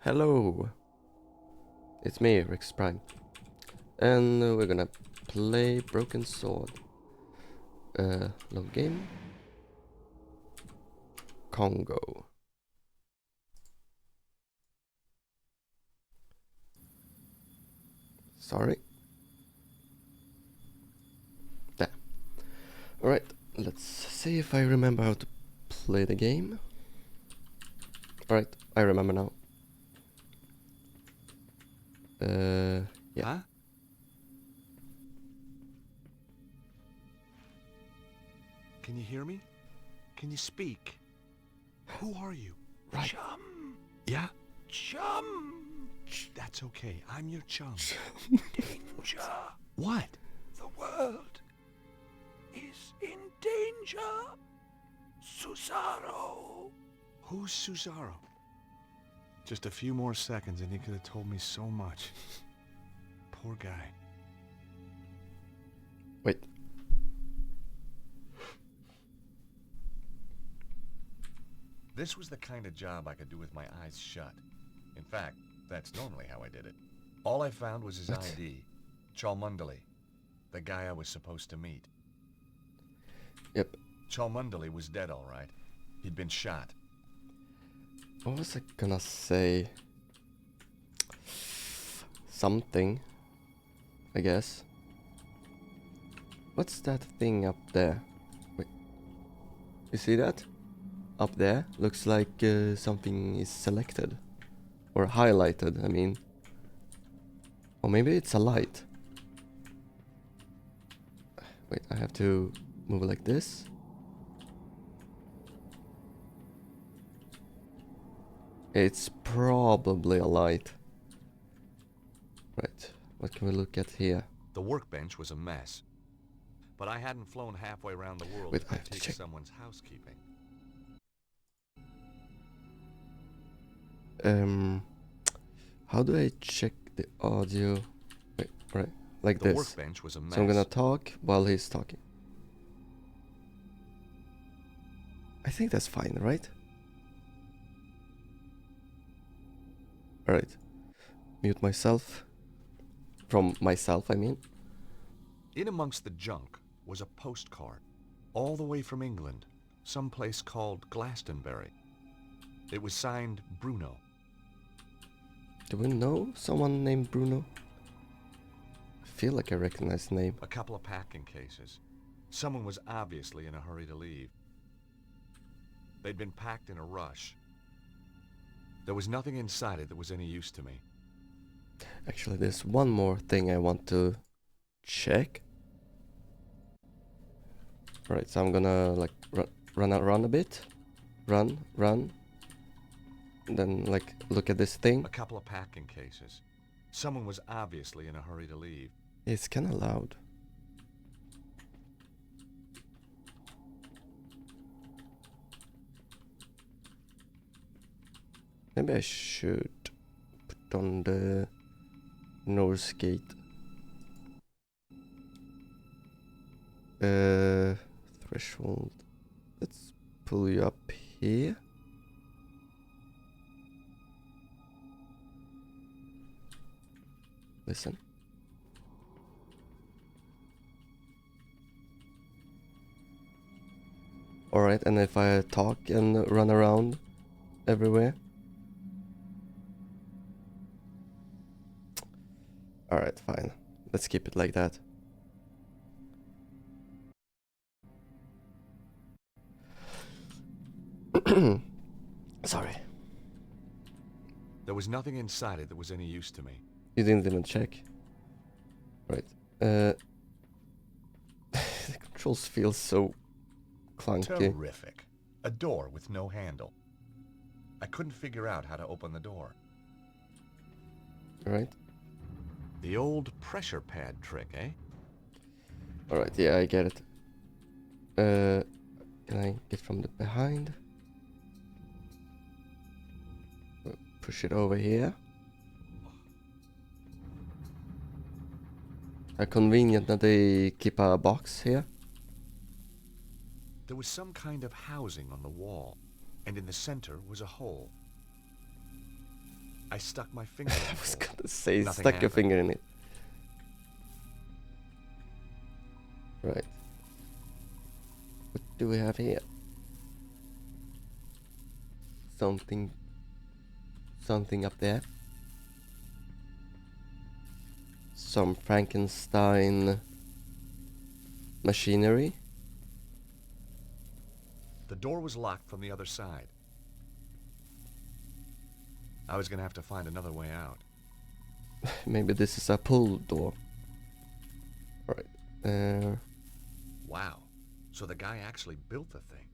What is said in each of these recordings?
Hello, it's me, Rex Prime, and we're gonna play Broken Sword. Load game. Congo. Sorry. There. Alright, let's see if I remember how to play the game. Alright, I remember now. Yeah. Huh? Can you hear me? Can you speak? Who are you? Right. Chum. Yeah? Chum. That's okay. I'm your chum. Danger. What? The world is in danger. Susaro. Who's Susaro? Just a few more seconds and he could have told me so much. Poor guy. Wait. This was the kind of job I could do with my eyes shut. In fact, that's normally how I did it. All I found was his ID, Cholmundali, the guy I was supposed to meet. Yep. Cholmundali was dead, all right. He'd been shot. What was I gonna say? Something, I guess. What's that thing up there? Wait. You see that? Up there? Looks like something is selected. Or highlighted, I mean. Or maybe it's a light. Wait, I have to move it like this. It's probably a light. Right, what can we look at here? The workbench was a mess. But I hadn't flown halfway around the world Wait, to I have to critique check. someone's housekeeping. How do I check the audio? Wait, right, like The this. workbench was a mess. So I'm gonna talk while he's talking. I think that's fine, right? Alright. Mute myself. From myself, I mean. In amongst the junk was a postcard, all the way from England, someplace called Glastonbury. It was signed Bruno. Do we know someone named Bruno? I feel like I recognize the name. A couple of packing cases. Someone was obviously in a hurry to leave. They'd been packed in a rush. There was nothing inside it that was any use to me. Actually, there's one more thing I want to check. Right, so I'm gonna like run a bit. Run. And then like look at this thing. A couple of packing cases. Someone was obviously in a hurry to leave. It's kinda loud. Maybe I should put on the Norse gate. Threshold. Let's pull you up here. Listen. Alright, and if I talk and run around everywhere. Alright, fine. Let's keep it like that. Sorry. There was nothing inside it that was any use to me. You didn't even check. Right. The controls feel so clunky. Terrific. A door with no handle. I couldn't figure out how to open the door. Alright. The old pressure pad trick, eh? Alright, yeah, I get it. Can I get from the behind? Push it over here. Convenient that they keep a box here. There was some kind of housing on the wall, and in the center was a hole. I stuck my finger in I the was hole. gonna say, Nothing stuck your happened. finger in it. Right. What do we have here? Something up there. Some Frankenstein machinery. The door was locked from the other side. I was gonna have to find another way out. Maybe this is a pull door. Alright. Wow. So the guy actually built the thing.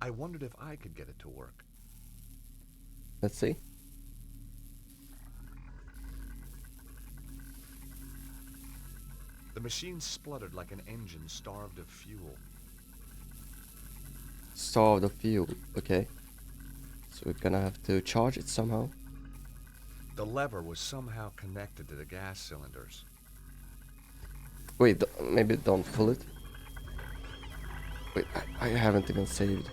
I wondered if I could get it to work. Let's see. The machine spluttered like an engine starved of fuel. Starved of fuel. Okay. So we're gonna have to charge it somehow. The lever was somehow connected to the gas cylinders. Wait, maybe don't pull it. Wait, I haven't even saved.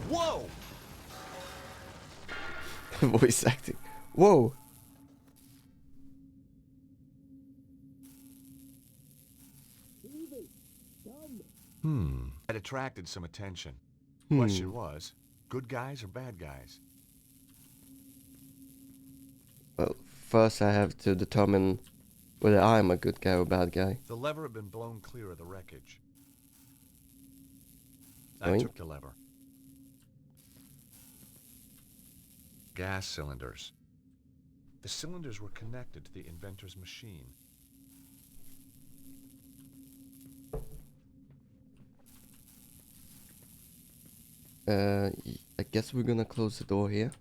Whoa! Voice acting. Whoa! It attracted some attention. Hmm. Question was, good guys or bad guys? Well, first I have to determine whether I'm a good guy or bad guy. The lever had been blown clear of the wreckage. I Going? took the lever. Gas cylinders. The cylinders were connected to the inventor's machine. I guess we're gonna close the door here.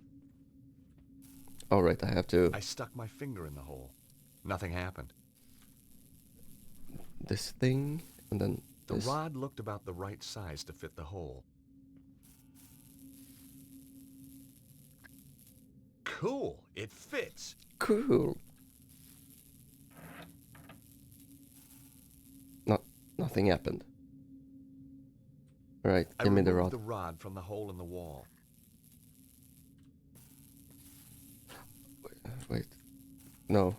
Alright, I have to... I stuck my finger in the hole. Nothing happened. This thing, and then The this. rod looked about the right size to fit the hole. Cool, it fits. Cool. Nothing happened. Alright, I give me the removed rod. the rod from the hole in the wall. Wait. No.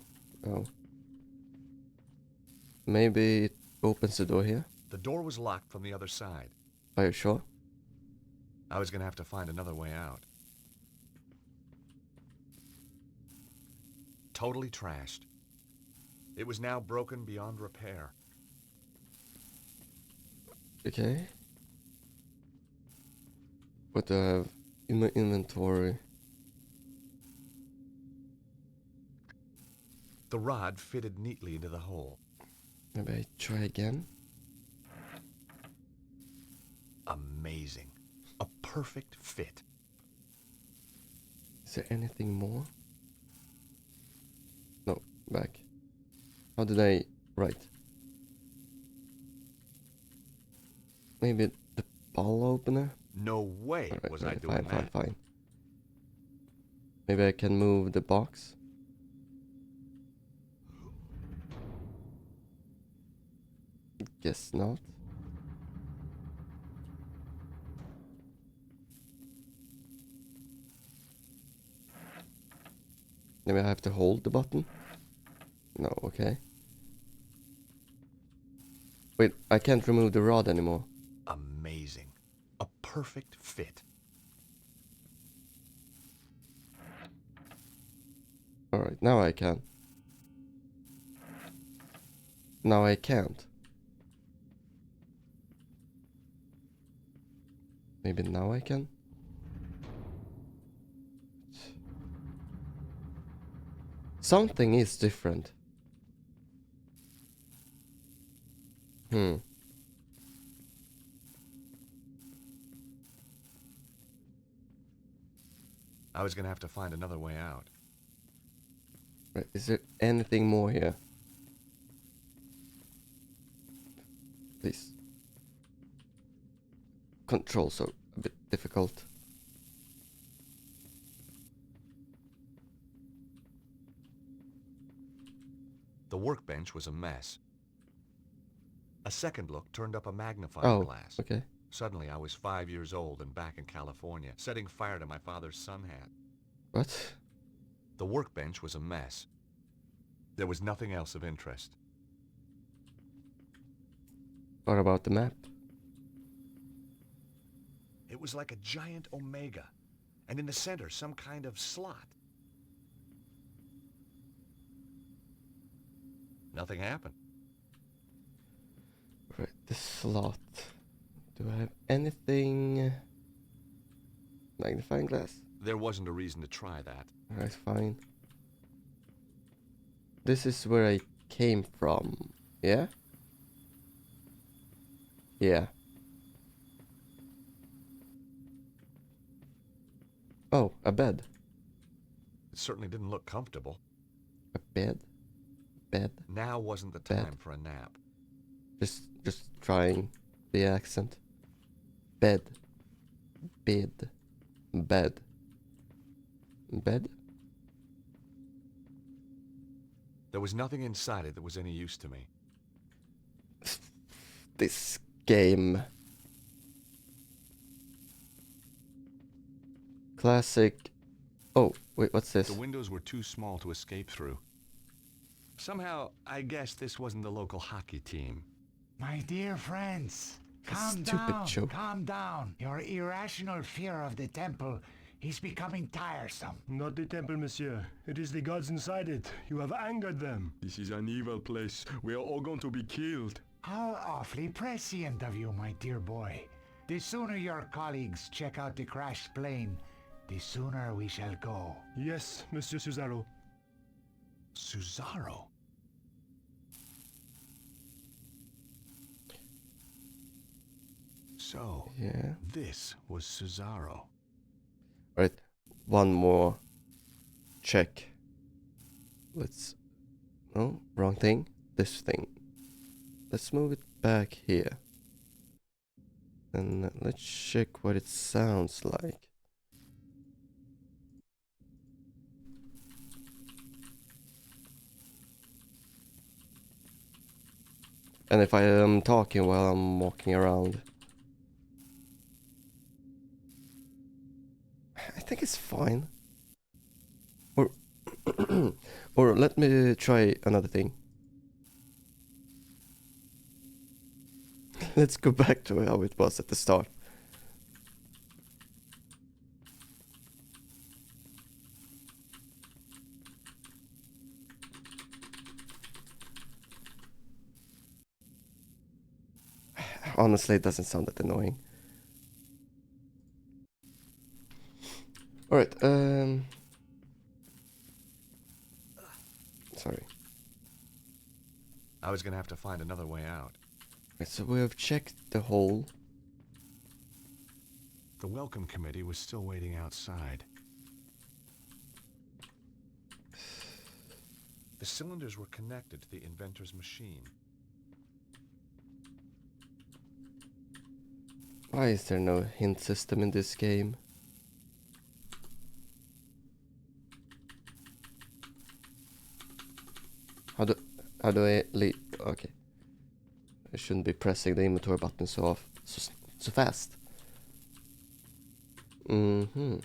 Maybe it opens the door here? The door was locked from the other side. Are you sure? I was gonna have to find another way out. Totally trashed. It was now broken beyond repair. Okay. What do I have in my inventory? The rod fitted neatly into the hole. Maybe I try again? Amazing. A perfect fit. Is there anything more? No, back. How did I write? Maybe the bottle opener? No way Alright, was I right, doing that. fine. Maybe I can move the box? Guess not. Maybe I have to hold the button? No, okay. Wait, I can't remove the rod anymore. Amazing. A perfect fit. Alright, now I can. Now I can't. Maybe now I can? Something is different. I was gonna have to find another way out. Right, is there anything more here? Please. Controls are a bit difficult. The workbench was a mess. A second look turned up a magnifying glass. Okay. Suddenly I was 5 years old and back in California, setting fire to my father's sun hat. What? The workbench was a mess. There was nothing else of interest. What about the map? It was like a giant omega, and in the center, some kind of slot. Nothing happened. Right, the slot. Do I have anything? Magnifying glass? There wasn't a reason to try that. Alright, fine. This is where I came from. Yeah? Yeah. Oh, a bed. It certainly didn't look comfortable. A bed? Bed? Now wasn't the Bed. time for a nap. Just trying the accent. Bed. Bed. Bed. Bed? There was nothing inside it that was any use to me. This game. Classic. Oh, wait, what's this? The windows were too small to escape through. Somehow, I guess this wasn't the local hockey team. My dear friends, calm Stupid down, joke. calm down. Your irrational fear of the temple is becoming tiresome. Not the temple, monsieur. It is the gods inside it. You have angered them. This is an evil place. We are all going to be killed. How awfully prescient of you, my dear boy. The sooner your colleagues check out the crashed plane, the sooner we shall go. Yes, Monsieur Cesaro. Cesaro? So, Yeah. this was Cesaro. Right. One more check. Let's... Oh, wrong thing. This thing. Let's move it back here. And let's check what it sounds like. And if I am talking while I'm walking around. I think it's fine. Or or let me try another thing. Let's go back to how it was at the start. Honestly, it doesn't sound that annoying. Alright, sorry. I was gonna have to find another way out. Right, so we have checked the hole. The welcome committee was still waiting outside. The cylinders were connected to the inventor's machine. Why is there no hint system in this game? How do I leave? Okay. I shouldn't be pressing the inventory button so fast. Mm-hmm.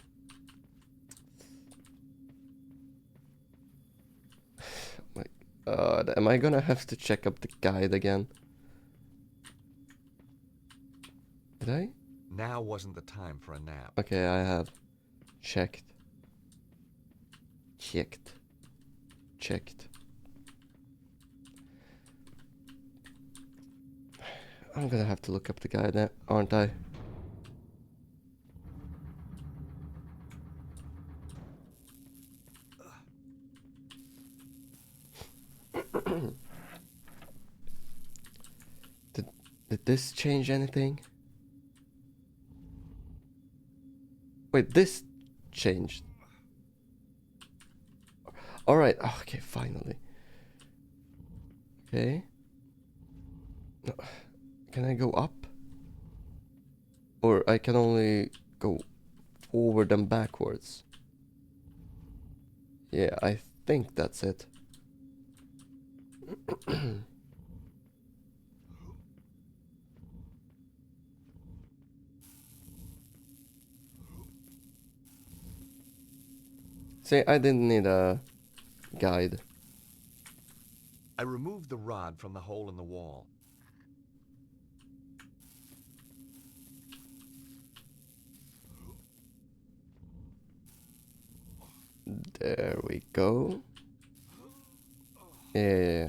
My God, am I gonna have to check up the guide again? Did I? Now wasn't the time for a nap. Okay, I have checked. Checked. I'm gonna have to look up the guide now, aren't I? Did this change anything? Wait, this changed. Alright, okay, finally. Okay. No. Can I go up? Or I can only go forward and backwards. Yeah, I think that's it. See, I didn't need a guide. I removed the rod from the hole in the wall. There we go. Yeah.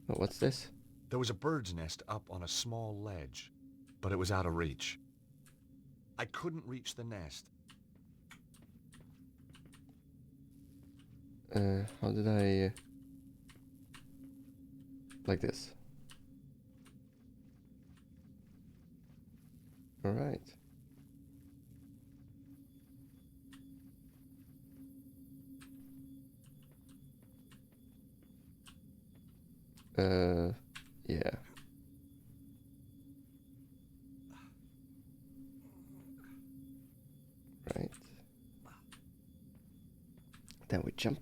Oh, what's this? There was a bird's nest up on a small ledge, but it was out of reach. I couldn't reach the nest. How did I... like this. Alright. Yeah. Right. Then we jump.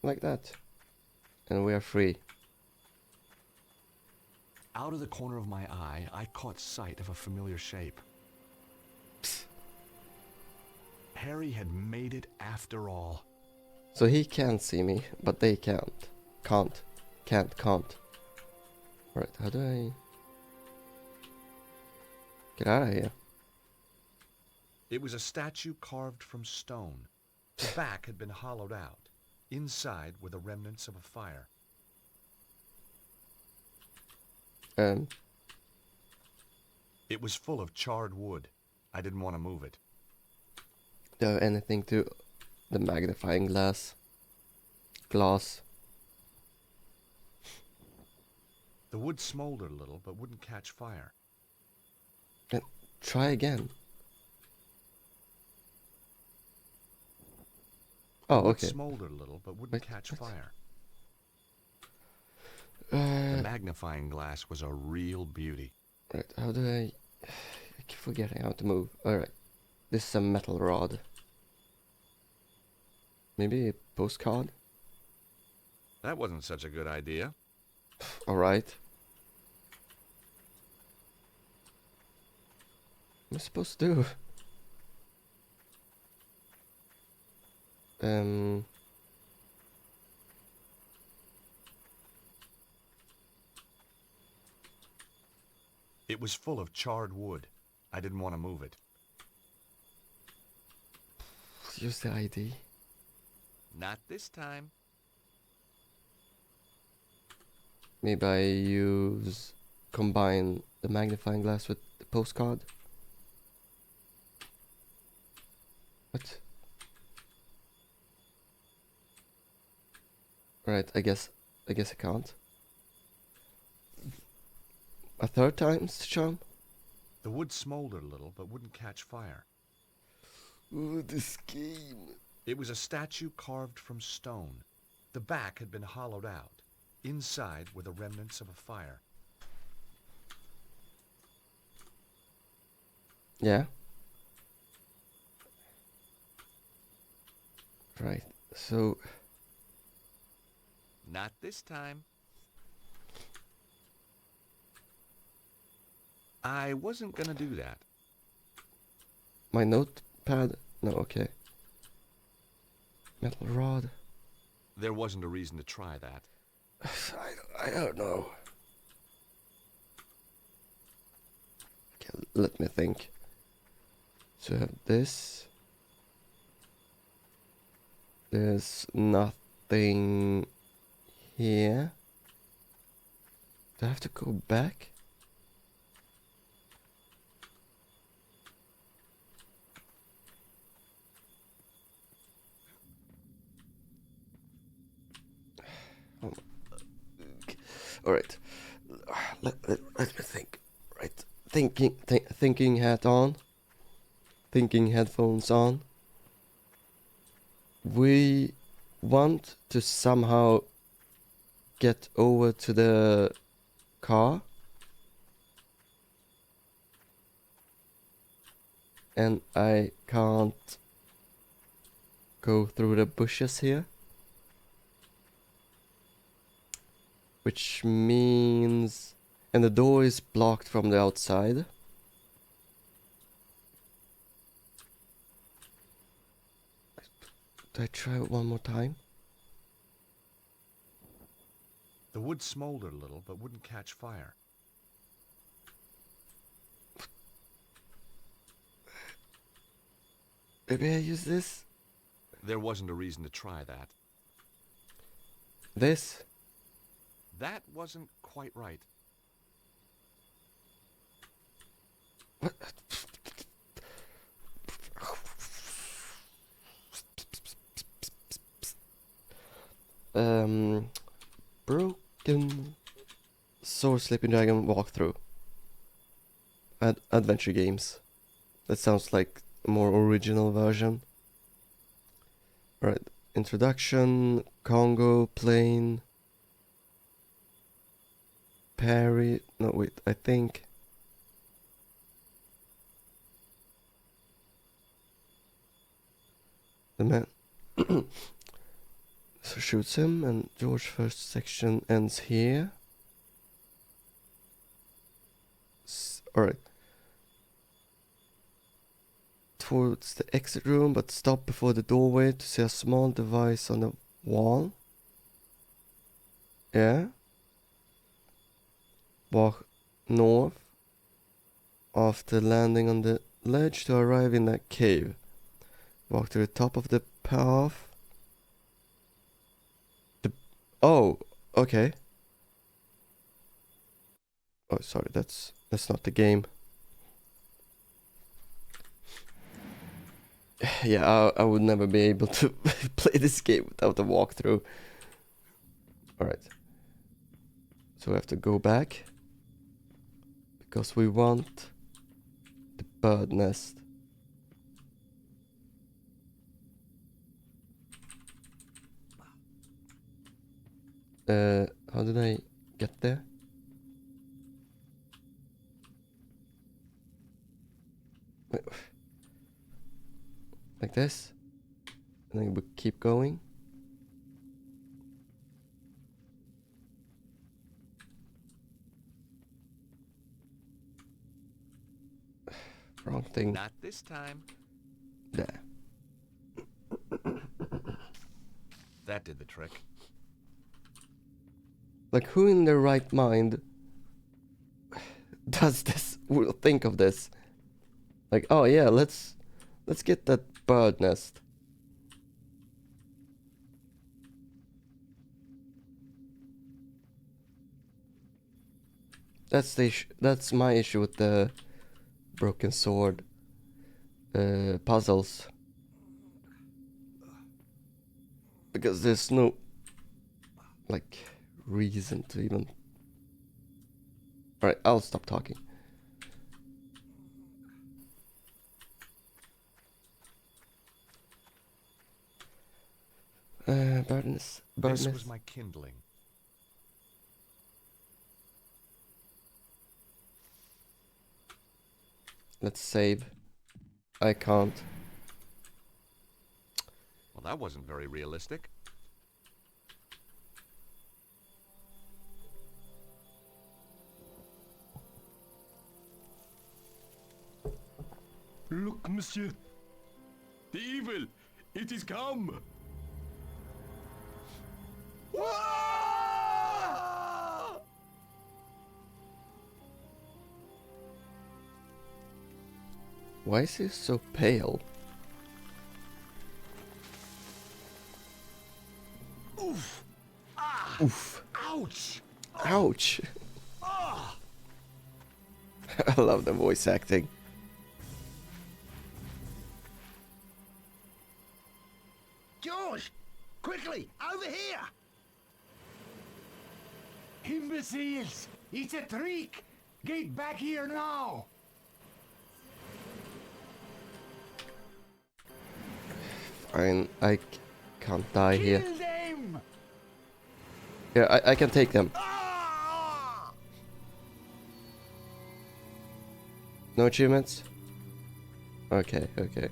Like that. And we are free. Out of the corner of my eye, I caught sight of a familiar shape. Psst. Harry had made it after all. So he can see me, but they can't. Can't. Right, how do I... get out of here? It was a statue carved from stone. The back had been hollowed out. Inside were the remnants of a fire. It was full of charred wood. I didn't want to move it. Do I have anything to the magnifying glass? The wood smoldered a little, but wouldn't catch fire. And try again. Oh, The wood okay. smoldered a little, but wouldn't Wait, catch what? fire. The magnifying glass was a real beauty. Right, how do I keep forgetting how to move. Alright. This is a metal rod. Maybe a postcard? That wasn't such a good idea. Alright. What am I supposed to do? It was full of charred wood. I didn't want to move it. Use the ID. Not this time. Maybe I combine the magnifying glass with the postcard. What? Right, I guess I can't. A third time's the charm? The wood smoldered a little, but wouldn't catch fire. Ooh, this game. It was a statue carved from stone. The back had been hollowed out. Inside were the remnants of a fire. Yeah. Right, so... Not this time. I wasn't gonna do that. my notepad? No, okay. Metal rod. There wasn't a reason to try that. I don't know. Okay, let me think. So I have this. There's nothing here. Do I have to go back? All right. Let me think. Right. Thinking hat on. Thinking headphones on. We want to somehow get over to the car. And I can't go through the bushes here. Which means... And the door is blocked from the outside. Do I try it one more time? The wood smoldered a little, but wouldn't catch fire. Maybe I use this? There wasn't a reason to try that. This? That wasn't quite right. What? Broken Sword Sleeping Dragon walkthrough. Adventure games. That sounds like a more original version. Alright, introduction, Congo, plane, parry, no wait, I think. The man so shoots him, and George first section ends here. Alright. Towards the exit room, but stop before the doorway to see a small device on the wall. Yeah. Walk north after landing on the ledge to arrive in that cave. Walk to the top of the path. Oh, okay. Oh, sorry, that's not the game. Yeah, I would never be able to play this game without a walkthrough. Alright. So we have to go back. Because we want the bird nest. How did I get there? Wait. Like this? And then we keep going. Wrong thing. Not this time. There. That did the trick. Like, who in their right mind does this? Will think of this? Like, oh yeah, let's get that bird nest. That's my issue with the Broken Sword puzzles. Because there's no like reason to even... Alright, I'll stop talking. Birdness. This was my kindling. Let's save. I can't. Well, that wasn't very realistic. Look, monsieur. The evil! It is come! Why is he so pale? Oof! Ah! Oof. Ouch! Ouch. Ah! I love the voice acting. George! Quickly! Over here! Imbeciles! It's a trick! Get back here now! Fine, can't die here. Kill them! Yeah, I can take them. Ah! No achievements? Okay, okay.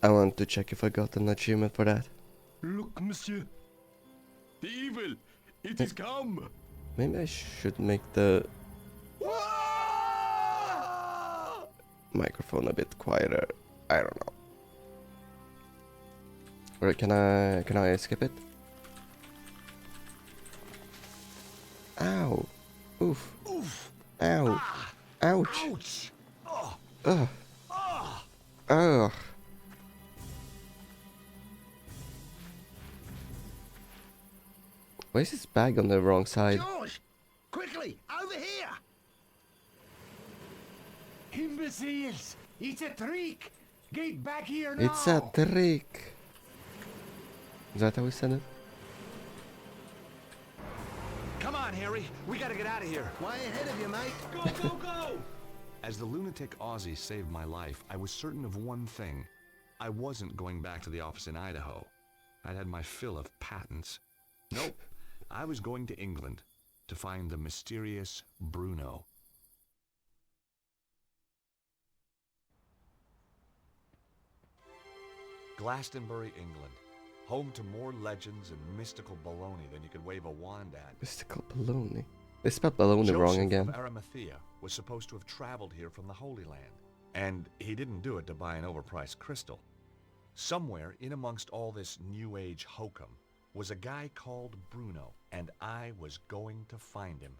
I want to check if I got an achievement for that. Look, monsieur. The evil! It is come! Maybe I should make the microphone a bit quieter. I don't know. Or can I skip it? Ow. Oof. Oof! Ow. Ouch. Ouch! Oh! Ugh. Oh! Ugh. Why is this bag on the wrong side? George! Quickly! Over here! Imbeciles! It's a trick! Get back here now! It's a trick. Is that how we said it? Come on, Harry. We gotta get out of here. Way ahead of you, mate. Go, go, go! As the lunatic Aussie saved my life, I was certain of one thing. I wasn't going back to the office in Idaho. I'd had my fill of patents. Nope. I was going to England to find the mysterious Bruno. Glastonbury, England. Home to more legends and mystical baloney than you could wave a wand at. Mystical baloney. They spelled baloney wrong Joseph again. of Arimathea was supposed to have traveled here from the Holy Land. And he didn't do it to buy an overpriced crystal. Somewhere in amongst all this New Age hokum was a guy called Bruno, and I was going to find him.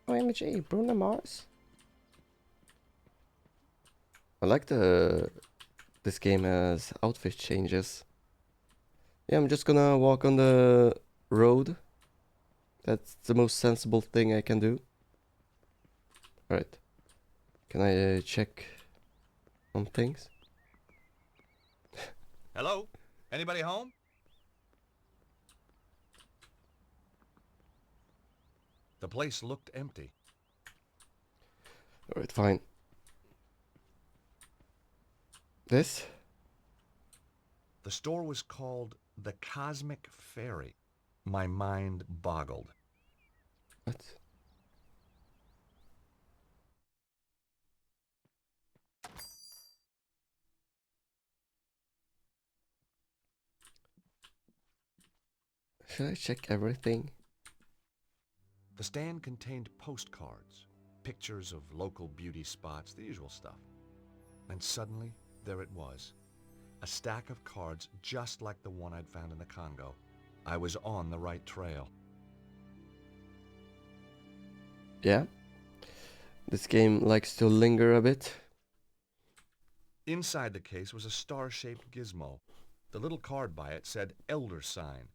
OMG, Bruno Mars. I like this game has outfit changes. Yeah, I'm just gonna walk on the road. That's the most sensible thing I can do. Alright. Can I check on things? Hello? Anybody home? The place looked empty. Alright, fine. This? The store was called the Cosmic Fairy. My mind boggled. What? Should I check everything? The stand contained postcards, pictures of local beauty spots, the usual stuff. And suddenly, there it was. A stack of cards just like the one I'd found in the Congo. I was on the right trail. Yeah. This game likes to linger a bit. Inside the case was a star-shaped gizmo. The little card by it said Elder Sign.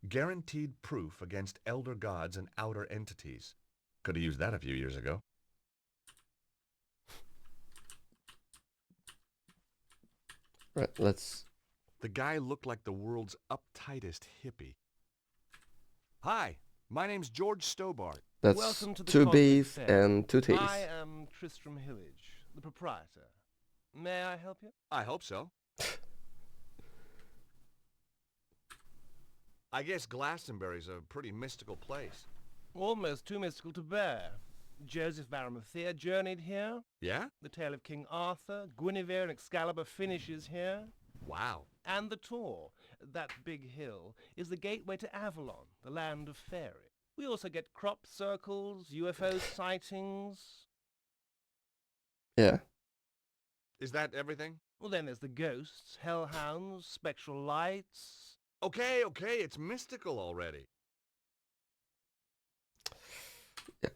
Guaranteed proof against elder gods and outer entities. Could have used that a few years ago. Right, let's... The guy looked like the world's uptightest hippie. Hi, my name's George Stobart. That's Welcome to the 2 Cosmic B's Fair. and 2 T's. I am Tristram Hillage, the proprietor. May I help you? I hope so. I guess Glastonbury's a pretty mystical place. Almost too mystical to bear. Joseph of Arimathea journeyed here. Yeah? The tale of King Arthur, Guinevere and Excalibur finishes here. Wow. And the Tor, that big hill, is the gateway to Avalon, the land of fairy. We also get crop circles, UFO sightings. Yeah. Is that everything? Well, then there's the ghosts, hellhounds, spectral lights. Okay, it's mystical already. Yeah.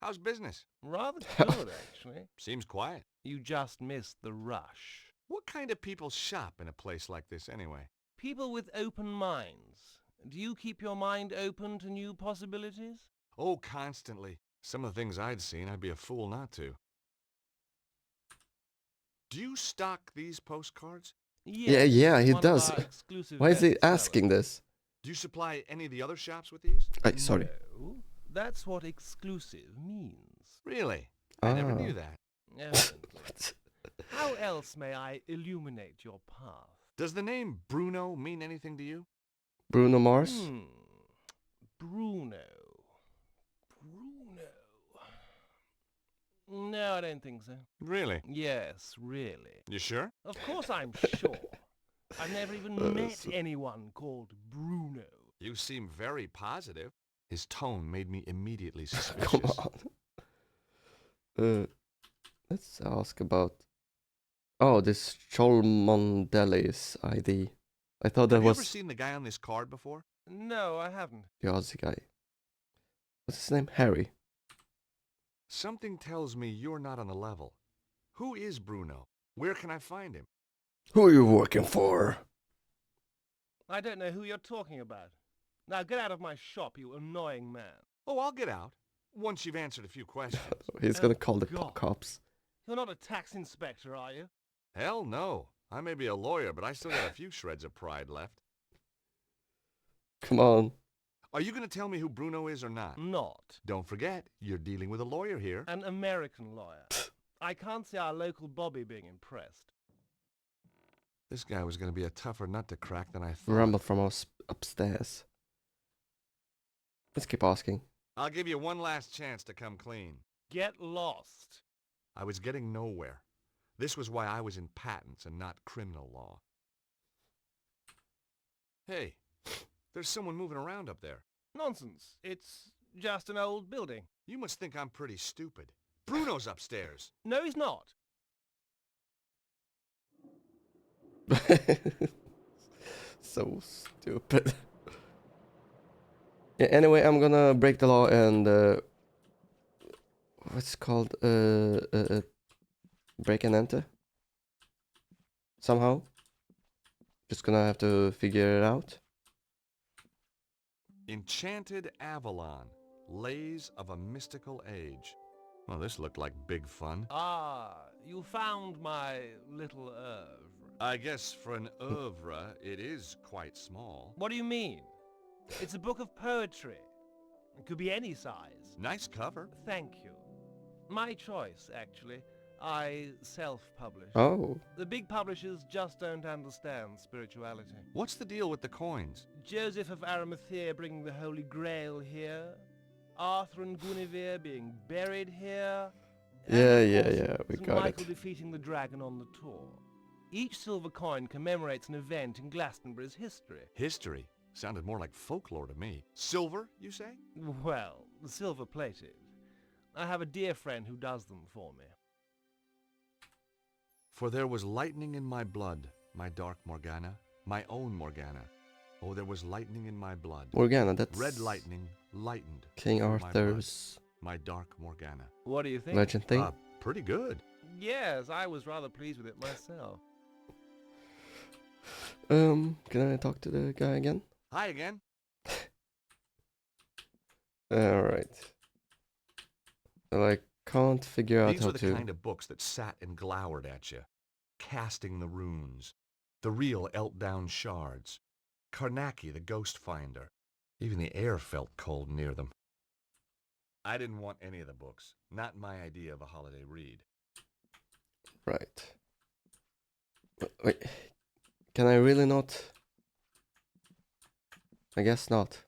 How's business? Rather good, actually. Seems quiet. You just missed the rush. What kind of people shop in a place like this anyway? People with open minds. Do you keep your mind open to new possibilities? Oh, constantly. Some of the things I'd seen, I'd be a fool not to. Do you stock these postcards? Yes, yeah, he one of does. our exclusive Why is he bestsellers. asking this? Do you supply any of the other shops with these? Sorry. No, that's what exclusive means. Really? I never Ah. knew that. Evidently. How else may I illuminate your path? Does the name Bruno mean anything to you? Bruno Mars? Bruno. No, I don't think so. Really? Yes, really. You sure? Of course I'm sure. I've never even met so- anyone called Bruno. You seem very positive. His tone made me immediately Come suspicious. on. Let's ask about. Oh, this Cholmondeli's ID. I thought that Have you ever was seen the guy on this card before? No, I haven't. the Aussie guy. What's his name? Harry. Something tells me you're not on the level. Who is Bruno? Where can I find him? Who are you working for? I don't know who you're talking about. Now get out of my shop, you annoying man. Oh, I'll get out. Once you've answered a few questions. He's Oh, gonna call the God. cops. You're not a tax inspector, are you? Hell no. I may be a lawyer, but I still got a few shreds of pride left. Come on. Are you going to tell me who Bruno is or not? Not. Don't forget, you're dealing with a lawyer here. An American lawyer. I can't see our local Bobby being impressed. This guy was going to be a tougher nut to crack than I thought. Rumble from us upstairs. Let's keep asking. I'll give you one last chance to come clean. Get lost. I was getting nowhere. This was why I was in patents and not criminal law. Hey, there's someone moving around up there. Nonsense. It's just an old building. You must think I'm pretty stupid. Bruno's upstairs. No, he's not. So stupid. Yeah, anyway, I'm gonna break the law and what's it called? Break and enter. Somehow. Just gonna have to figure it out. Enchanted Avalon. Lays of a mystical age. Well, this looked like big fun. Ah, you found my little oeuvre. I guess for an oeuvre, it is quite small. What do you mean? It's a book of poetry. It could be any size. Nice cover. Thank you. My choice, actually. I self-publish. Oh. The big publishers just don't understand spirituality. What's the deal with the coins? Joseph of Arimathea bringing the Holy Grail here. Arthur and Guinevere being buried here. and Yeah, of yeah, course, yeah, we St. got Michael it. defeating the dragon on the tour. Each silver coin commemorates an event in Glastonbury's history. History. Sounded more like folklore to me. Silver, you say? Well, silver-plated. I have a dear friend who does them for me. For there was lightning in my blood, my dark Morgana, my own Morgana. Oh, there was lightning in my blood. Morgana, that's Red lightning lightened King through my blood, Arthur's my dark Morgana. What do you think? legend thing. Pretty good. Yes, I was rather pleased with it myself. Can I talk to the guy again? Hi again. Alright. Well, I can't figure out These how were the to... kind of books that sat and glowered at you. Casting the Runes. The real Eltdown Shards. Karnaki the Ghost Finder. Even the air felt cold near them. I didn't want any of the books. Not my idea of a holiday read. Right. Wait. Can I really not? I guess not.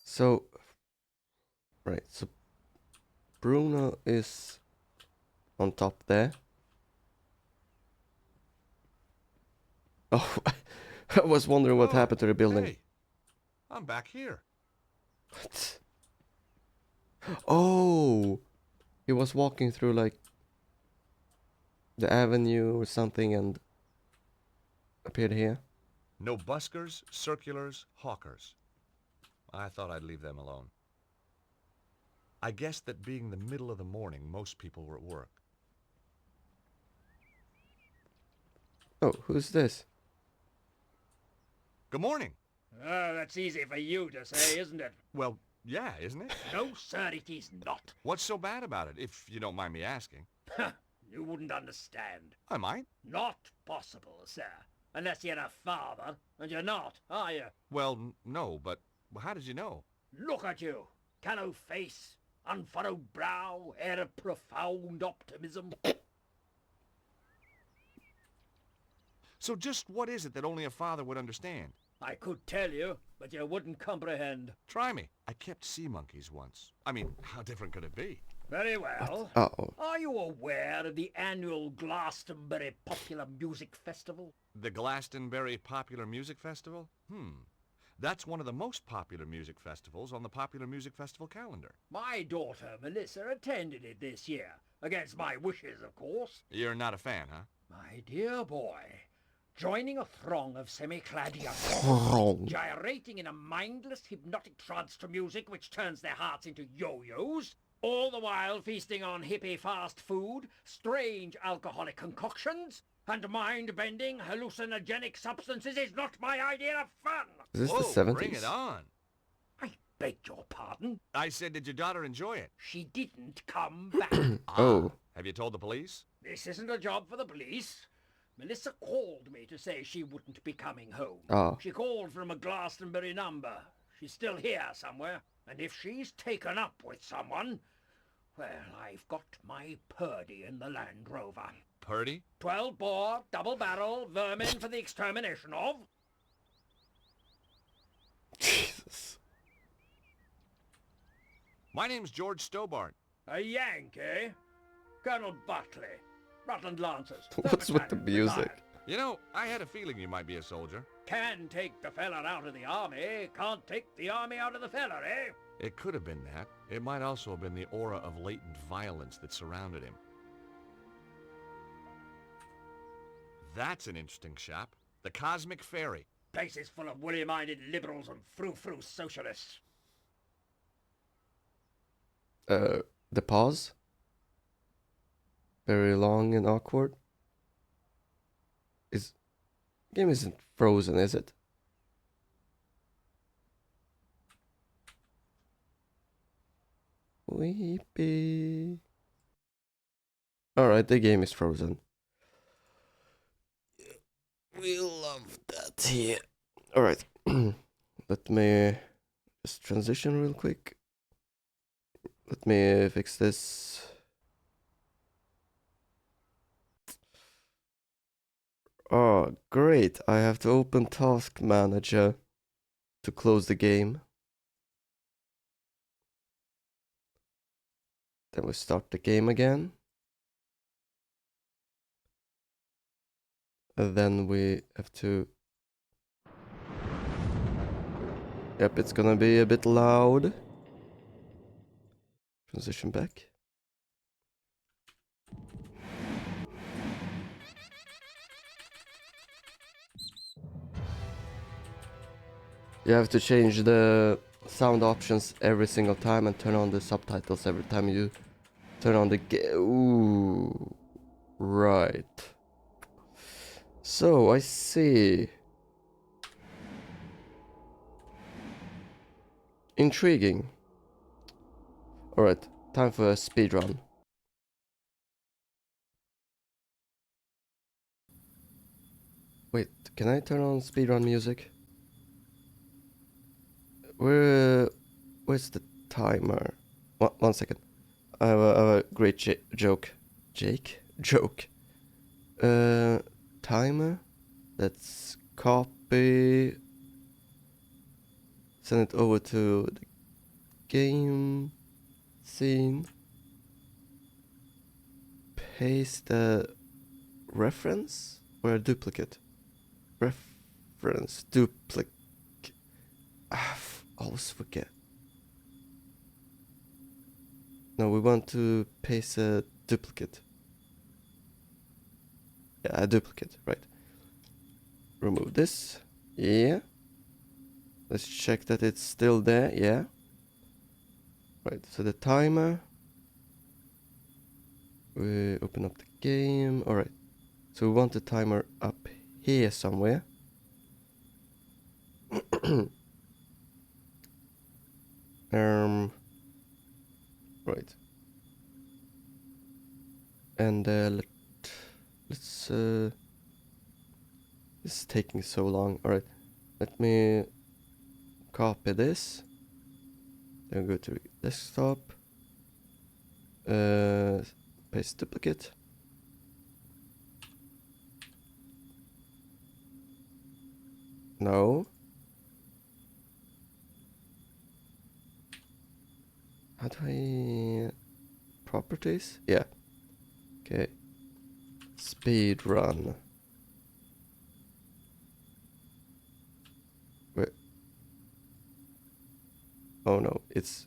So... Right, so... Bruno is... on top there. Oh, I was wondering what Oh, happened to the building. Hey, I'm back here. What? Oh! He was walking through like the avenue or something and appeared here. No buskers, circulars, hawkers. I thought I'd leave them alone. I guessed that being the middle of the morning, most people were at work. Oh, who's this? Good morning. Oh, that's easy for you to say, isn't it? Well, yeah, isn't it? No, sir, it is not. What's so bad about it, if you don't mind me asking? You wouldn't understand. I might. Not possible, sir. Unless you're a father, and you're not, are you? Well, no, but how did you know? Look at you. Callow face, unfurrowed brow, air of profound optimism. So just what is it that only a father would understand? I could tell you, but you wouldn't comprehend. Try me. I kept sea monkeys once. I mean, how different could it be? Very well. Uh-oh. Are you aware of the annual Glastonbury Popular Music Festival? The Glastonbury Popular Music Festival? That's one of the most popular music festivals on the Popular Music Festival calendar. My daughter, Melissa, attended it this year. Against my wishes, of course. You're not a fan, huh? My dear boy, joining a throng of semi-clad young Throng. gyrating in a mindless, hypnotic trance to music which turns their hearts into yo-yos, all the while feasting on hippie fast food, strange alcoholic concoctions, and mind-bending hallucinogenic substances is not my idea of fun. Is this Whoa, the 70s? bring it on. I beg your pardon? I said, did your daughter enjoy it? She didn't come back. Oh. Have you told the police? This isn't a job for the police. Melissa called me to say she wouldn't be coming home. Ah. She called from a Glastonbury number. She's still here somewhere. And if she's taken up with someone, well, I've got my Purdy in the Land Rover. Purdy? 12-bore, double-barrel, vermin for the extermination of... Jesus. My name's George Stobart. A Yankee? Colonel Buckley. Rutland Lancers. What's with the Battalion, music? retired. You know, I had a feeling you might be a soldier. Can take the fella out of the army, can't take the army out of the fella, eh? It could have been that. It might also have been the aura of latent violence that surrounded him. That's an interesting shop. The Cosmic Fairy. Place is full of woolly-minded liberals and frou-frou socialists. The pause? Very long and awkward. Game isn't frozen, is it? Weepy. Alright, the game is frozen. We love that here. Alright. Let me just transition real quick. Let me fix this. Oh, great. I have to open Task Manager to close the game. Then we start the game again. And then we have to... Yep, it's gonna be a bit loud. Transition back. You have to change the sound options every single time and turn on the subtitles every time you turn on the game. Ooh, right. So, I see. Intriguing. Alright, time for a speedrun. Wait, can I turn on speedrun music? Where's the timer? One second. I have a great joke. Joke. Timer. Let's copy. Send it over to the game scene. Paste the reference or a duplicate. Reference duplicate. Always forget. No, we want to paste a duplicate. Yeah, a duplicate, right. Remove this. Yeah. Let's check that it's still there. Yeah. Right, so the timer. We open up the game. Alright. So we want the timer up here somewhere. Right. And let's this is taking so long. Alright. Let me copy this. Then go to desktop. Paste duplicate. No. How do I... properties? Yeah. Okay. Speed run. Wait. Oh no, it's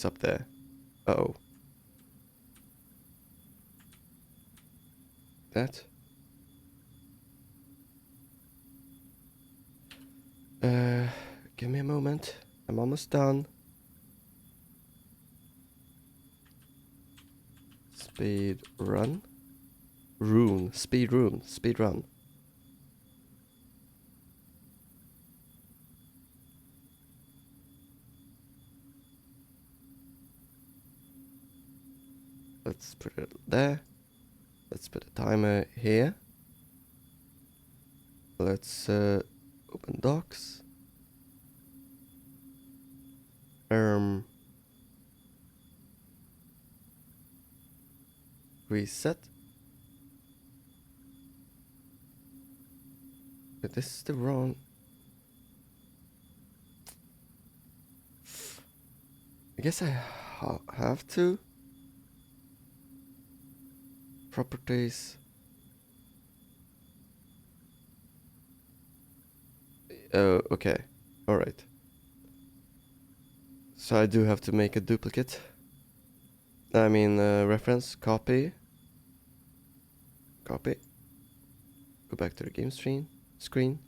up there. Uh-oh. That. Give me a moment. I'm almost done. Speed run. Rune. Speed rune. Speed run. Let's put it there. Let's put a timer here. Let's open docs. Reset. But this is the wrong. I guess I have to. Properties. Oh, okay. Alright. So I do have to make a duplicate. I mean, reference, copy. Copy. Go back to the game screen.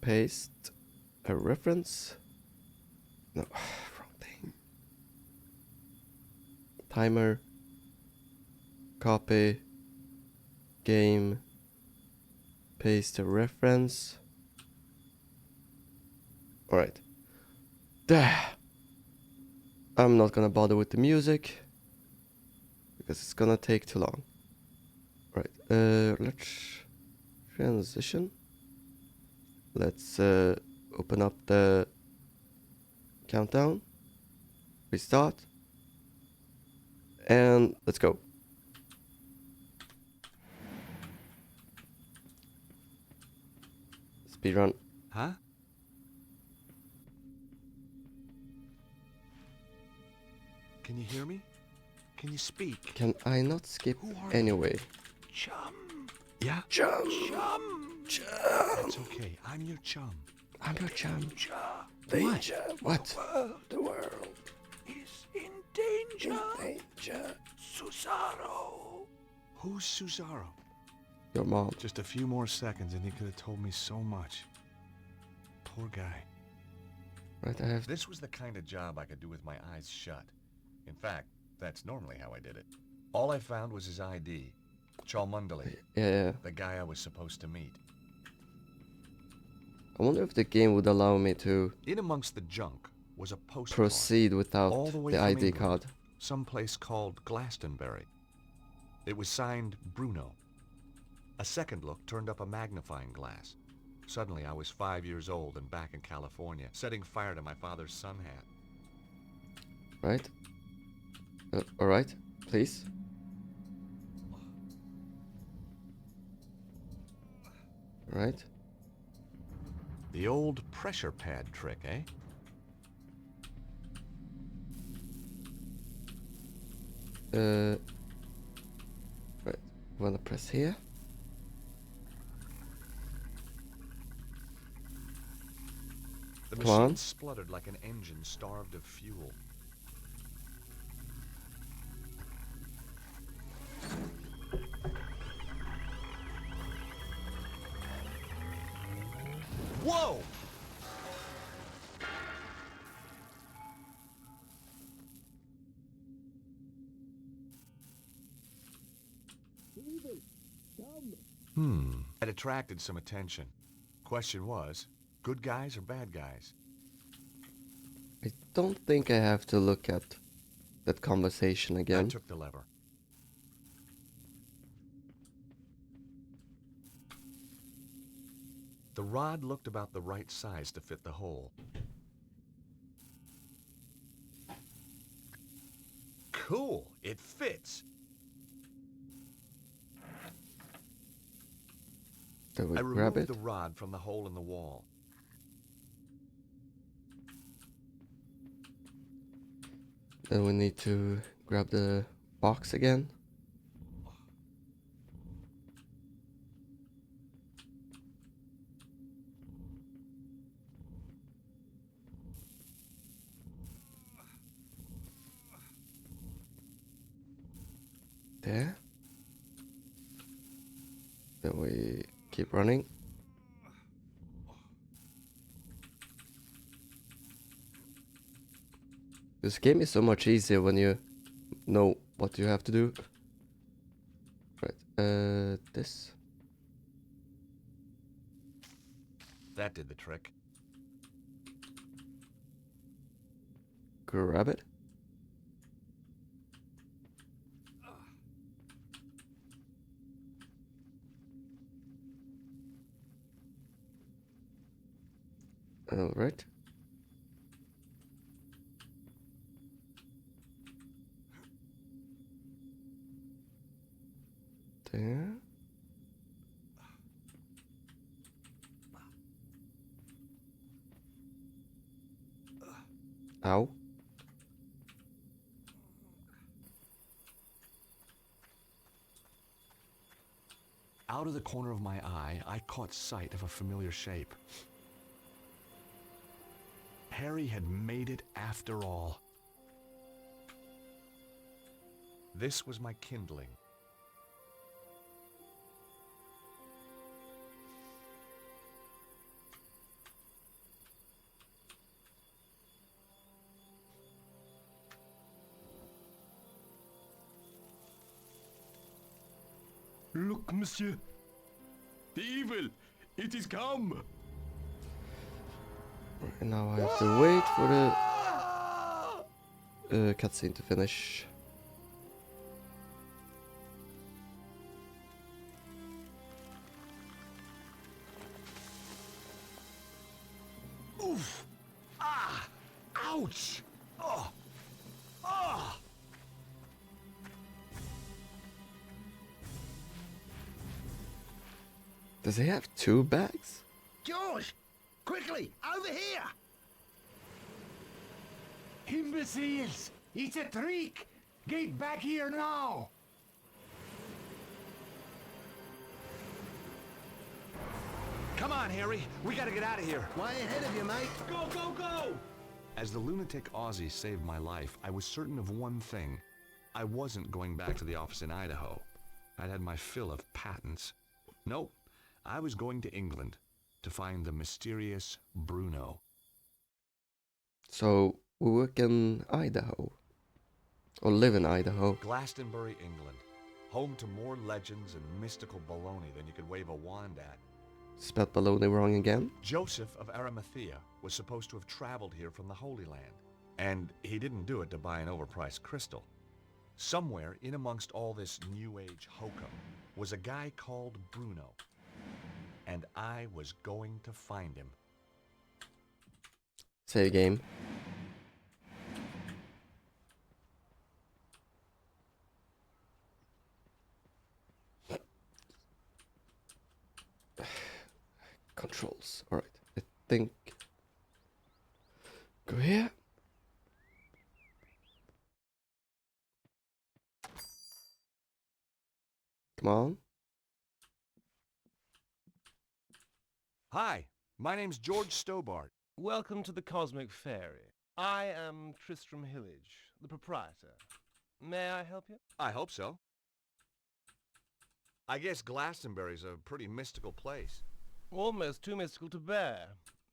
Paste a reference. No, wrong thing. Timer. Copy. Game. Paste a reference. Alright. There. I'm not gonna bother with the music because it's gonna take too long. Right, let's transition. Let's open up the countdown. Restart. And let's go. Speedrun. Huh? Can you hear me? Can you speak? Can I not skip Who are anyway? Chum. Yeah? Chum. That's okay. I'm your chum. I'm your chum. Danger. What? The world is in danger. Susaro. Who's Susaro? Your mom. Just a few more seconds and he could have told me so much. Poor guy. Right, I have. This was the kind of job I could do with my eyes shut. In fact, that's normally how I did it. All I found was his ID. Chalmundley, Yeah. the guy I was supposed to meet. I wonder if the game would allow me to In amongst the junk was a postcard. proceed without all the way the from ID England, card. someplace called Glastonbury. It was signed Bruno. A second look turned up a magnifying glass. Suddenly I was 5 years old and back in California, setting fire to my father's sun hat. Right? Alright, please. Right. The old pressure pad trick, eh? Right. Wanna press here? The Come on. machine spluttered like an engine starved of fuel. Whoa! It attracted some attention. Question was, good guys or bad guys? I don't think I have to look at that conversation I again. took the lever. The rod looked about the right size to fit the hole. Cool, it fits. Do we I grab removed it? the rod from the hole in the wall. Then we need to grab the box again. There. Then we keep running. This game is so much easier when you know what you have to do. Right, this. That did the trick. Grab it. All right. There. Ow. Out of the corner of my eye, I caught sight of a familiar shape. Harry had made it after all. This was my kindling. Look, monsieur. The evil! It is come! And now I have to wait for the cutscene to finish. Oof! Ah! Ouch! Oh! Oh! Does he have 2 bags? George! Quickly! Over here! Imbeciles! It's a trick! Get back here now! Come on, Harry. We gotta get out of here. Way ahead of you, mate. Go, go, go! As the lunatic Aussie saved my life, I was certain of one thing. I wasn't going back to the office in Idaho. I'd had my fill of patents. Nope. I was going to England to find the mysterious Bruno. So we work in Idaho. Or live in Idaho. Glastonbury, England. Home to more legends and mystical baloney than you could wave a wand at. Spelled baloney wrong again. Joseph of Arimathea was supposed to have traveled here from the Holy Land. And he didn't do it to buy an overpriced crystal. Somewhere in amongst all this New Age hokum was a guy called Bruno. And I was going to find him. Save game. Controls. Alright. I think. Go here. Come on. Hi, my name's George Stobart. Welcome to the Cosmic Fairy. I am Tristram Hillage, the proprietor. May I help you? I hope so. I guess Glastonbury's a pretty mystical place. Almost too mystical to bear.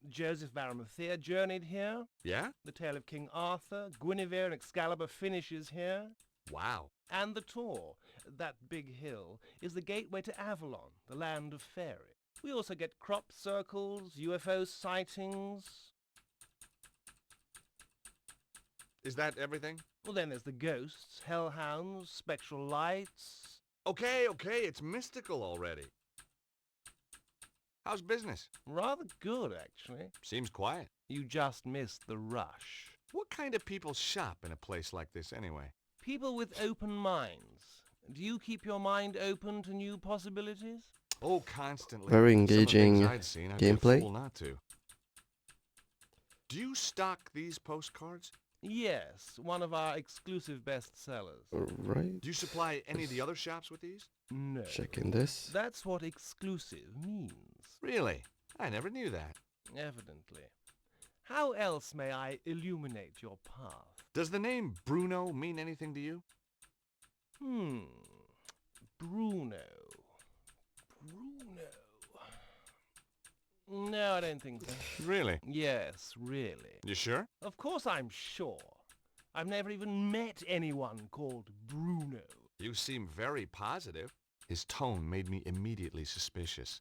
Joseph of Arimathea journeyed here. Yeah? The tale of King Arthur, Guinevere and Excalibur finishes here. Wow. And the Tor, that big hill, is the gateway to Avalon, the land of fairy. We also get crop circles, UFO sightings. Is that everything? Well, then there's the ghosts, hellhounds, spectral lights. Okay, it's mystical already. How's business? Rather good, actually. Seems quiet. You just missed the rush. What kind of people shop in a place like this anyway? People with open minds. Do you keep your mind open to new possibilities? Oh, constantly. Very Some of the engaging things I'd seen, I'd be a gameplay. fool not to. Do you stock these postcards? Yes, one of our exclusive bestsellers. Alright. Do you supply any of the other shops with these? No. Checking this. That's what exclusive means. Really? I never knew that. Evidently. How else may I illuminate your path? Does the name Bruno mean anything to you? Bruno. No, I don't think so. Really? Yes, really. You sure? Of course I'm sure. I've never even met anyone called Bruno. You seem very positive. His tone made me immediately suspicious.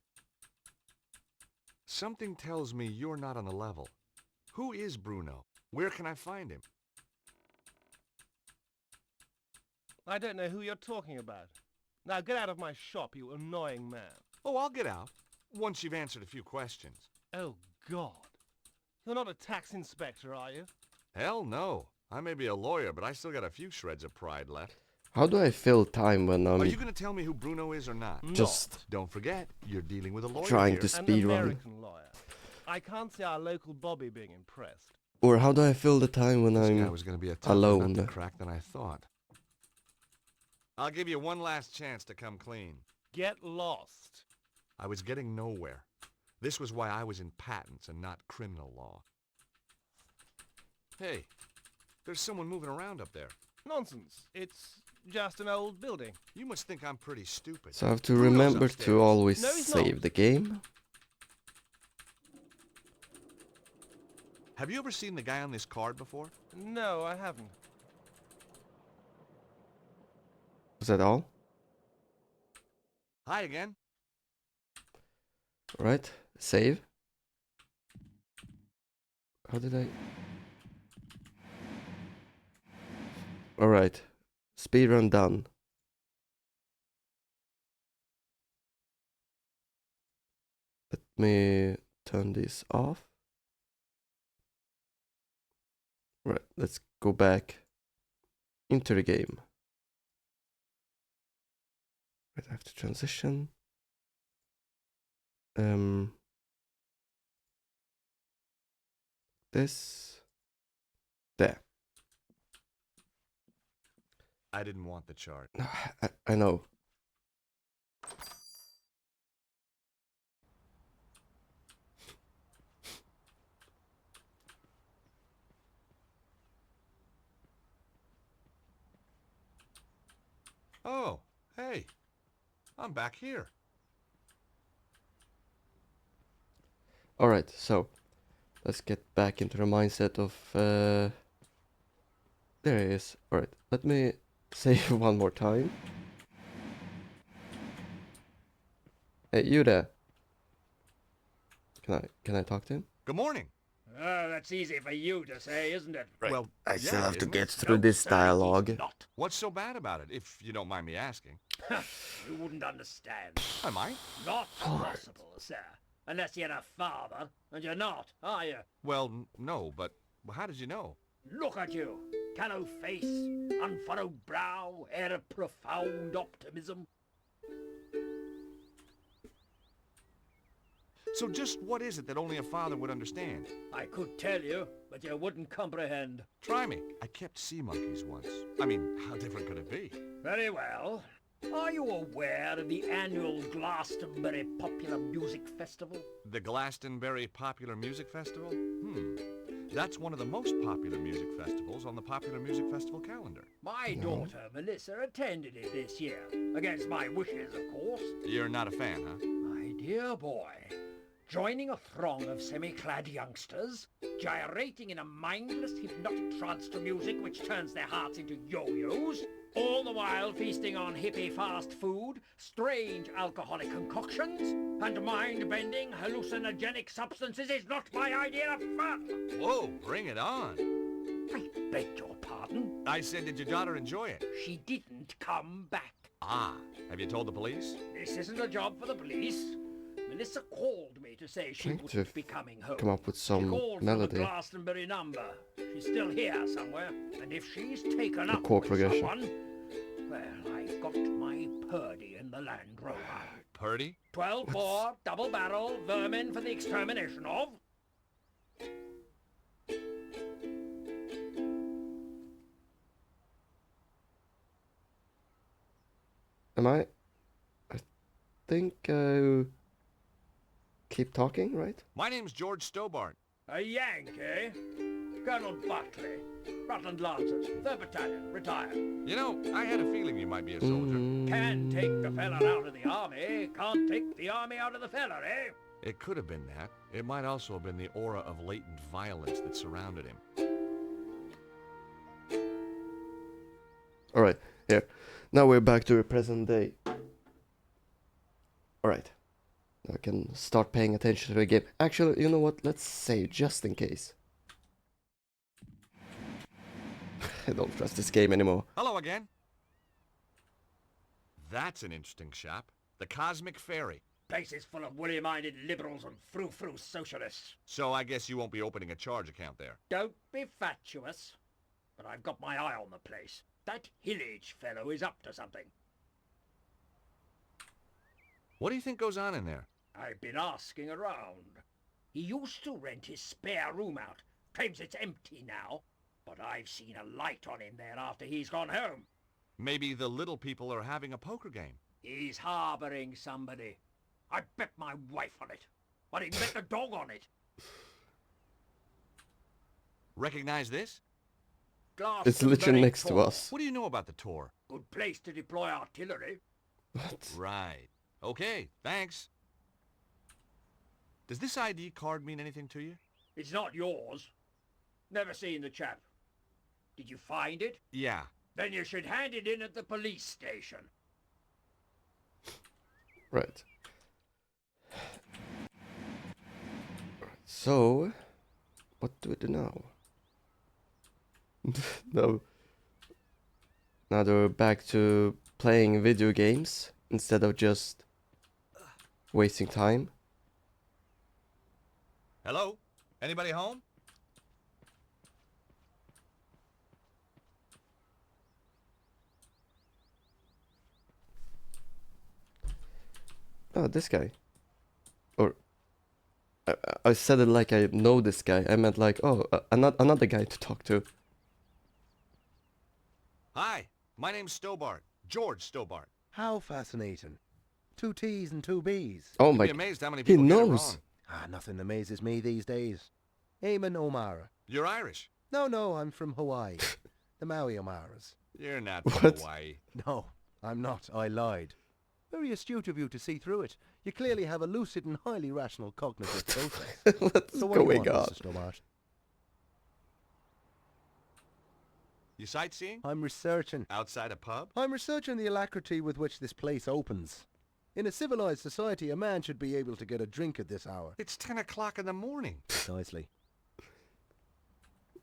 Something tells me you're not on the level. Who is Bruno? Where can I find him? I don't know who you're talking about. Now get out of my shop, you annoying man. Oh, I'll get out. Once you've answered a few questions. Oh, God. You're not a tax inspector, are you? Hell no. I may be a lawyer, but I still got a few shreds of pride left. How do I fill time when I'm Are you going to tell me who Bruno is or not? just Don't forget, you're dealing with a lawyer trying here. to An speedrun? American lawyer. I can't see our local Bobby being impressed. Or how do I fill the time when This guy I'm was going to be a tougher alone? nut to crack than I thought. I'll give you one last chance to come clean. Get lost. I was getting nowhere. This was why I was in patents and not criminal law. Hey, there's someone moving around up there. Nonsense. It's just an old building. You must think I'm pretty stupid. So I have to Bruno's remember upstairs. to always No, he's save not. the game. Have you ever seen the guy on this card before? No, I haven't. Was that all? Hi again. Right, save. How did I? Alright, speedrun done. Let me turn this off. Right, let's go back into the game. Right, I have to transition. This. There. I didn't want the chart. I know. Oh, hey. I'm back here. Alright, so let's get back into the mindset of there it is. Alright, let me save one more time. Hey, you there. Can I talk to him? Good morning. Oh, that's easy for you to say, isn't it? Well, I still yeah, have to isn't get it? through this sir, dialogue. he's not. What's so bad about it, if you don't mind me asking? You wouldn't understand. I might. Not possible, sir. Unless you're a father, and you're not, are you? Well, no, but how did you know? Look at you. Callow face, unfurrowed brow, air of profound optimism. So just what is it that only a father would understand? I could tell you, but you wouldn't comprehend. Try me. I kept sea monkeys once. I mean, how different could it be? Very well. Are you aware of the annual Glastonbury Popular Music Festival? The Glastonbury Popular Music Festival? That's one of the most popular music festivals on the Popular Music Festival calendar. My daughter, Melissa, attended it this year. Against my wishes, of course. You're not a fan, huh? My dear boy, joining a throng of semi-clad youngsters, gyrating in a mindless hypnotic trance to music which turns their hearts into yo-yos, all the while feasting on hippie fast food, strange alcoholic concoctions, and mind-bending hallucinogenic substances is not my idea of fun. Whoa, bring it on. I beg your pardon? I said, did your daughter enjoy it? She didn't come back. Ah, have you told the police? This isn't a job for the police. Melissa called me to say she Trying to wouldn't be coming home. Come up with She some called from melody. the Glastonbury number. She's still here somewhere. And if she's taken The up chord with progression. someone, well, I've got my Purdy in the Land Rover. Purdy? 12-bore, double-barrel, vermin for the extermination of... Am I think keep talking, right? My name's George Stobart. A Yank, eh? Colonel Buckley. Rutland Lancers, 3rd Battalion, retired. You know, I had a feeling you might be a soldier. Can take the fella out of the army, can't take the army out of the fella, eh? It could have been that. It might also have been the aura of latent violence that surrounded him. Alright, here. Now we're back to the present day. Alright. Now I can start paying attention to the game. Actually, you know what? Let's save just in case. I don't trust this game anymore. Hello again. That's an interesting shop. The Cosmic Fairy. Place is full of woolly-minded liberals and frou-frou socialists. So I guess you won't be opening a charge account there. Don't be fatuous. But I've got my eye on the place. That Hillage fellow is up to something. What do you think goes on in there? I've been asking around. He used to rent his spare room out. Claims it's empty now. But I've seen a light on in there after he's gone home. Maybe the little people are having a poker game. He's harboring somebody. I bet my wife on it. I'd even bet the dog on it. Recognize this? It's literally next to Tor. us. What do you know about the tour? Good place to deploy artillery. What? Right. Okay, thanks. Does this ID card mean anything to you? It's not yours. Never seen the chap. Did you find it? Yeah. Then you should hand it in at the police station. Right. So, what do we do now? No. Now we're back to playing video games instead of just wasting time. Hello? Anybody home? Oh, this guy. Or I said it like I know this guy. I meant like, oh, another guy to talk to. Hi, my name's Stobart. George Stobart. How fascinating. 2 T's and 2 B's. Oh You'd my, be amazed how many he people get it knows. wrong. Ah, nothing amazes me these days. Eamon O'Mara. You're Irish. No, I'm from Hawaii. The Maui O'Maras. You're not from What? Hawaii. No, I'm not. I lied. Very astute of you to see through it. You clearly have a lucid and highly rational cognitive process. What's So what do you going want, on? Mr. Stobart? You sightseeing? I'm researching. Outside a pub? I'm researching the alacrity with which this place opens. In a civilized society, a man should be able to get a drink at this hour. It's 10 o'clock in the morning. Precisely.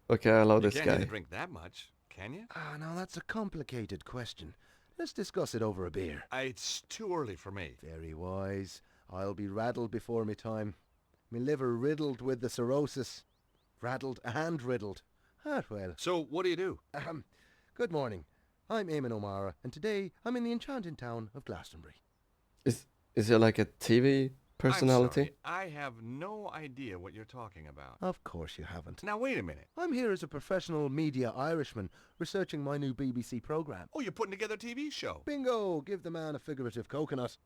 Okay, I allow You this can't guy. even drink that much, can you? Ah, now that's a complicated question. Let's discuss it over a beer. It's too early for me. Very wise. I'll be raddled before me time. Me liver riddled with the cirrhosis. Raddled and riddled. Ah, well. So, what do you do? Good morning. I'm Eamon O'Mara, and today I'm in the enchanting town of Glastonbury. Is he like a TV personality? I'm sorry, I have no idea what you're talking about. Of course you haven't. Now, wait a minute. I'm here as a professional media Irishman, researching my new BBC programme. Oh, you're putting together a TV show. Bingo! Give the man a figurative coconut.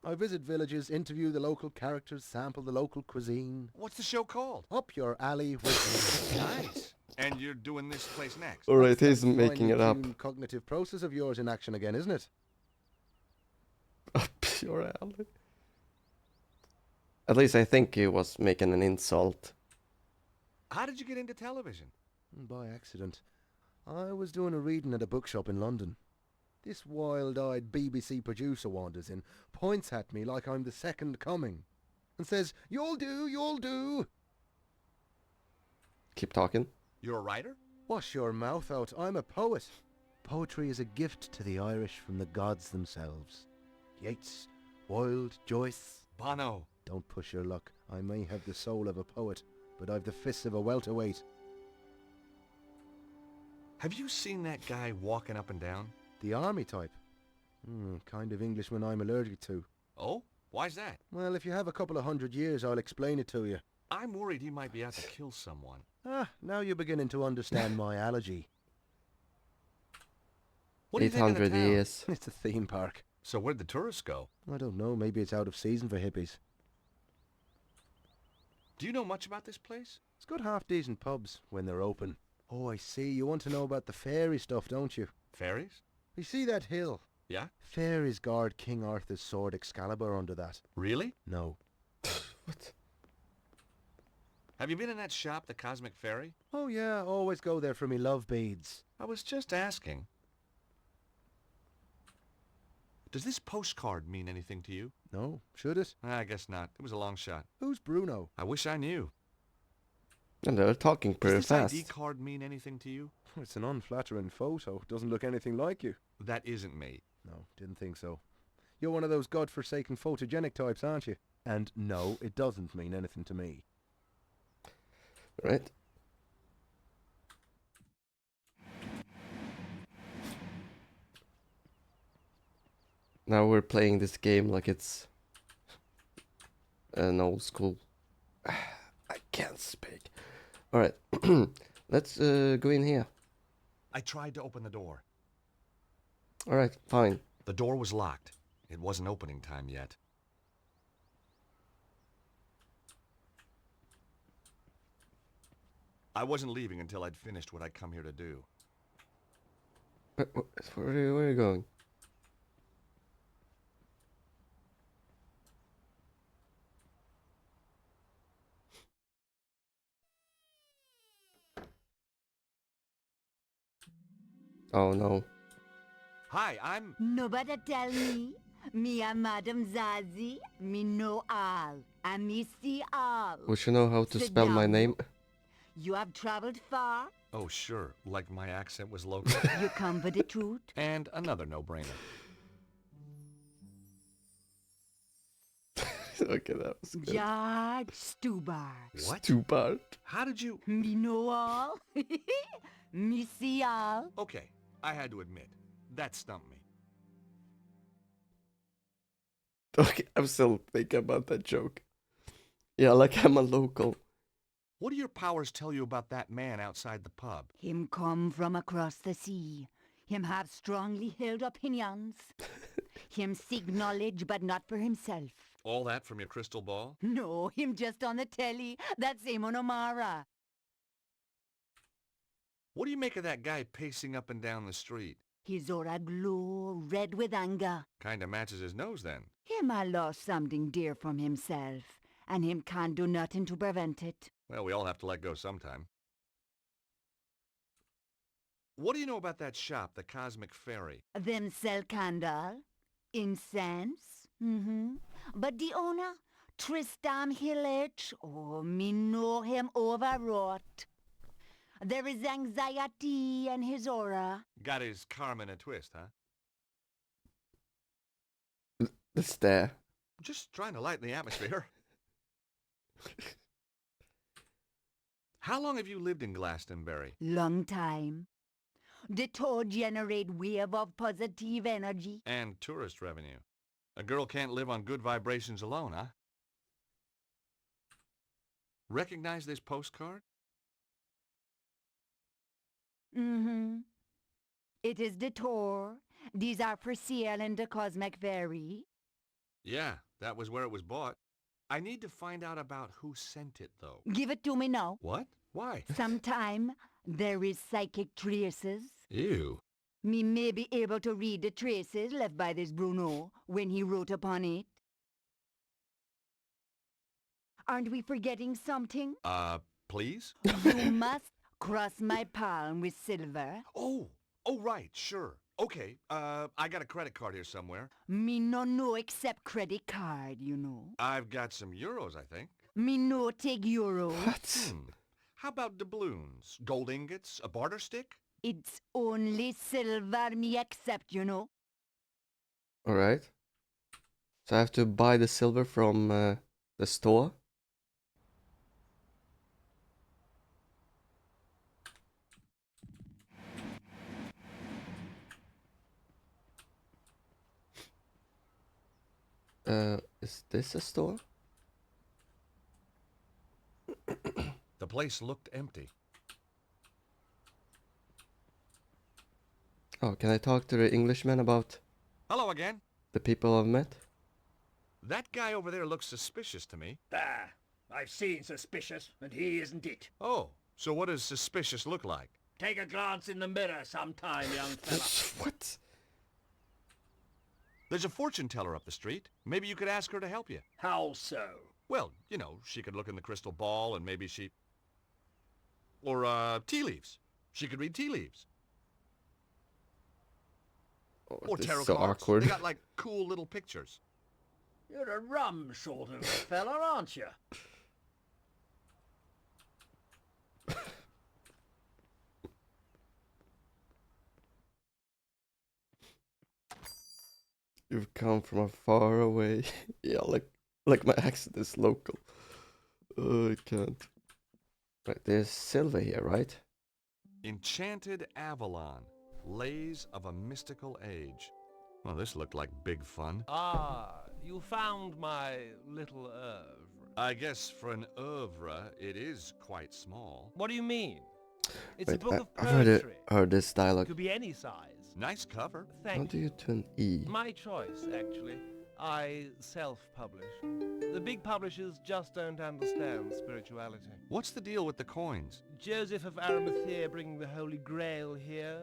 I visit villages, interview the local characters, sample the local cuisine. What's the show called? Up your alley with Nice. And you're doing this place next? Alright, he's That's that making it up. finely-tuned cognitive process of yours in action again, isn't it? Up your alley. At least I think he was making an insult. How did you get into television? By accident. I was doing a reading at a bookshop in London. This wild-eyed BBC producer wanders in, points at me like I'm the second coming, and says, "You'll do, you'll do." Keep talking. You're a writer? Wash your mouth out, I'm a poet. Poetry is a gift to the Irish from the gods themselves. Yeats, Wilde, Joyce. Bono. Don't push your luck. I may have the soul of a poet, but I've the fists of a welterweight. Have you seen that guy walking up and down? The army type. Kind of Englishman I'm allergic to. Oh? Why's that? Well, if you have a couple of 100 years, I'll explain it to you. I'm worried he might be out to kill someone. Ah, now you're beginning to understand my allergy. What do you think of the 800 town? years. It's a theme park. So where'd the tourists go? I don't know, maybe it's out of season for hippies. Do you know much about this place? It's got half-decent pubs when they're open. Oh, I see. You want to know about the fairy stuff, don't you? Fairies? You see that hill? Yeah? Fairies guard King Arthur's sword Excalibur under that. Really? No. What? Have you been in that shop, the Cosmic Fairy? Oh yeah, always go there for me love beads. I was just asking. Does this postcard mean anything to you? No, should it? I guess not. It was a long shot. Who's Bruno? I wish I knew. And they're talking pretty Does this fast. ID card mean anything to you? It's an unflattering photo. Doesn't look anything like you. That isn't me. No, didn't think so. You're one of those godforsaken photogenic types, aren't you? And no, it doesn't mean anything to me. Right? Now we're playing this game like it's an old school. I can't speak. Alright, let's go in here. I tried to open the door. Alright, fine. The door was locked. It wasn't opening time yet. I wasn't leaving until I'd finished what I'd come here to do. Where are you going? Oh no. Hi, I'm... Nobody tell me. Me a Madam Zazie. Me know all. And me see all. Would you know how to Sit spell my down. name? You have traveled far. Oh, sure. Like my accent was local. You come for the truth. And another no-brainer. Okay, that was good. George Stubar. What? Too bad. How did you... Me know all. Me see all. Okay, I had to admit, that stumped me. Okay, I'm still thinking about that joke. Yeah, like I'm a local. What do your powers tell you about that man outside the pub? Him come from across the sea. Him have strongly held opinions. Him seek knowledge, but not for himself. All that from your crystal ball? No, him just on the telly. That's Amon O'Mara. What do you make of that guy pacing up and down the street? His aura glow, red with anger. Kinda matches his nose then. Him a lost something dear from himself, and him can't do nothing to prevent it. Well, we all have to let go sometime. What do you know about that shop, the Cosmic Fairy? Them sell candle, incense, But the owner, Tristan Hillage, oh, me know him overwrought. There is anxiety in his aura. Got his karma in a twist, huh? The stare. Just trying to lighten the atmosphere. How long have you lived in Glastonbury? Long time. The toe generate wave of positive energy. And tourist revenue. A girl can't live on good vibrations alone, huh? Recognize this postcard? It is the tour. These are for sale in the Cosmic Fairy. Yeah, that was where it was bought. I need to find out about who sent it, though. Give it to me now. What? Why? Sometime there is psychic traces. Ew. Me may be able to read the traces left by this Bruno when he wrote upon it. Aren't we forgetting something? Please? You must cross my palm with silver. Oh, right, sure. Okay, I got a credit card here somewhere. Me no know except credit card, you know. I've got some euros, I think. Me no take euro. What? How about doubloons? Gold ingots? A barter stick? It's only silver me accept, you know. Alright. So I have to buy the silver from the store. Is this a store? The place looked empty. Oh, can I talk to the Englishman about Hello again. The people I've met? That guy over there looks suspicious to me. There. I've seen suspicious, and he isn't it. Oh, so what does suspicious look like? Take a glance in the mirror sometime, young fella. What? There's a fortune teller up the street. Maybe you could ask her to help you. How so? Well, you know, she could look in the crystal ball and maybe she... Or, tea leaves. She could read tea leaves. Oh, Or this tarot is so cards. awkward. They got, like, cool little pictures. You're a rum sort of fella, aren't you? You've come from a far away. Yeah, like my accent is local. Oh, I can't. Right, there's silver here, right? Enchanted Avalon. Lays of a mystical age. Well, this looked like big fun. Ah, you found my little oeuvre. I guess for an oeuvre, it is quite small. What do you mean? It's a Wait, book of I've heard poetry. heard this It dialogue. could be any size. Nice cover. How Thank do you. you do an E? My choice, actually. I self-publish. The big publishers just don't understand spirituality. What's the deal with the coins? Joseph of Arimathea bringing the Holy Grail here.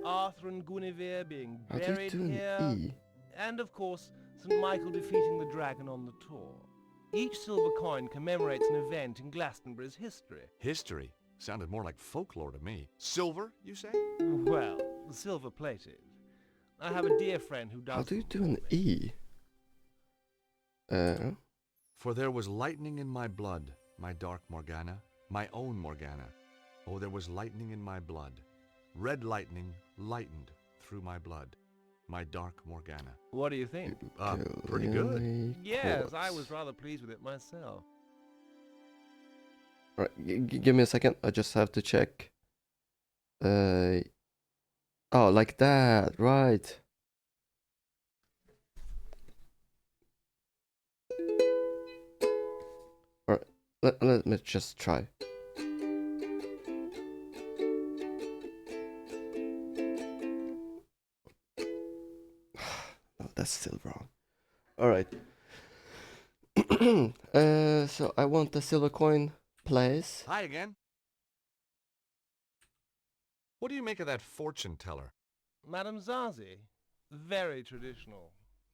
Arthur and Guinevere being How do you buried do an here. E? And of course, St. Michael defeating the dragon on the tour. Each silver coin commemorates an event in Glastonbury's history. History. Sounded more like folklore to me. Silver, you say? Well, silver-plated. I have a dear friend who does. How do you them do for an me. E? For there was lightning in my blood, my dark Morgana, my own Morgana. Oh, there was lightning in my blood. Red lightning lightened through my blood, my dark Morgana. What do you think? Pretty good. Gilly Yes, I quartz. was rather pleased with it myself. Right, give me a second. I just have to check. Oh, like that, right? Alright, let me just try. No, that's still wrong. Alright. So I want the silver coin, please. Hi again. What do you make of that fortune teller? Madame Zazie, very traditional.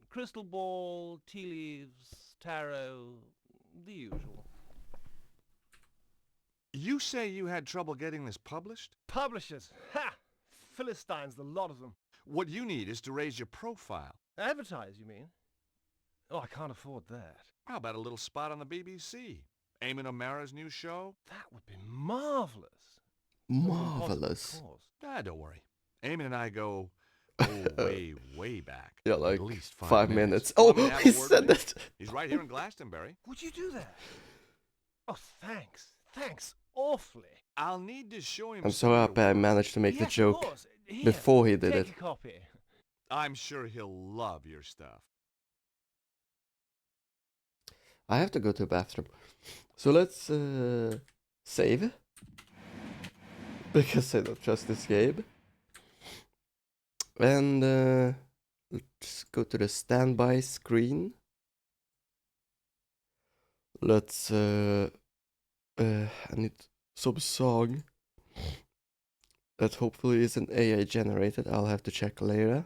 Crystal ball, tea leaves, tarot, the usual. You say you had trouble getting this published? Publishers, ha! Philistines, the lot of them. What you need is to raise your profile. Advertise, you mean? Oh, I can't afford that. How about a little spot on the BBC? Eamon O'Mara's new show? That would be marvelous. Marvelous. Of course. Ah, don't worry. Eamon and I go way, way back. Yeah, At like least 5 minutes. Want Oh, me to have he a word said with him? that. He's right here in Glastonbury. Would you do that? Oh, thanks. Thanks awfully. I'll need to show him I'm so some of your happy I work. managed to make Yes, the of joke course. Here, before he did take it. a copy. I'm sure he'll love your stuff. I have to go to the bathroom. So let's save. Because I don't trust this game. And let's go to the standby screen. Let's I need some song that hopefully isn't AI generated. I'll have to check later.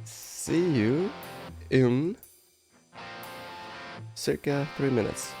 See you in circa 3 minutes.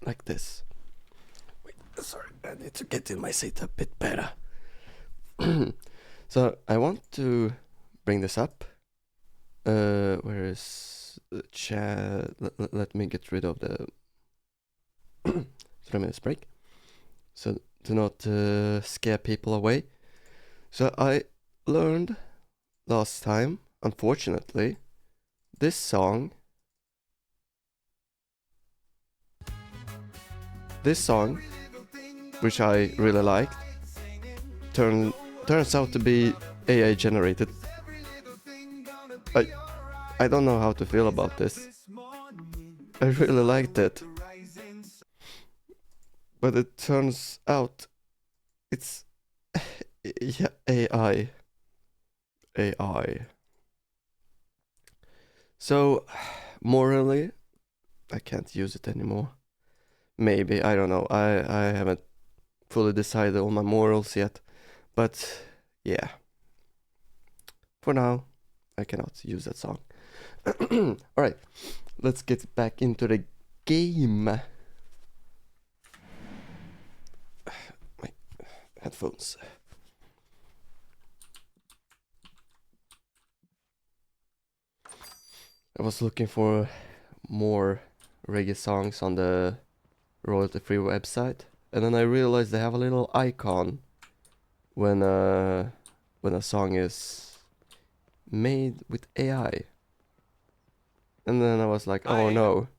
like this. Wait, sorry, I need to get in my seat a bit better. So I want to bring this up. Where is the chat? Let me get rid of the 3 minutes break. So to not scare people away. So I learned last time, unfortunately, this song, which I really liked, turns out to be AI generated. I don't know how to feel about this. I really liked it. But it turns out it's yeah, AI. So morally, I can't use it anymore. Maybe, I don't know. I haven't fully decided on my morals yet. But yeah. For now, I cannot use that song. Alright, let's get back into the game. My headphones. I was looking for more reggae songs on the royalty-free website, and then I realized they have a little icon when a song is made with AI. And then I was like, oh no,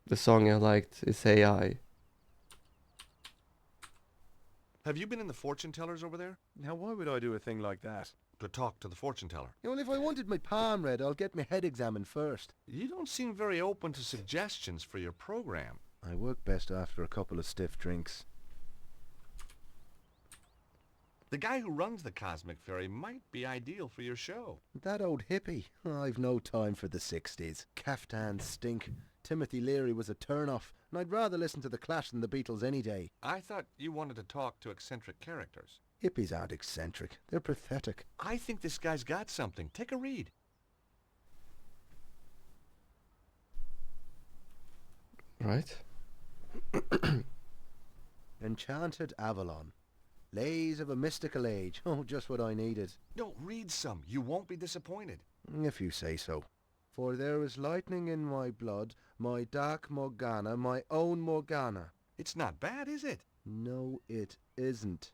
the song I liked is AI. Have you been in the fortune tellers over there? Now, why would I do a thing like that? To talk to the fortune teller. Well, if I wanted my palm read, I'll get my head examined first. You don't seem very open to suggestions for your program. I work best after a couple of stiff drinks. The guy who runs the Cosmic Ferry might be ideal for your show. That old hippie. I've no time for the 60s. Caftans stink. Timothy Leary was a turn-off, and I'd rather listen to The Clash than the Beatles any day. I thought you wanted to talk to eccentric characters. Hippies aren't eccentric. They're pathetic. I think this guy's got something. Take a read. Right? Enchanted Avalon. Lays of a mystical age. Oh, just what I needed. No, read some. You won't be disappointed. If you say so. For there is lightning in my blood, my dark Morgana, my own Morgana. It's not bad, is it? No, it isn't.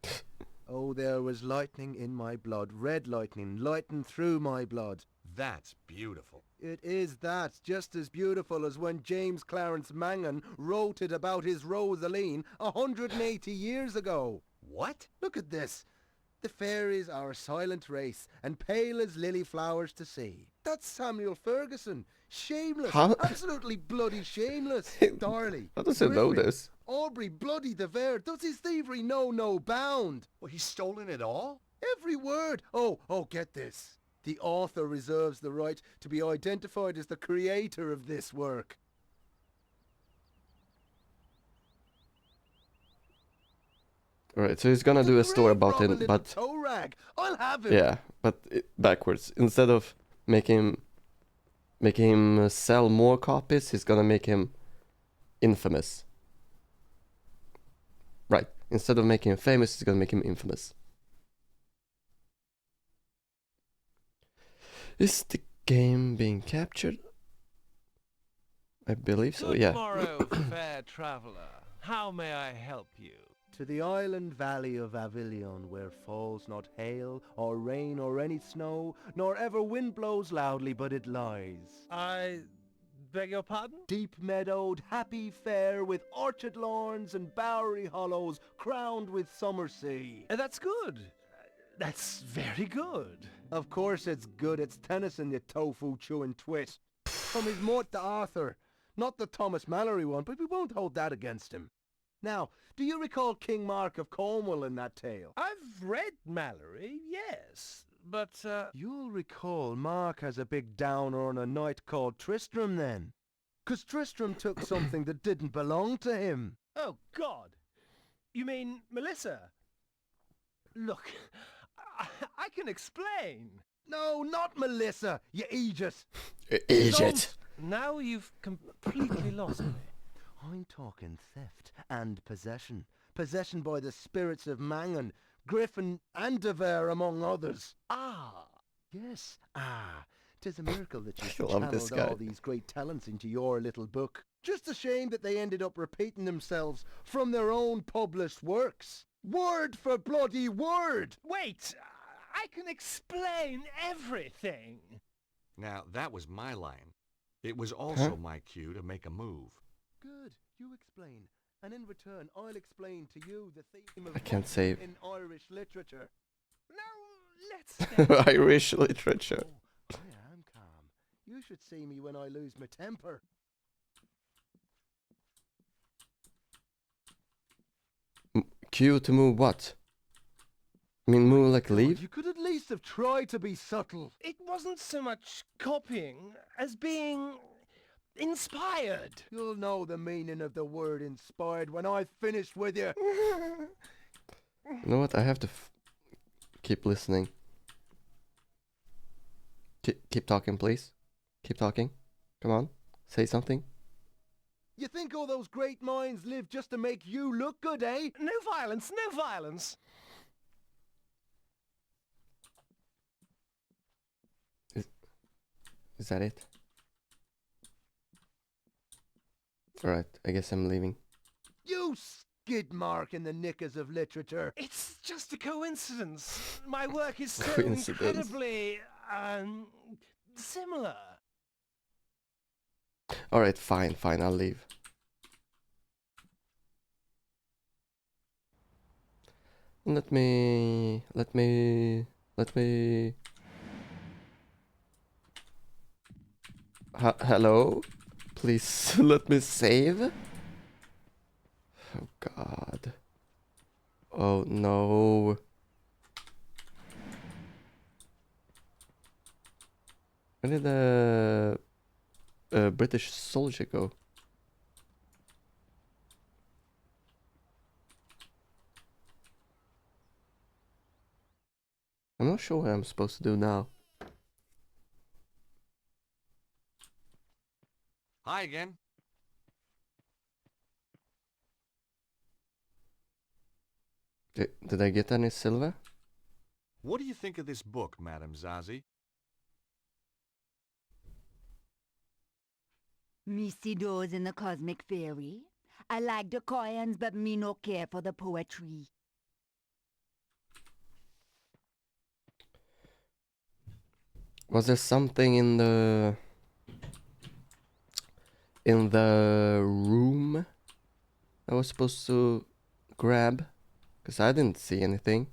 Oh, there was lightning in my blood, red lightning, lighting through my blood. That's beautiful. It is that, just as beautiful as when James Clarence Mangan wrote it about his Rosaline 180 years ago. What? Look at this. The fairies are a silent race, and pale as lily flowers to see. That's Samuel Ferguson. Shameless. How? Absolutely bloody shameless. Darley. How does he know Gregory, this? Aubrey bloody de Vere. Does his thievery know no bound? Well, he's stolen it all? Every word. Oh, get this. The author reserves the right to be identified as the creator of this work. Right, so he's gonna do a story about him, but toe rag. I'll have him. yeah, but backwards. Instead of making him sell more copies, he's gonna make him infamous. Right. Instead of making him famous, he's gonna make him infamous. Is the game being captured? I believe so, yeah. Good morrow, fair traveller. How may I help you? To the island valley of Avilion, where falls not hail, or rain, or any snow, nor ever wind blows loudly, but it lies. I beg your pardon? Deep meadowed, happy fair, with orchard lawns and bowery hollows, crowned with summer sea. That's good. That's very good. Of course it's good. It's Tennyson, you tofu-chewing twit. From his Mort to Arthur. Not the Thomas Mallory one, but we won't hold that against him. Now, do you recall King Mark of Cornwall in that tale? I've read Mallory, yes, but, You'll recall Mark has a big downer on a knight called Tristram then. 'Cause Tristram took something that didn't belong to him. Oh, God. You mean Melissa? Look, I can explain. No, not Melissa, you idiot. Idiot. Now you've completely lost me. I'm talking theft and possession. Possession by the spirits of Mangan, Griffin and Devere, among others. Ah. Yes, 'tis a miracle that I you love this channeled guy. all these great talents into your little book. Just a shame that they ended up repeating themselves from their own published works. Word for bloody word! Wait, I can explain everything. Now, that was my line. It was also my cue to make a move. Good, you explain. And in return, I'll explain to you the theme of I can't save. in Irish literature. No, let's Irish literature. Oh, I am calm. You should see me when I lose my temper. Q to move what? I mean, move like God, leave? you could at least have tried to be subtle. It wasn't so much copying as being inspired. You'll know the meaning of the word inspired when I've finished with you. You know what? I have to keep listening. Keep talking, please. Keep talking. Come on. Say something. You think all those great minds live just to make you look good, eh? No violence, no violence. Is that it? Alright, I guess I'm leaving. You skid mark in the knickers of literature. It's just a coincidence. My work is so Coincidence. incredibly, similar. Alright, fine, I'll leave. Let me... hello? Please let me save? Oh god. Oh no. Where did the British soldier go? I'm not sure what I'm supposed to do now. Hi again. Did I get any silver? What do you think of this book, Madam Zazie? Me see those in the Cosmic Fairy. I like the coins, but me no care for the poetry. Was there something in the room I was supposed to grab? Because I didn't see anything.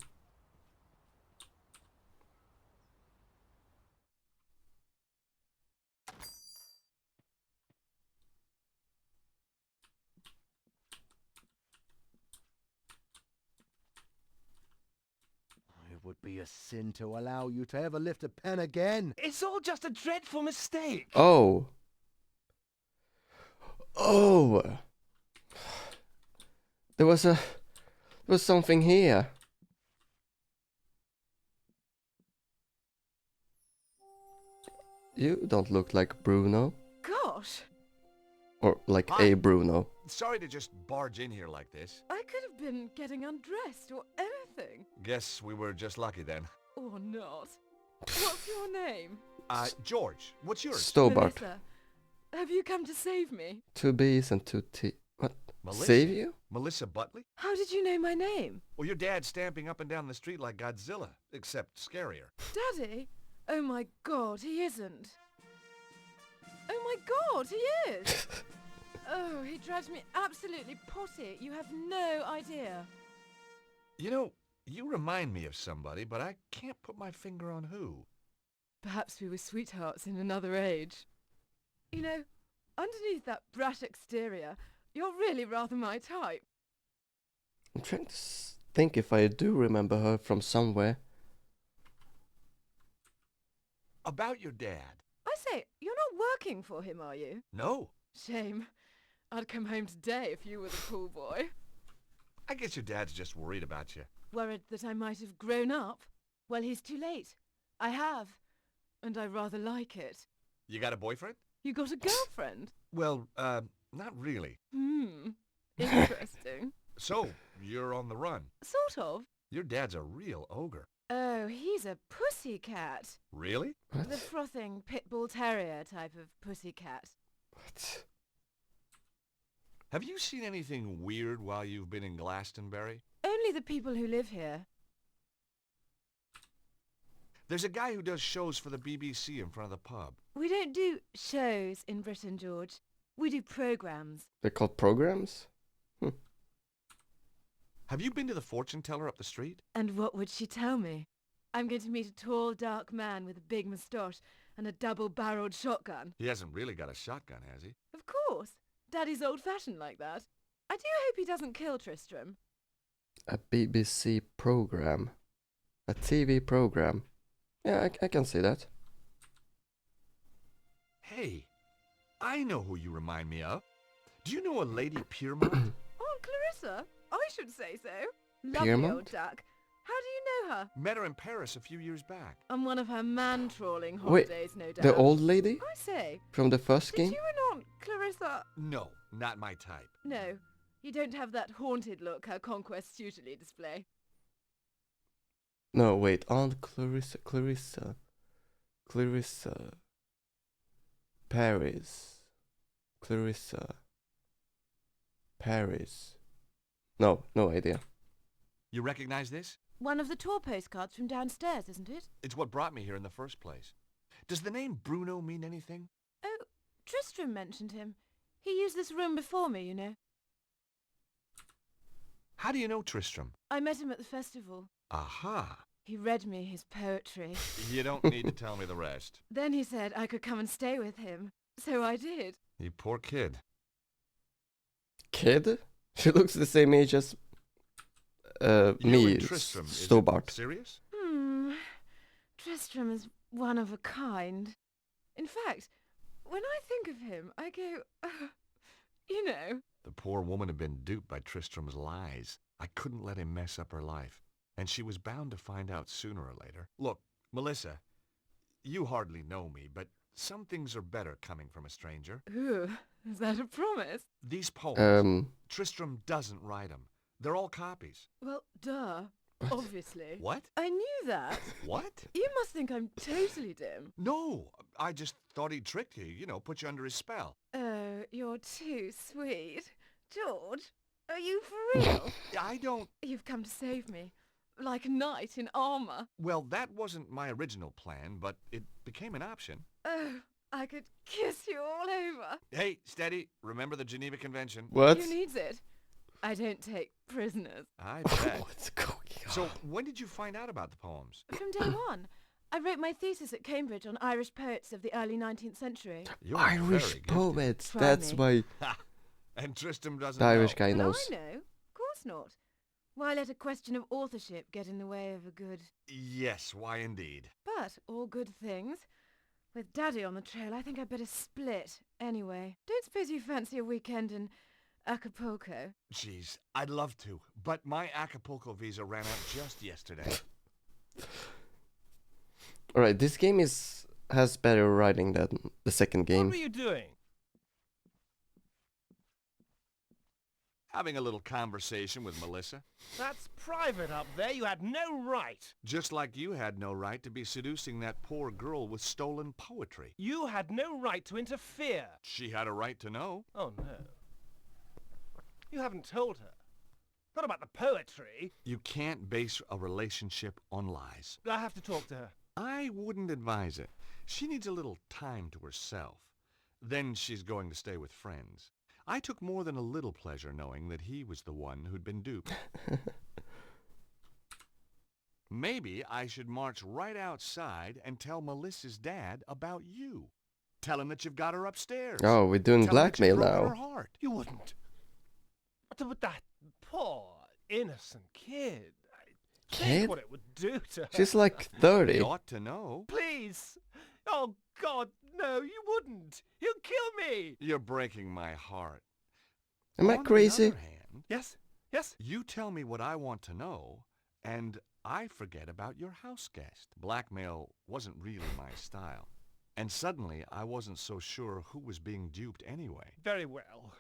It would be a sin to allow you to ever lift a pen again. It's all just a dreadful mistake. Oh. Oh. There was something here. You don't look like Bruno. Gosh, Or like Hi. a Bruno. Sorry to just barge in here like this. I could have been getting undressed or anything. Guess we were just lucky then. Or not. What's your name? George, what's yours? Stobart. Melissa. Have you come to save me? 2 B's and 2 T. What? Melissa? Save you? Melissa Butley? How did you know my name? Well, your dad's stamping up and down the street like Godzilla, except scarier. Daddy? Oh my god, he isn't. Oh my god, he is! Oh, he drives me absolutely potty. You have no idea. You know, you remind me of somebody, but I can't put my finger on who. Perhaps we were sweethearts in another age. You know, underneath that brat exterior, you're really rather my type. I'm trying to think if I do remember her from somewhere. About your dad. I say, you're not working for him, are you? No. Shame. I'd come home today if you were the pool boy. I guess your dad's just worried about you. Worried that I might have grown up? Well, he's too late. I have. And I rather like it. You got a boyfriend? You got a girlfriend? Well, Not really. Interesting. So, you're on the run. Sort of. Your dad's a real ogre. Oh, he's a pussycat. Really? The frothing pit bull terrier type of pussycat. What? Have you seen anything weird while you've been in Glastonbury? Only the people who live here. There's a guy who does shows for the BBC in front of the pub. We don't do shows in Britain, George. We do programs. They're called programs? Have you been to the fortune teller up the street? And what would she tell me? I'm going to meet a tall, dark man with a big moustache and a double-barreled shotgun. He hasn't really got a shotgun, has he? Of course. Daddy's old-fashioned like that. I do hope he doesn't kill Tristram. A BBC program. A TV program. Yeah, I can see that. Hey, I know who you remind me of. Do you know a Lady Piermont? Oh, Clarissa? I should say so. Lovely Piermont? old duck. How do you know her? Met her in Paris a few years back. On one of her man-trawling Wait, holidays, no doubt. the old lady? I say, From the first did game? you and Aunt Clarissa... No, not my type. No, you don't have that haunted look her conquests usually display. No, wait. Aunt Clarissa. Paris. Clarissa. Paris. No idea. You recognize this? One of the tour postcards from downstairs, isn't it? It's what brought me here in the first place. Does the name Bruno mean anything? Oh, Tristram mentioned him. He used this room before me, you know. How do you know Tristram? I met him at the festival. Aha! He read me his poetry. You don't need to tell me the rest. Then he said I could come and stay with him. So I did. You poor kid. Kid? She looks the same age as You me, and Tristram, is it Stobart. serious? Tristram is one of a kind. In fact, when I think of him, I go, you know. The poor woman had been duped by Tristram's lies. I couldn't let him mess up her life. And she was bound to find out sooner or later. Look, Melissa, you hardly know me, but some things are better coming from a stranger. Ooh, is that a promise? These poems, Um, Tristram doesn't write them. They're all copies. Well, duh. Obviously. What? I knew that. What? You must think I'm totally dim. No, I just thought he'd tricked you, you know, put you under his spell. Oh, you're too sweet. George, are you for real? I don't... You've come to save me. Like a knight in armor. Well, that wasn't my original plan, but it became an option. Oh, I could kiss you all over. Hey, steady. Remember the Geneva Convention? what? Who needs it? I don't take prisoners. I bet. What's going on? So, when did you find out about the poems? From day one. I wrote my thesis at Cambridge on Irish poets of the early 19th century. You're Irish very gifted. poets. Try That's me. why And Tristram doesn't the Irish know. guy Well, knows. I know. Of course not. Why let a question of authorship get in the way of a good... Yes, why indeed. But all good things. With Daddy on the trail, I think I'd better split. Anyway, don't suppose you fancy a weekend in Acapulco? Jeez, I'd love to, but my Acapulco visa ran out just yesterday. Alright, this game has better writing than the second What game. were you doing? Having a little conversation with Melissa. That's private up there. You had no right. Just like you had no right to be seducing that poor girl with stolen poetry. You had no right to interfere. She had a right to know. Oh, no. You haven't told her. Not about the poetry. You can't base a relationship on lies. I have to talk to her. I wouldn't advise it. She needs a little time to herself. Then she's going to stay with friends. I took more than a little pleasure knowing that he was the one who'd been duped. Maybe I should march right outside and tell Melissa's dad about you. Tell him that you've got her upstairs. Oh, we're doing Tell him that you've blackmail broken now. her heart. You wouldn't. But that poor, innocent kid. Think Kid? what it would do to her. She's like He 30. ought to know. Please. Oh, God, no, you wouldn't. He'll kill me. You're breaking my heart. Am I On the crazy? other hand, Yes, yes. you tell me what I want to know, and I forget about your house guest. Blackmail wasn't really my style. And suddenly, I wasn't so sure who was being duped anyway. Very well.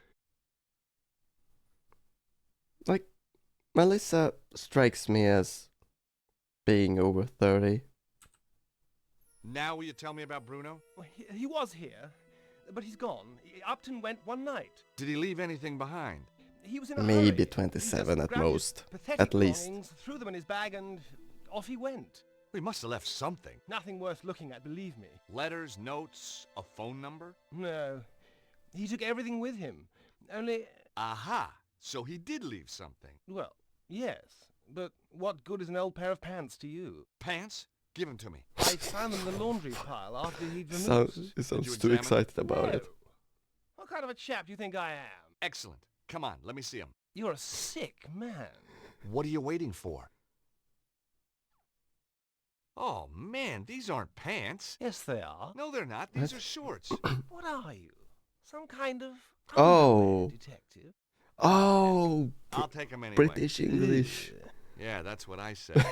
Like, Melissa strikes me as being over 30. Now will you tell me about Bruno? Well, he was here, but he's gone. Upton went one night. Did he leave anything behind? He was in a Maybe hurry. 27 He just at grabbed his most. pathetic At least. belongings, threw them in his bag, and off he went. He must have left something. Nothing worth looking at, believe me. Letters, notes, a phone number? No. He took everything with him. Only, Aha! So he did leave something. well, yes. But what good is an old pair of pants to you? Pants? Give them to me. I found them in the laundry pile after he'd removed. He you sounds too examine it? excited about No. it. What kind of a chap do you think I am? Excellent. Come on, let me see them. You're a sick man. What are you waiting for? Oh, man, these aren't pants. Yes, they are. No, they're not. These What? are shorts. What are you? Some kind of Oh. underwear detective? Oh, I'll take them anyway. British English. Yeah, that's what I said.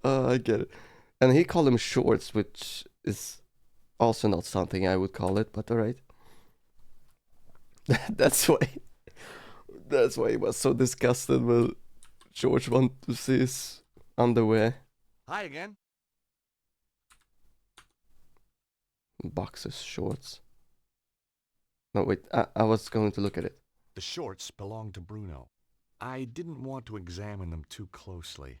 I get it. And he called them shorts, which is also not something I would call it, but alright. That's why he was so disgusted when George wanted to see his underwear. Hi again. Boxers shorts. No, wait, I was going to look at it. The shorts belong to Bruno. I didn't want to examine them too closely.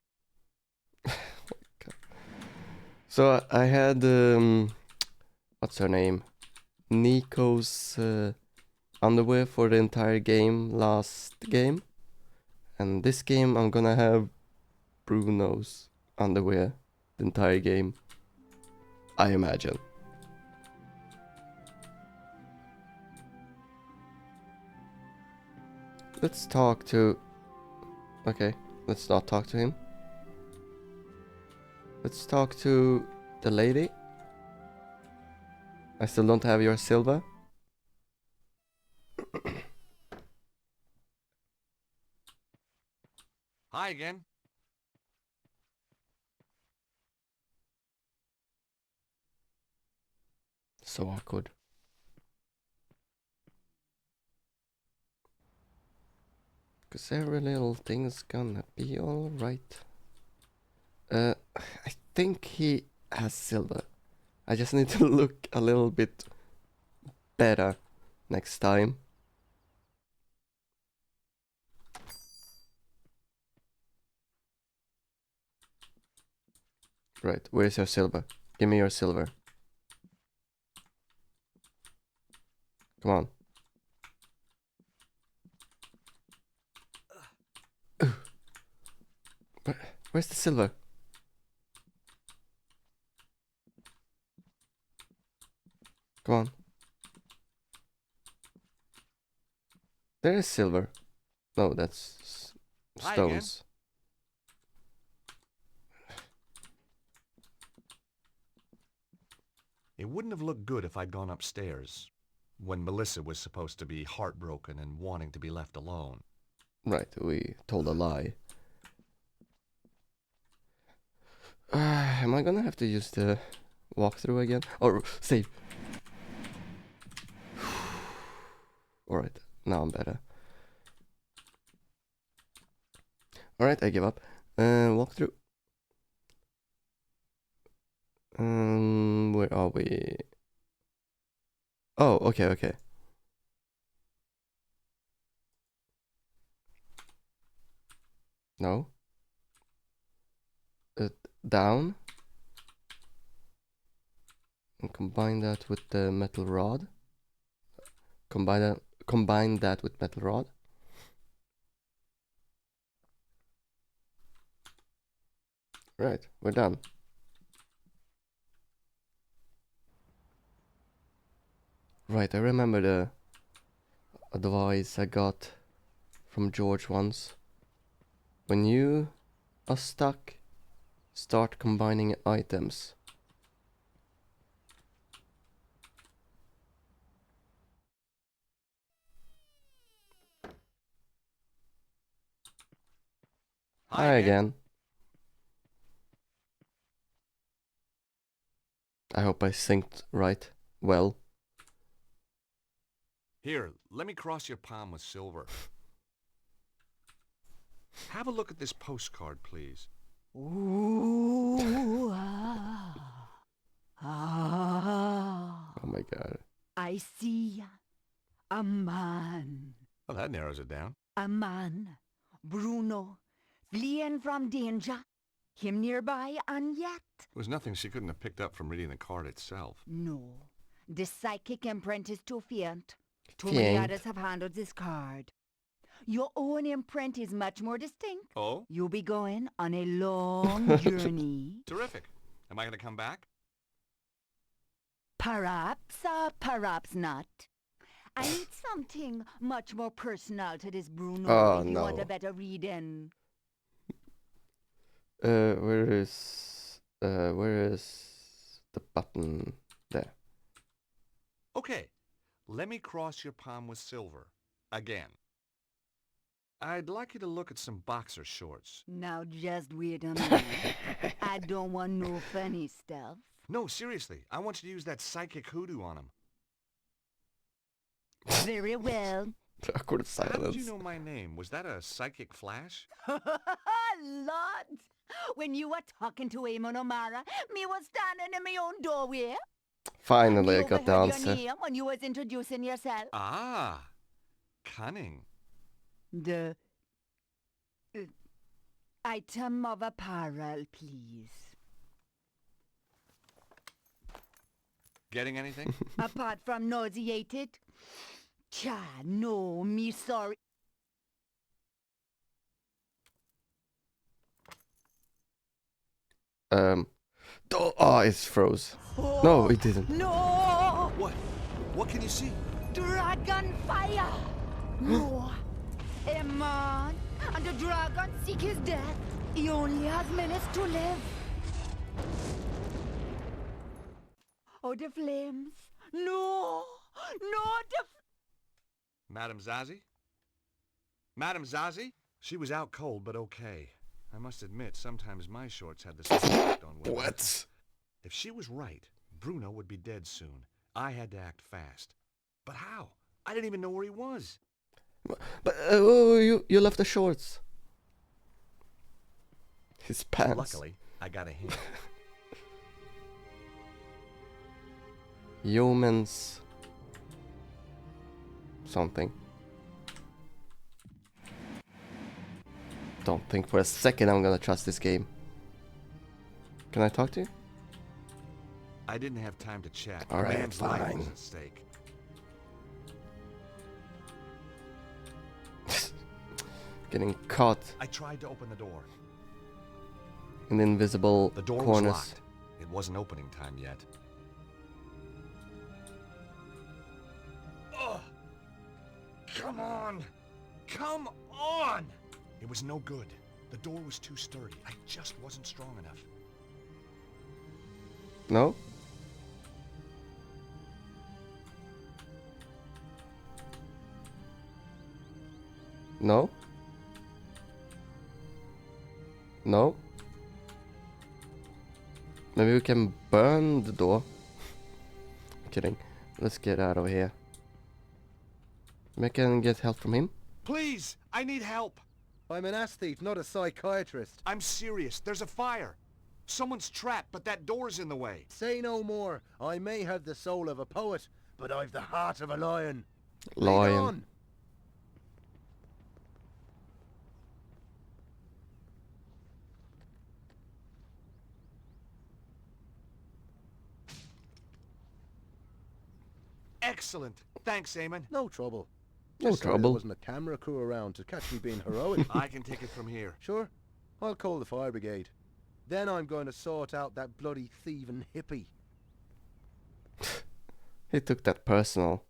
So I had, what's her name? Nico's underwear for the entire game last game. And this game I'm gonna have Bruno's underwear the entire game. I imagine. Let's talk to... Okay, let's not talk to him. Let's talk to the lady. I still don't have your silver. Hi again. So awkward. Cause every little thing's gonna be alright. I think he has silver. I just need to look a little bit better next time. Right, where's your silver? Give me your silver. Come on. Where's the silver? Come on. There is silver. No, that's Hi again. stones. It wouldn't have looked good if I'd gone upstairs when Melissa was supposed to be heartbroken and wanting to be left alone. Right, we told a lie. Am I gonna have to use the walkthrough again? Or save. Alright, now I'm better. Alright, I give up. Walkthrough. Where are we? Oh, okay. No. Down. And combine that with the metal rod. Combine that with metal rod. Right, we're done. Right, I remember the advice I got from George once. When you are stuck, start combining items. Hi again. I hope I synced right. Well. Here, let me cross your palm with silver. Have a look at this postcard, please. Ooh, ah, ah. Oh my god. I see a man. Well, that narrows it down. A man. Bruno. Fleeing from danger. Him nearby and yet. There was nothing she couldn't have picked up from reading the card itself. No. The psychic imprint is too faint. Too many others have handled this card. Your own imprint is much more distinct. Oh? You'll be going on a long journey. Terrific. Am I going to come back? Perhaps, perhaps not. I need something much more personal to this Bruno if you want a better reading. Where is the button? There. Okay. Let me cross your palm with silver. Again. I'd like you to look at some boxer shorts. Now just wait a minute. I don't want no funny stuff. No, seriously. I want you to use that psychic hoodoo on them. Very well. Awkward How did silence. you know my name? Was that a psychic flash? Lord, when you were talking to Eamon O'Mara, me was standing in my own doorway. Finally, I Me got the overheard answer. your name when you was introducing yourself. Ah. Cunning. The item of apparel, please. Getting anything? Apart from nauseated? Cha, no, me sorry. Oh, it's froze. No, it didn't. No! What? What can you see? Dragon fire! No! A man and the dragon seek his death. He only has minutes to live. Oh, the flames. No! No, the... Madame Zazie? Madame Zazie? She was out cold, but okay. I must admit, sometimes my shorts had the same effect on women. What? If she was right, Bruno would be dead soon. I had to act fast. But how? I didn't even know where he was. But oh, you left the shorts. His pants. Luckily, I got a hint. Humans. Something. Don't think for a second I'm gonna trust this game. Can I talk to you? I didn't have time to chat. All right, A man's life fine. was at stake. Getting caught I tried to open the door. in the invisible The door was corners. locked. It wasn't opening time yet. Ugh! Come on! Come on! It was no good. The door was too sturdy. I just wasn't strong enough. No? No? No? Maybe we can burn the door. Kidding. Let's get out of here. Maybe I can get help from him? Please! I need help! I'm an aesthete, not a psychiatrist. I'm serious. There's a fire. Someone's trapped, but that door's in the way. Say no more. I may have the soul of a poet, but I've the heart of a lion. Lead Lion. on. Excellent. Thanks, Eamon. No trouble. No Just sorry there trouble. wasn't a camera crew around to catch me being heroic. I can take it from here. Sure, I'll call the fire brigade. Then I'm going to sort out that bloody thieving hippie. He took that personal.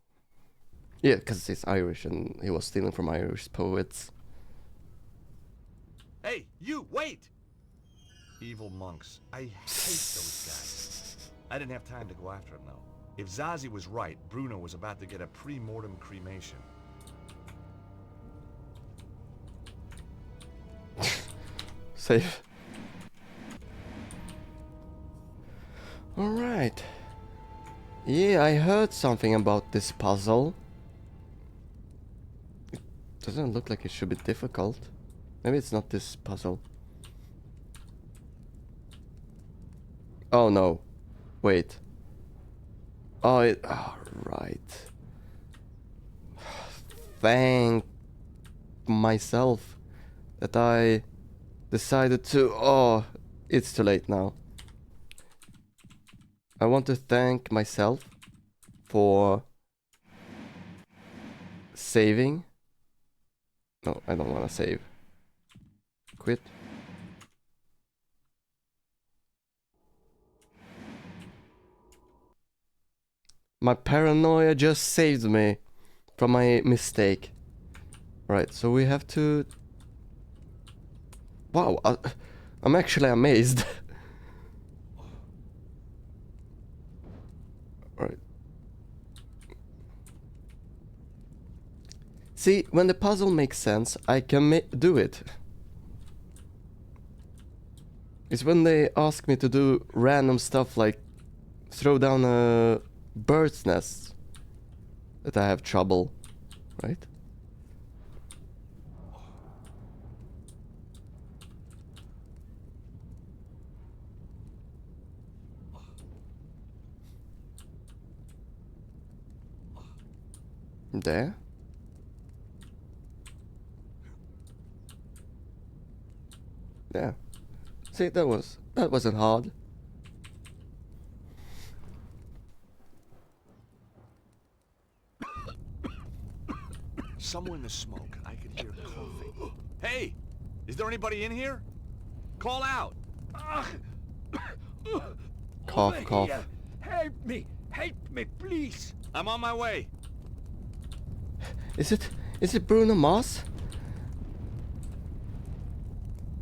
Yeah, because he's Irish and he was stealing from Irish poets. Hey, you, wait! Evil monks. I hate those guys. I didn't have time to go after him, though. If Zazie was right, Bruno was about to get a pre-mortem cremation. Safe. Alright. Yeah, I heard something about this puzzle. It doesn't look like it should be difficult. Maybe it's not this puzzle. Oh no. Wait. Oh, right. Thank myself that I decided to... Oh, it's too late now. I want to thank myself for saving. No, I don't want to save. Quit. My paranoia just saved me from my mistake. Right, so we have to... Wow, I'm actually amazed. Right. See, when the puzzle makes sense, I can do it. It's when they ask me to do random stuff like throw down a bird's nest that I have trouble, right? There. Yeah. See, that wasn't hard. Somewhere in the smoke, I could hear coughing. Hey! Is there anybody in here? Call out! Cough, Over cough. here. Help me, please. I'm on my way. Is it Bruno Mars?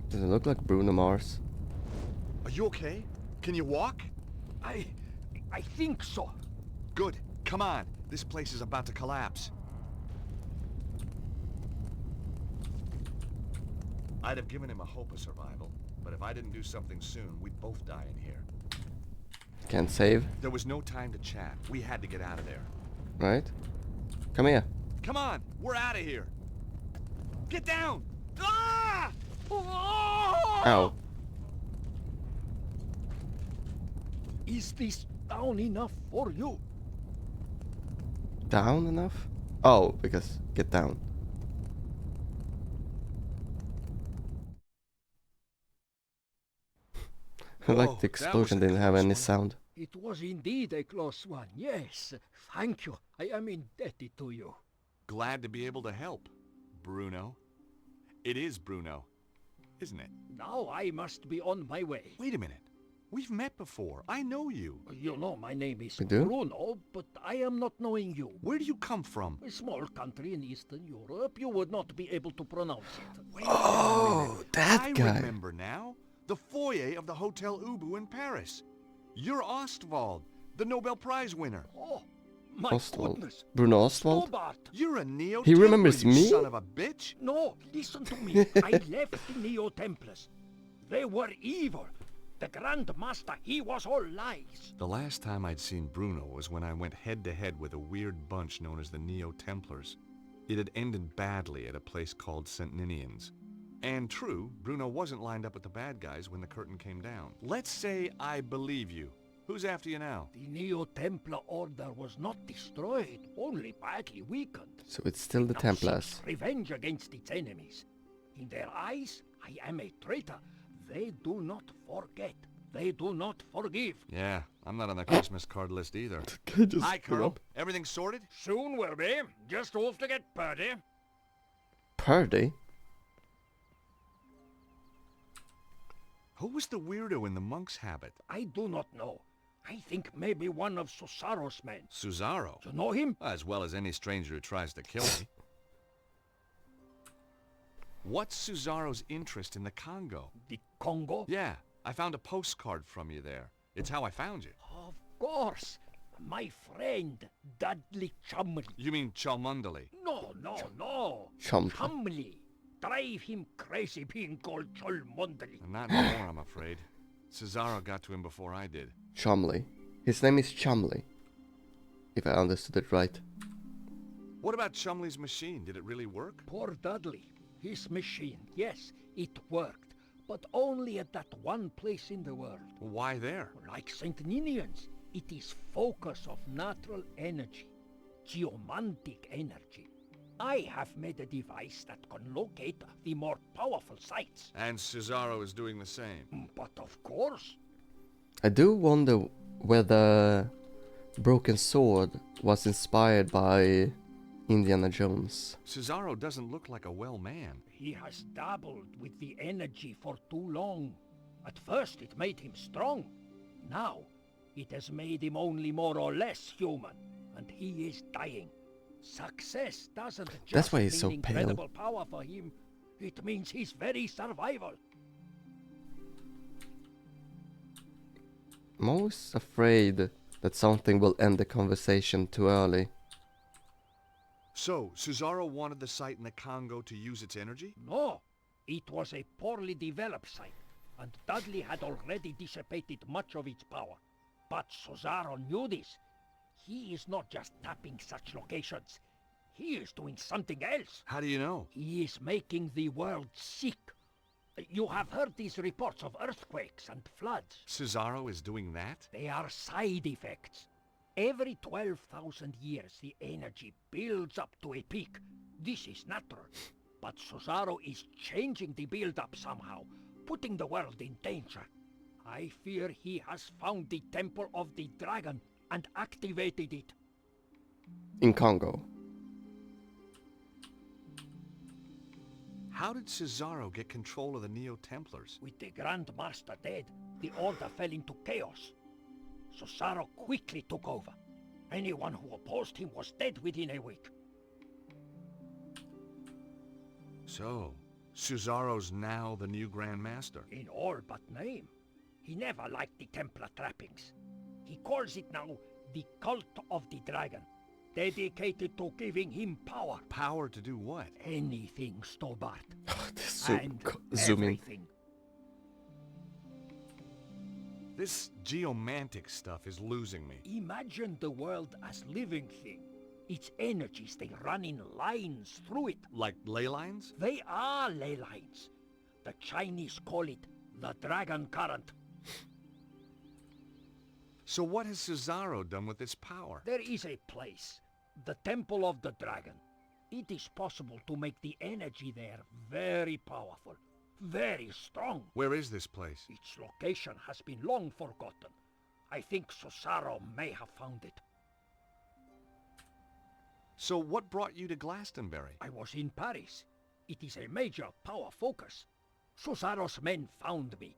Does it look like Bruno Mars? Are you okay? Can you walk? I think so. Good. Come on. This place is about to collapse. I'd have given him a hope of survival, but if I didn't do something soon, we'd both die in here. Can't save, There was no time to chat. We had to get out of there. right? Come here. Come on, we're out of here. Get down! Ah! Ow. Is this down enough for you? Down enough? Oh, because get down. I Whoa, like the that was explosion a didn't have close any one. sound. It was indeed a close one, yes. Thank you. I am indebted to you. Glad to be able to help, Bruno. It is Bruno, isn't it? Now I must be on my way. Wait a minute. We've met before. I know you. You know my name is We do? Bruno, but I am not knowing you. Where do you come from? A small country in Eastern Europe, you would not be able to pronounce it. Wait Oh, that I guy. remember now. The foyer of the Hotel Ubu in Paris. You're Ostwald, the Nobel Prize winner. Oh, my Ostwald. goodness. Bruno Ostwald? Snowbart. You're a Neo He remembers you me? son of a bitch. No, listen to me. I left the Neo-Templars. They were evil. The Grand Master, he was all lies. The last time I'd seen Bruno was when I went head-to-head with a weird bunch known as the Neo-Templars. It had ended badly at a place called St. Ninian's. And true, Bruno wasn't lined up with the bad guys when the curtain came down. Let's say I believe you. Who's after you now? The Neo-Templar order was not destroyed, only badly weakened. So it's still the Now Templars. seeks revenge against its enemies. In their eyes, I am a traitor. They do not forget. They do not forgive. Yeah, I'm not on the Christmas card list either. Just Hi, stood Colonel. up. Everything sorted? Soon will be. Just off to get Purdy. Purdy? Who was the weirdo in the monk's habit? I do not know. I think maybe one of Susaro's men. Susaro. You know him? As well as any stranger who tries to kill me. What's Susaro's interest in the Congo? The Congo? Yeah, I found a postcard from you there. It's how I found you. Of course. My friend, Dudley Chumley. You mean Cholmondeley? No. Chumley. Chumley. Drive him crazy being called Cholmondeley. Not anymore, I'm afraid. Cesaro got to him before I did. Chumley. His name is Chumley. If I understood it right. What about Chumley's machine? Did it really work? Poor Dudley. His machine, yes, it worked, but only at that one place in the world. Why there? Like St. Ninian's, it is focus of natural energy, geomantic energy. I have made a device that can locate the more powerful sites. And Cesaro is doing the same. But of course. I do wonder whether Broken Sword was inspired by Indiana Jones. Cesaro doesn't look like a well man. He has dabbled with the energy for too long. At first it made him strong. Now it has made him only more or less human. And he is dying. Success doesn't just That's why he's so mean pale. incredible power for him. It means his very survival. I'm always afraid that something will end the conversation too early. So, Cesaro wanted the site in the Congo to use its energy? No, it was a poorly developed site, and Dudley had already dissipated much of its power. But Cesaro knew this. He is not just tapping such locations. He is doing something else. How do you know? He is making the world sick. You have heard these reports of earthquakes and floods. Cesaro is doing that? They are side effects. Every 12,000 years, the energy builds up to a peak. This is natural. But Cesaro is changing the build-up somehow, putting the world in danger. I fear he has found the Temple of the Dragon and activated it. In Congo. How did Cesaro get control of the Neo-Templars? With the Grand Master dead, the Order fell into chaos. Cesaro quickly took over. Anyone who opposed him was dead within a week. So, Cesaro's now the new Grand Master? In all but name. He never liked the Templar trappings. He calls it now the Cult of the Dragon, dedicated to giving him power. Power to do what? Anything, Stobart. Zoom in. Everything. This geomantic stuff is losing me. Imagine the world as living thing. Its energies, they run in lines through it. Like ley lines? They are ley lines. The Chinese call it the Dragon Current. So what has Cesaro done with this power? There is a place, the Temple of the Dragon. It is possible to make the energy there very powerful, very strong. Where is this place? Its location has been long forgotten. I think Cesaro may have found it. So what brought you to Glastonbury? I was in Paris. It is a major power focus. Cesaro's men found me.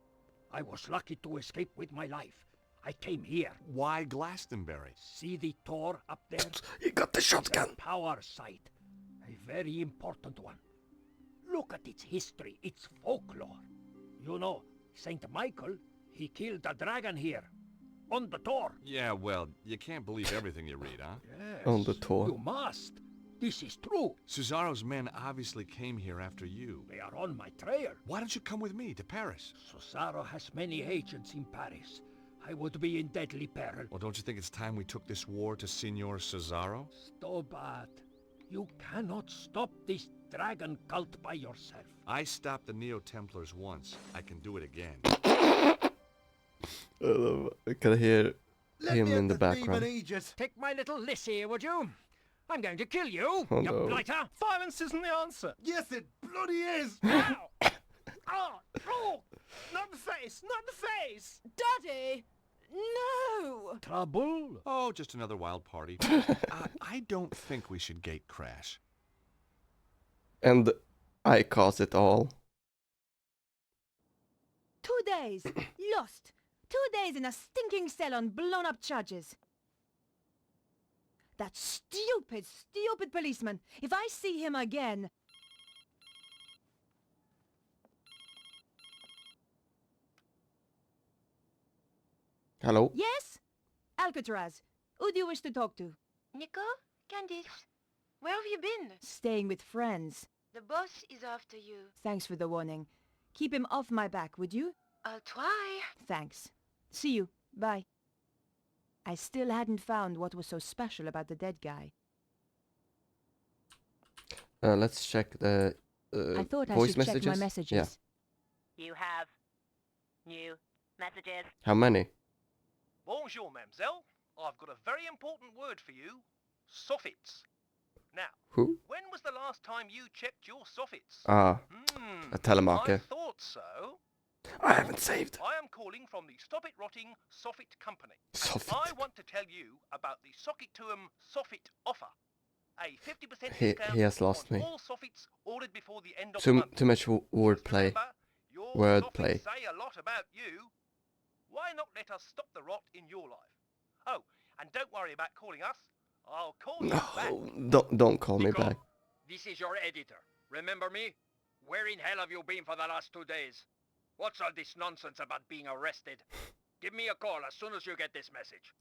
I was lucky to escape with my life. I came here. Why Glastonbury? See the Tor up there? You got the shotgun. It's a power site. A very important one. Look at its history, its folklore. You know, Saint Michael, he killed a dragon here. On the Tor. Yeah, well, you can't believe everything you read, huh? Yes. On the Tor. You must. This is true. Cesaro's men obviously came here after you. They are on my trail. Why don't you come with me to Paris? Cesaro has many agents in Paris. I would be in deadly peril. Well, don't you think it's time we took this war to Signor Cesaro? Stobart, you cannot stop this dragon cult by yourself. I stopped the Neo-Templars once. I can do it again. I can hear him in the background. Take my little Lissy, would you? I'm going to kill you, Oh, you no. blighter! Violence isn't the answer. Yes, it bloody is! Ow! Oh, oh! Not the face, not the face. Daddy! No! Trouble? Oh, just another wild party. I don't think we should gate crash. And I cause it all. 2 days. Lost. 2 days in a stinking cell on blown-up charges. That stupid, stupid policeman. If I see him again... Hello? Yes? Alcatraz. Who do you wish to talk to? Nico? Candice? Where have you been? Staying with friends. The boss is after you. Thanks for the warning. Keep him off my back, would you? I'll try. Thanks. See you. Bye. I still hadn't found what was so special about the dead guy. Let's check the I thought I voice should check my messages? messages. Yeah. You have new messages. How many? Bonjour, mademoiselle. I've got a very important word for you. Soffits. Now, Who? when was the last time you checked your soffits? Ah, Hmm, a I telemarker. thought so. I haven't saved. I am calling from the Stop It Rotting Soffit Company. Soffit. I want to tell you about the Sockituum Soffit offer. A 50% He discount has lost on me. all soffits ordered before the end of the Too month. much wordplay. Remember, your Wordplay. soffits say a lot about you. Why not let us stop the rot in your life? Oh, and don't worry about calling us. I'll call you back. No, don't call me Nico, back. this is your editor. Remember me? Where in hell have you been for the last 2 days? What's all this nonsense about being arrested? Give me a call as soon as you get this message.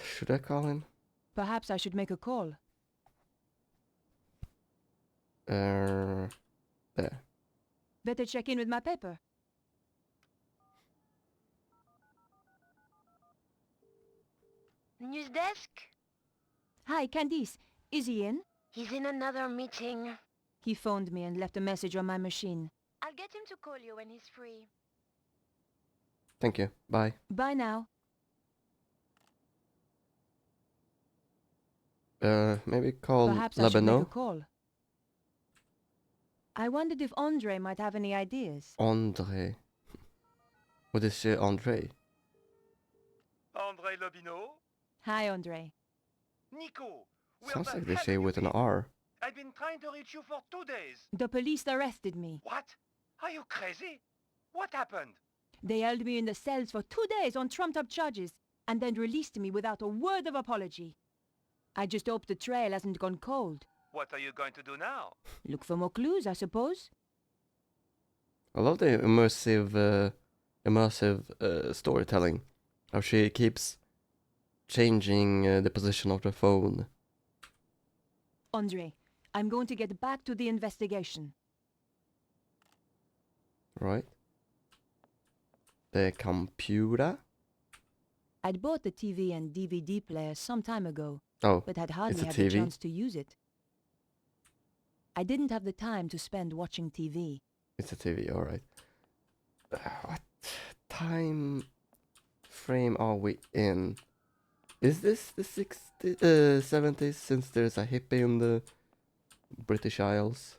Should I call him? Perhaps I should make a call. There. Better check in with my paper. News desk? Hi, Candice. Is he in? He's in another meeting. He phoned me and left a message on my machine. I'll get him to call you when he's free. Thank you. Bye. Bye now. Maybe call Perhaps I should make a Lebanon. call. I wondered if Andre might have any ideas. Andre. What is Andre? Andre Lobineau? Hi, Andre. Nico, where Sounds the like they hell say have you with an been? R. I've been trying to reach you for 2 days. The police arrested me. What? Are you crazy? What happened? They held me in the cells for 2 days on trumped-up charges and then released me without a word of apology. I just hope the trail hasn't gone cold. What are you going to do now? Look for more clues, I suppose. I love the immersive storytelling. How she keeps changing the position of the phone. Andre, I'm going to get back to the investigation. Right. The computer. I'd bought the TV and DVD player some time ago, Oh, but had it's hardly a had TV. the chance to use it. I didn't have the time to spend watching TV. It's a TV, alright. What time frame are we in? Is this the 70s, since there's a hippie in the British Isles?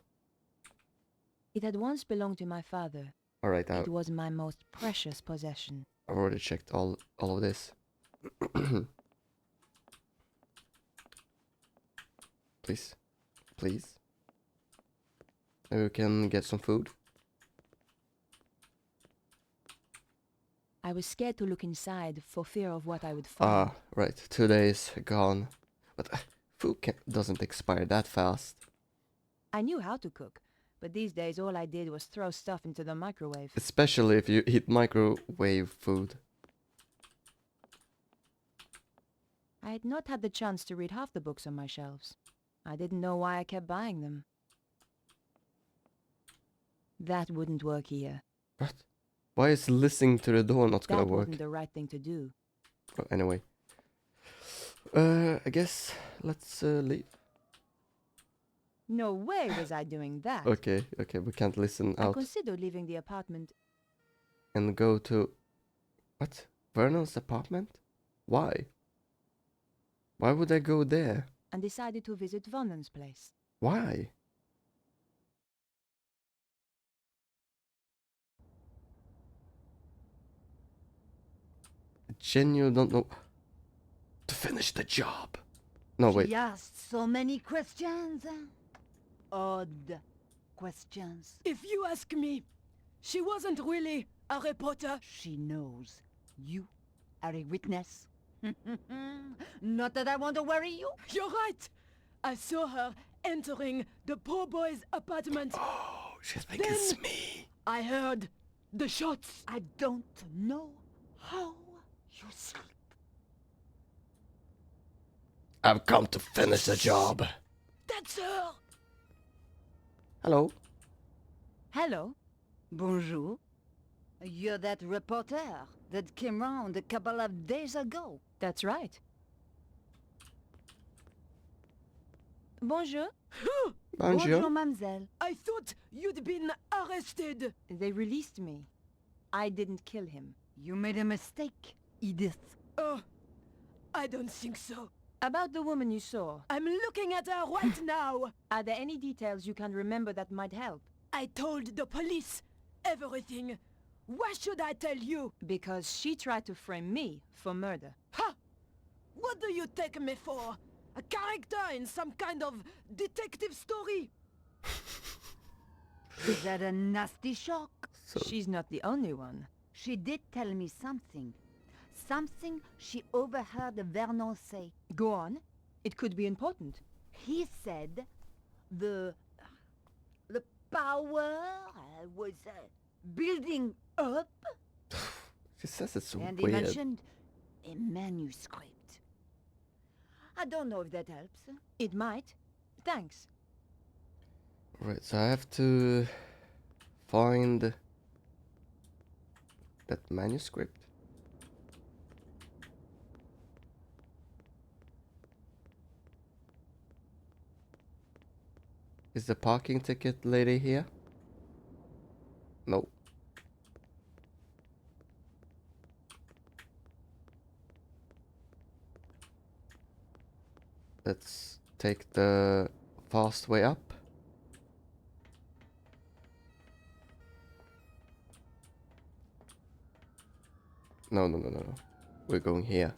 It had once belonged to my father. Alright, It was my most precious possession. I've already checked all of this. Please. Please. Maybe we can get some food. I was scared to look inside for fear of what I would find. Ah, right. 2 days gone. But food doesn't expire that fast. I knew how to cook, but these days all I did was throw stuff into the microwave. Especially if you eat microwave food. I had not had the chance to read half the books on my shelves. I didn't know why I kept buying them. That wouldn't work here. What? Why is listening to the door not gonna That work? wasn't the right thing to do. Oh, anyway. I guess let's leave. No way was I doing that. Okay, we can't listen I out considered leaving the apartment. and go to... What? Vernon's apartment? Why? Why would I go there? And decided to visit Vernon's place. Why? Genuinely don't know... To finish the job. No, wait. She asked so many questions. Odd questions. If you ask me, she wasn't really a reporter. She knows you are a witness. Not that I want to worry you. You're right. I saw her entering the poor boy's apartment. Oh, she's thinking it's me. I heard the shots. I don't know how you sleep. I've come to finish the job. That's her. Hello. Hello. Bonjour. You're that reporter that came round a couple of days ago. That's right. Bonjour. Bonjour. mademoiselle. I thought you'd been arrested. They released me. I didn't kill him. You made a mistake, Edith. Oh, I don't think so. About the woman you saw, I'm looking at her right now. are there any details you can remember that might help? I told the police everything. Why should I tell you? Because she tried to frame me for murder. Ha! What do you take me for? A character in some kind of detective story? Is that a nasty shock? So She's not the only one. She did tell me something. Something she overheard Vernon say. Go on. It could be important. He said the power was building up, she says it's so and he weird. mentioned a manuscript. I don't know if that helps. It might. Thanks. Right, so I have to find that manuscript. Is the parking ticket lady here? No. Let's take the fast way up. No. We're going here.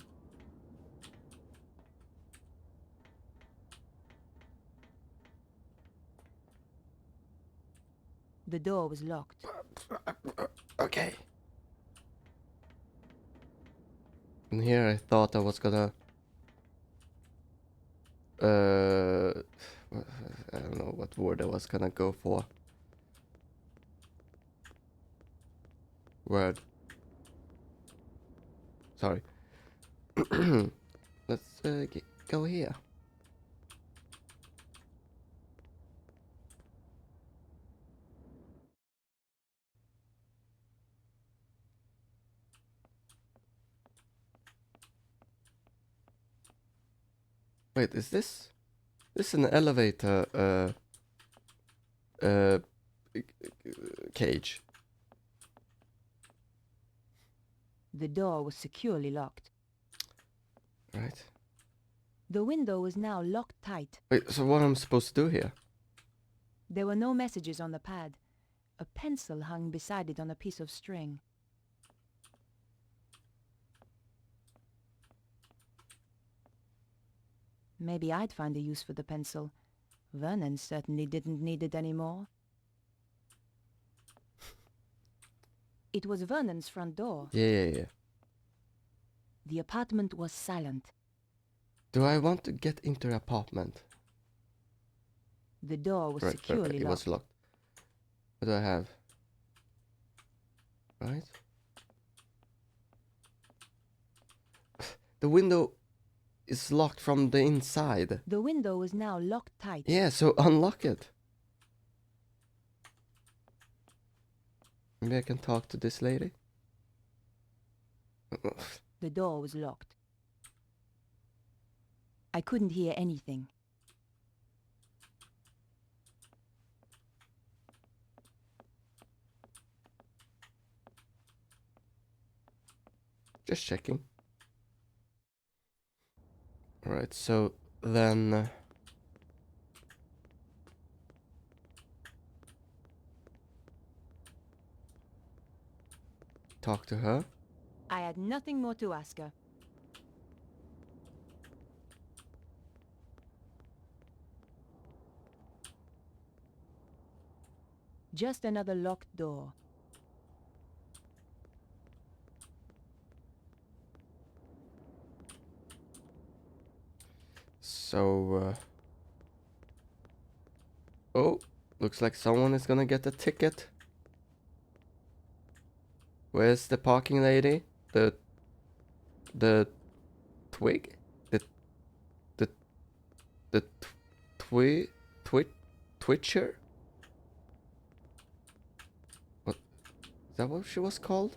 The door was locked. Okay. And here I thought I was gonna... I don't know what word I was gonna go for. Word. Sorry. Let's go here. Wait, is this an elevator cage? The door was securely locked. Right. The window was now locked tight. Wait, so what am I supposed to do here? There were no messages on the pad. A pencil hung beside it on a piece of string. Maybe I'd find a use for the pencil. Vernon certainly didn't need it anymore. It was Vernon's front door. Yeah. The apartment was silent. Do I want to get into the apartment? The door was Right, securely it was locked. locked. What do I have? Right. The window is locked from the inside. The window was now locked tight. Yeah, so unlock it. Maybe I can talk to this lady. The door was locked. I couldn't hear anything. Just checking. Right, so then... talk to her. I had nothing more to ask her. Just another locked door. So, oh, looks like someone is gonna get a ticket. Where's the parking lady? The twig? The twitcher? What? Is that what she was called?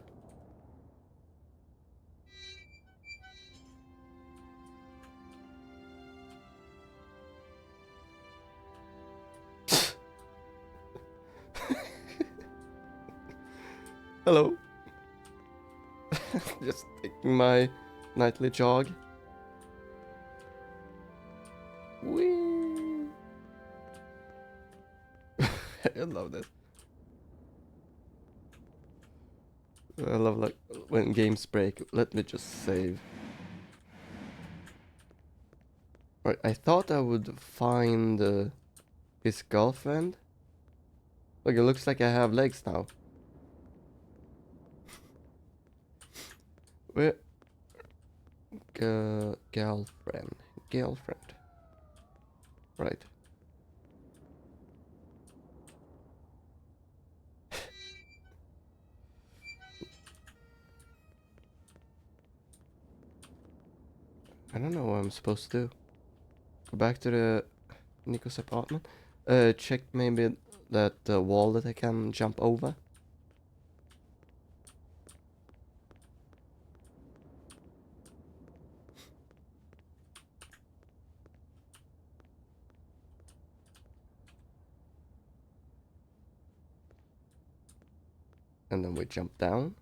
Hello. Just taking my nightly jog. Whee! I love this. I love like when games break. Let me just save. Right, I thought I would find his girlfriend. Look, it looks like I have legs now. Where? Girlfriend. Girlfriend. Right. I don't know what I'm supposed to do. Go back to the Nico's apartment. Check maybe that wall that I can jump over. And then we jump down.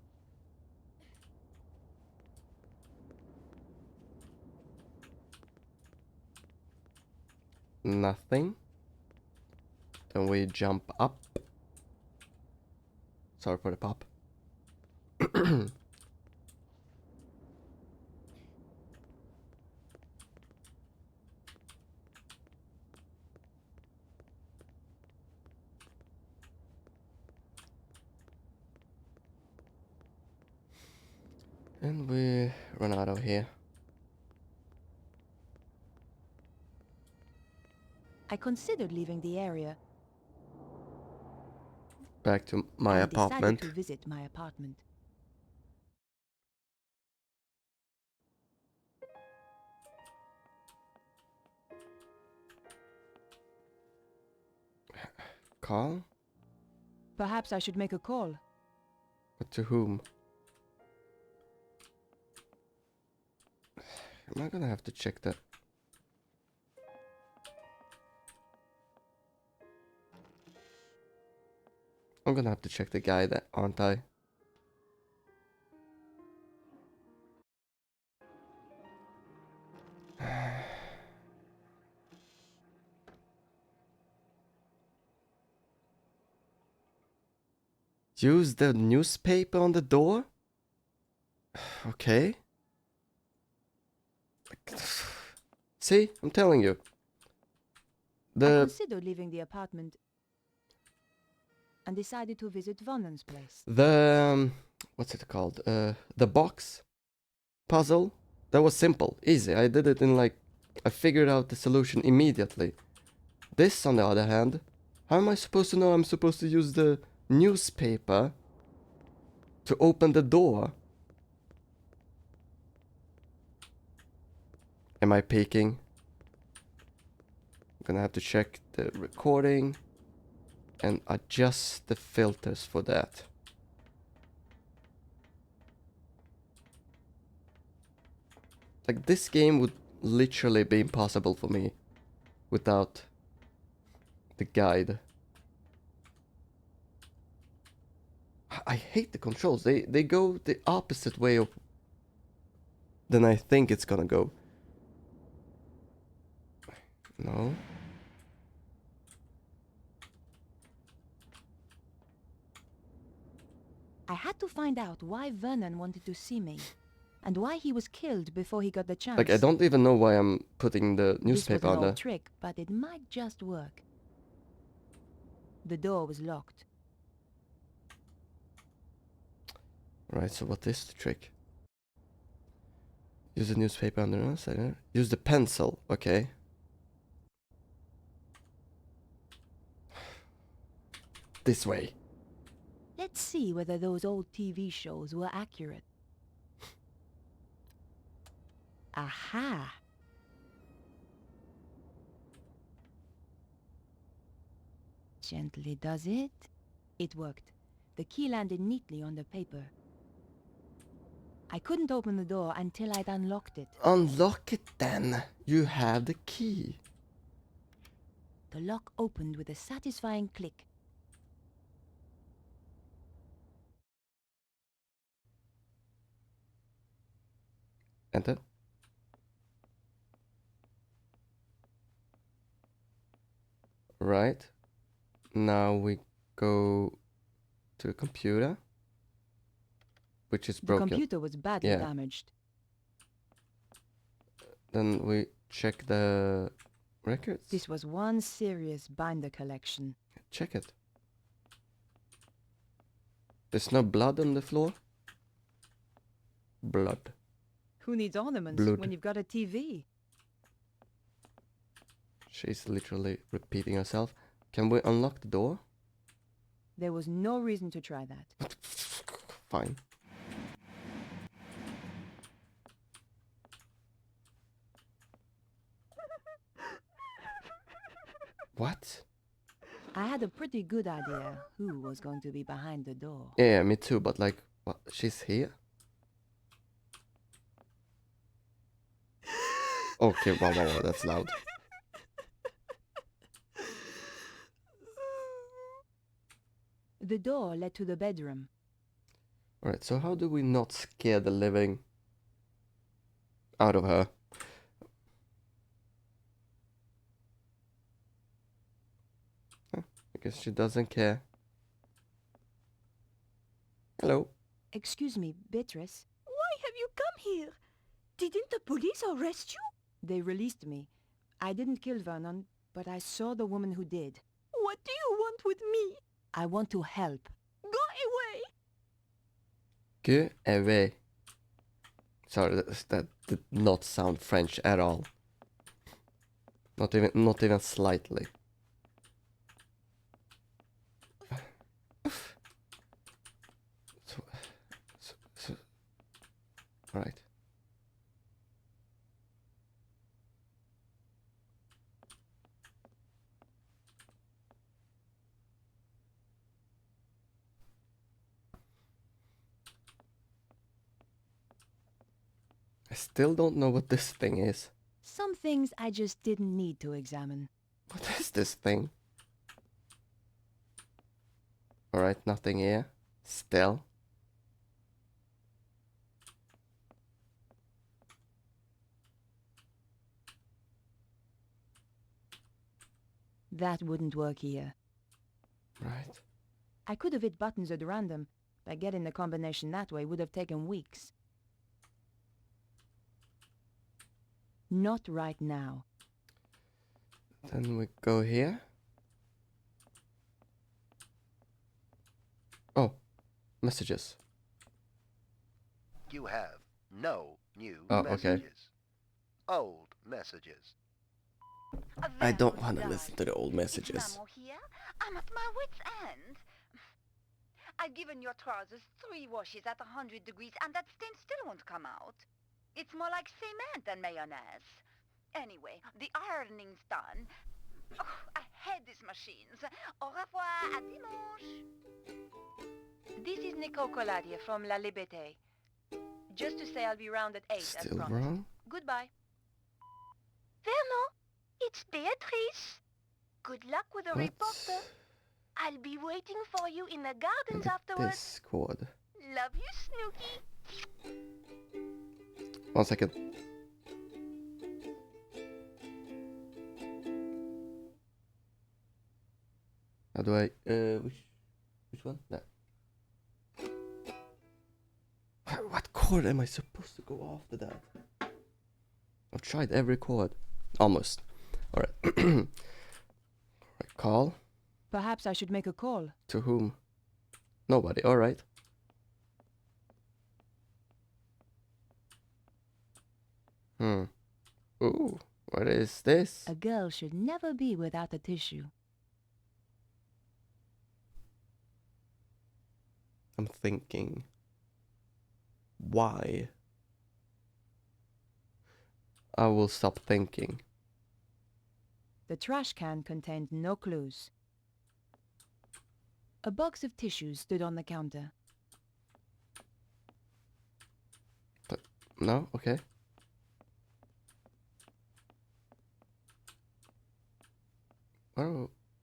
Nothing. Then we jump up. Sorry for the pop. And we run out of here. I considered leaving the area. Back to my and apartment. decided to visit my apartment. Call? Perhaps I should make a call. But to whom? Am I gonna have to check that? I'm gonna have to check the guy that, aren't I? Use the newspaper on the door? Okay. See, I'm telling you. I considered leaving the apartment and decided to visit Vannen's place. What's it called? The box puzzle. That was simple, easy. I did it in like, I figured out the solution immediately. This, on the other hand, how am I supposed to know I'm supposed to use the newspaper to open the door? Am I peeking? I'm gonna have to check the recording and adjust the filters for that. Like, this game would literally be impossible for me without the guide. I hate the controls. They go the opposite way of than I think it's gonna go. No. I had to find out why Vernon wanted to see me, and why he was killed before he got the chance. Like, I don't even know why I'm putting the newspaper on This was an there. old trick, but it might just work. The door was locked. Right, so what is the trick? Use the newspaper on the outside. Use the pencil, okay. This way. Let's see whether those old TV shows were accurate. Aha! Gently does it. It worked. The key landed neatly on the paper. I couldn't open the door until I'd unlocked it. Unlock it then. You have the key. The lock opened with a satisfying click. Enter. Right. Now we go to the computer, which is The broken. computer was badly Yeah. damaged. Then we check the records. This was one serious binder collection. Check it. There's no blood on the floor. Blood. Who needs ornaments Blood. when you've got a TV? She's literally repeating herself. Can we unlock the door? There was no reason to try that. Fine. What? I had a pretty good idea who was going to be behind the door. Yeah, me too, but like, what? She's here? Okay, wow, that's loud. The door led to the bedroom. Alright, so how do we not scare the living out of her? Huh, I guess she doesn't care. Hello. Excuse me, Beatrice. Why have you come here? Didn't the police arrest you? They released me. I didn't kill Vernon, but I saw the woman who did. What do you want with me? I want to help. Go away! Go away. Sorry, that did not sound French at all. Not even slightly. So, right. I still don't know what this thing is. Some things I just didn't need to examine. What is this thing? Alright, nothing here. Still. That wouldn't work here. Right. I could have hit buttons at random, but getting the combination that way would have taken weeks. Not right now. Then we go here. Oh, messages. You have no new Oh, okay. messages. Old messages. I don't want to listen to the old messages. Here, I'm at my wit's end. I've given your trousers 3 washes at 100 degrees and that stain still won't come out. It's more like cement than mayonnaise. Anyway, the ironing's done. Oh, I hate these machines. Au revoir, à dimanche. This is Nico Coladier from La Liberté. Just to say I'll be round at 8 as Still promised. wrong? Goodbye. Vernon, it's Beatrice. Good luck with the What? reporter. I'll be waiting for you in the gardens afterwards. Discord. Love you, Snooky. 1 second. How do I, which one? No. What chord am I supposed to go after that? I've tried every chord. Almost. Alright. Alright, call. Perhaps I should make a call. To whom? Nobody, alright. Ooh, what is this? A girl should never be without a tissue. I'm thinking. Why? I will stop thinking. The trash can contained no clues. A box of tissues stood on the counter. No? Okay.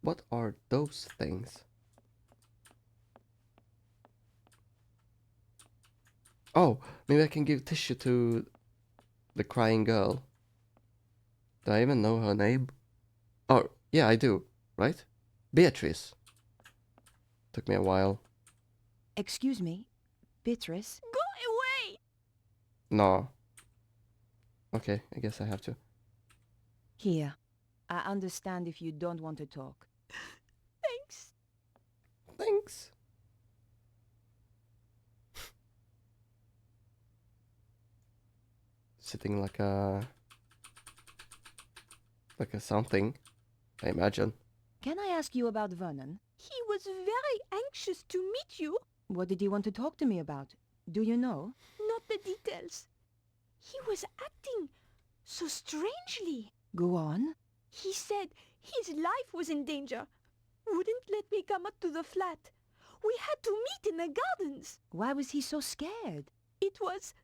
What are those things? Oh, maybe I can give tissue to The crying girl. Do I even know her name? Oh, yeah, I do, right? Beatrice. Took me a while. Excuse me, Beatrice? Go away! No. Okay, I guess I have to. Here. I understand if you don't want to talk. Thanks. Thanks. Sitting like a something, I imagine. Can I ask you about Vernon? He was very anxious to meet you. What did he want to talk to me about? Do you know? Not the details. He was acting so strangely. Go on. He said his life was in danger. Wouldn't let me come up to the flat. We had to meet in the gardens. Why was he so scared? It was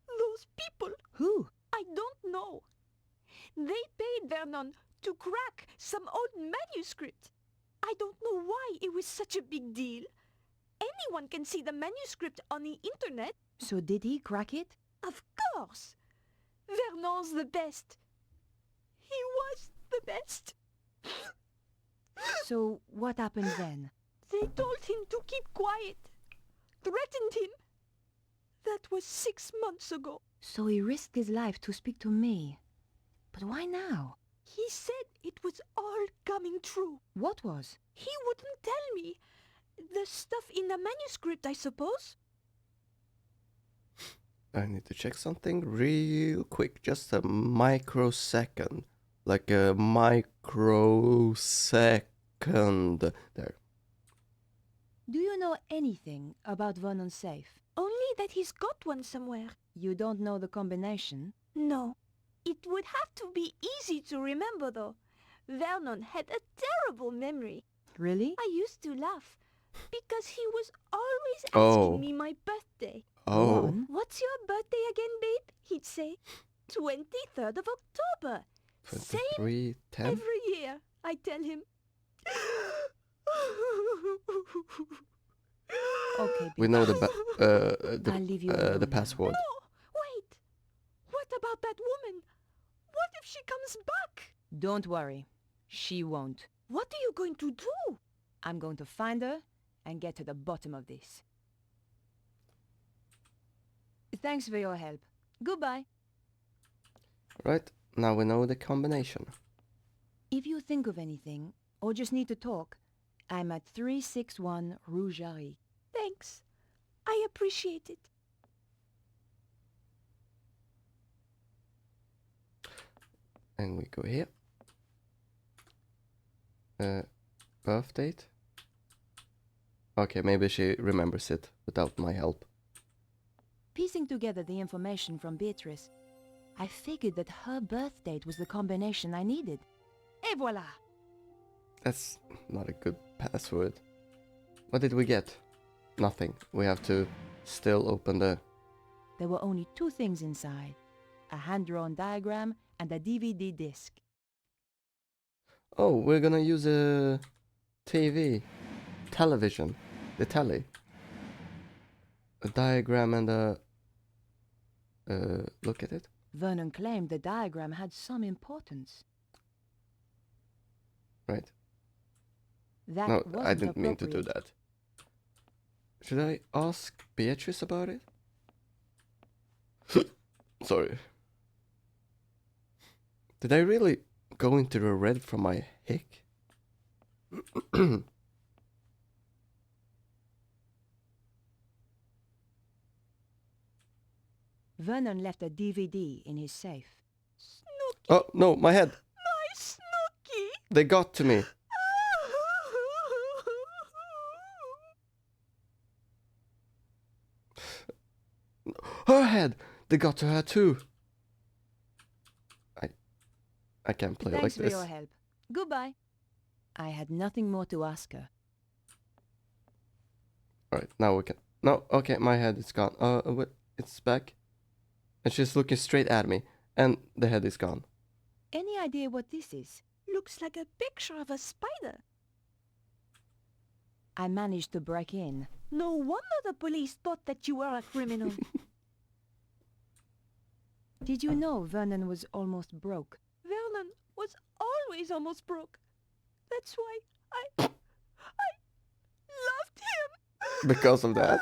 those people. Who? I don't know. They paid Vernon to crack some old manuscript. I don't know why it was such a big deal. Anyone can see the manuscript on the internet. So did he crack it? Of course. Vernon's the best. He was the best. So what happened then? They told him to keep quiet. Threatened him. That was 6 months ago. So he risked his life to speak to me. But why now? He said it was all coming true. What was? He wouldn't tell me. The stuff in the manuscript, I suppose. I need to check something real quick. Just a microsecond. Like a microsecond. There. Do you know anything about Vernon's safe? Only that he's got one somewhere. You don't know the combination? No. It would have to be easy to remember, though. Vernon had a terrible memory. Really? I used to laugh, because he was always Oh. asking me my birthday. Oh. What's your birthday again, babe? He'd say. 23rd of October. 23, 10? Every year, I tell him. Okay, We know the I'll leave you the alone password. No, wait. What about that woman? What if she comes back? Don't worry. She won't. What are you going to do? I'm going to find her and get to the bottom of this. Thanks for your help. Goodbye. Right, now we know the combination. If you think of anything, or just need to talk, I'm at 361 Rue Jarry. Thanks. I appreciate it. And we go here. Birth date. Okay, maybe she remembers it without my help. Piecing together the information from Beatrice, I figured that her birth date was the combination I needed. Et voilà! That's not a good password. What did we get? Nothing. We have to still open the... There were only two things inside. A hand-drawn diagram and a DVD disc. Oh, we're gonna use a television, the telly. A diagram and a... look at it. Vernon claimed the diagram had some importance. Right. That No, wasn't I didn't mean to do appropriate. that. Should I ask Beatrice about it? Sorry. Did I really go into the red from my hick? Vernon left a DVD in his safe. Oh, no, my head. My Snooky! They got to me. Her head. They got to her too. I can't play Thanks like for this. your help. Goodbye. I had nothing more to ask her. Alright, now we can... No, okay, my head is gone. Wait, it's back. And she's looking straight at me. And the head is gone. Any idea what this is? Looks like a picture of a spider. I managed to break in. No wonder the police thought that you were a criminal. Did you know Vernon was almost broke? Vernon was always almost broke. That's why I loved him. Because of that?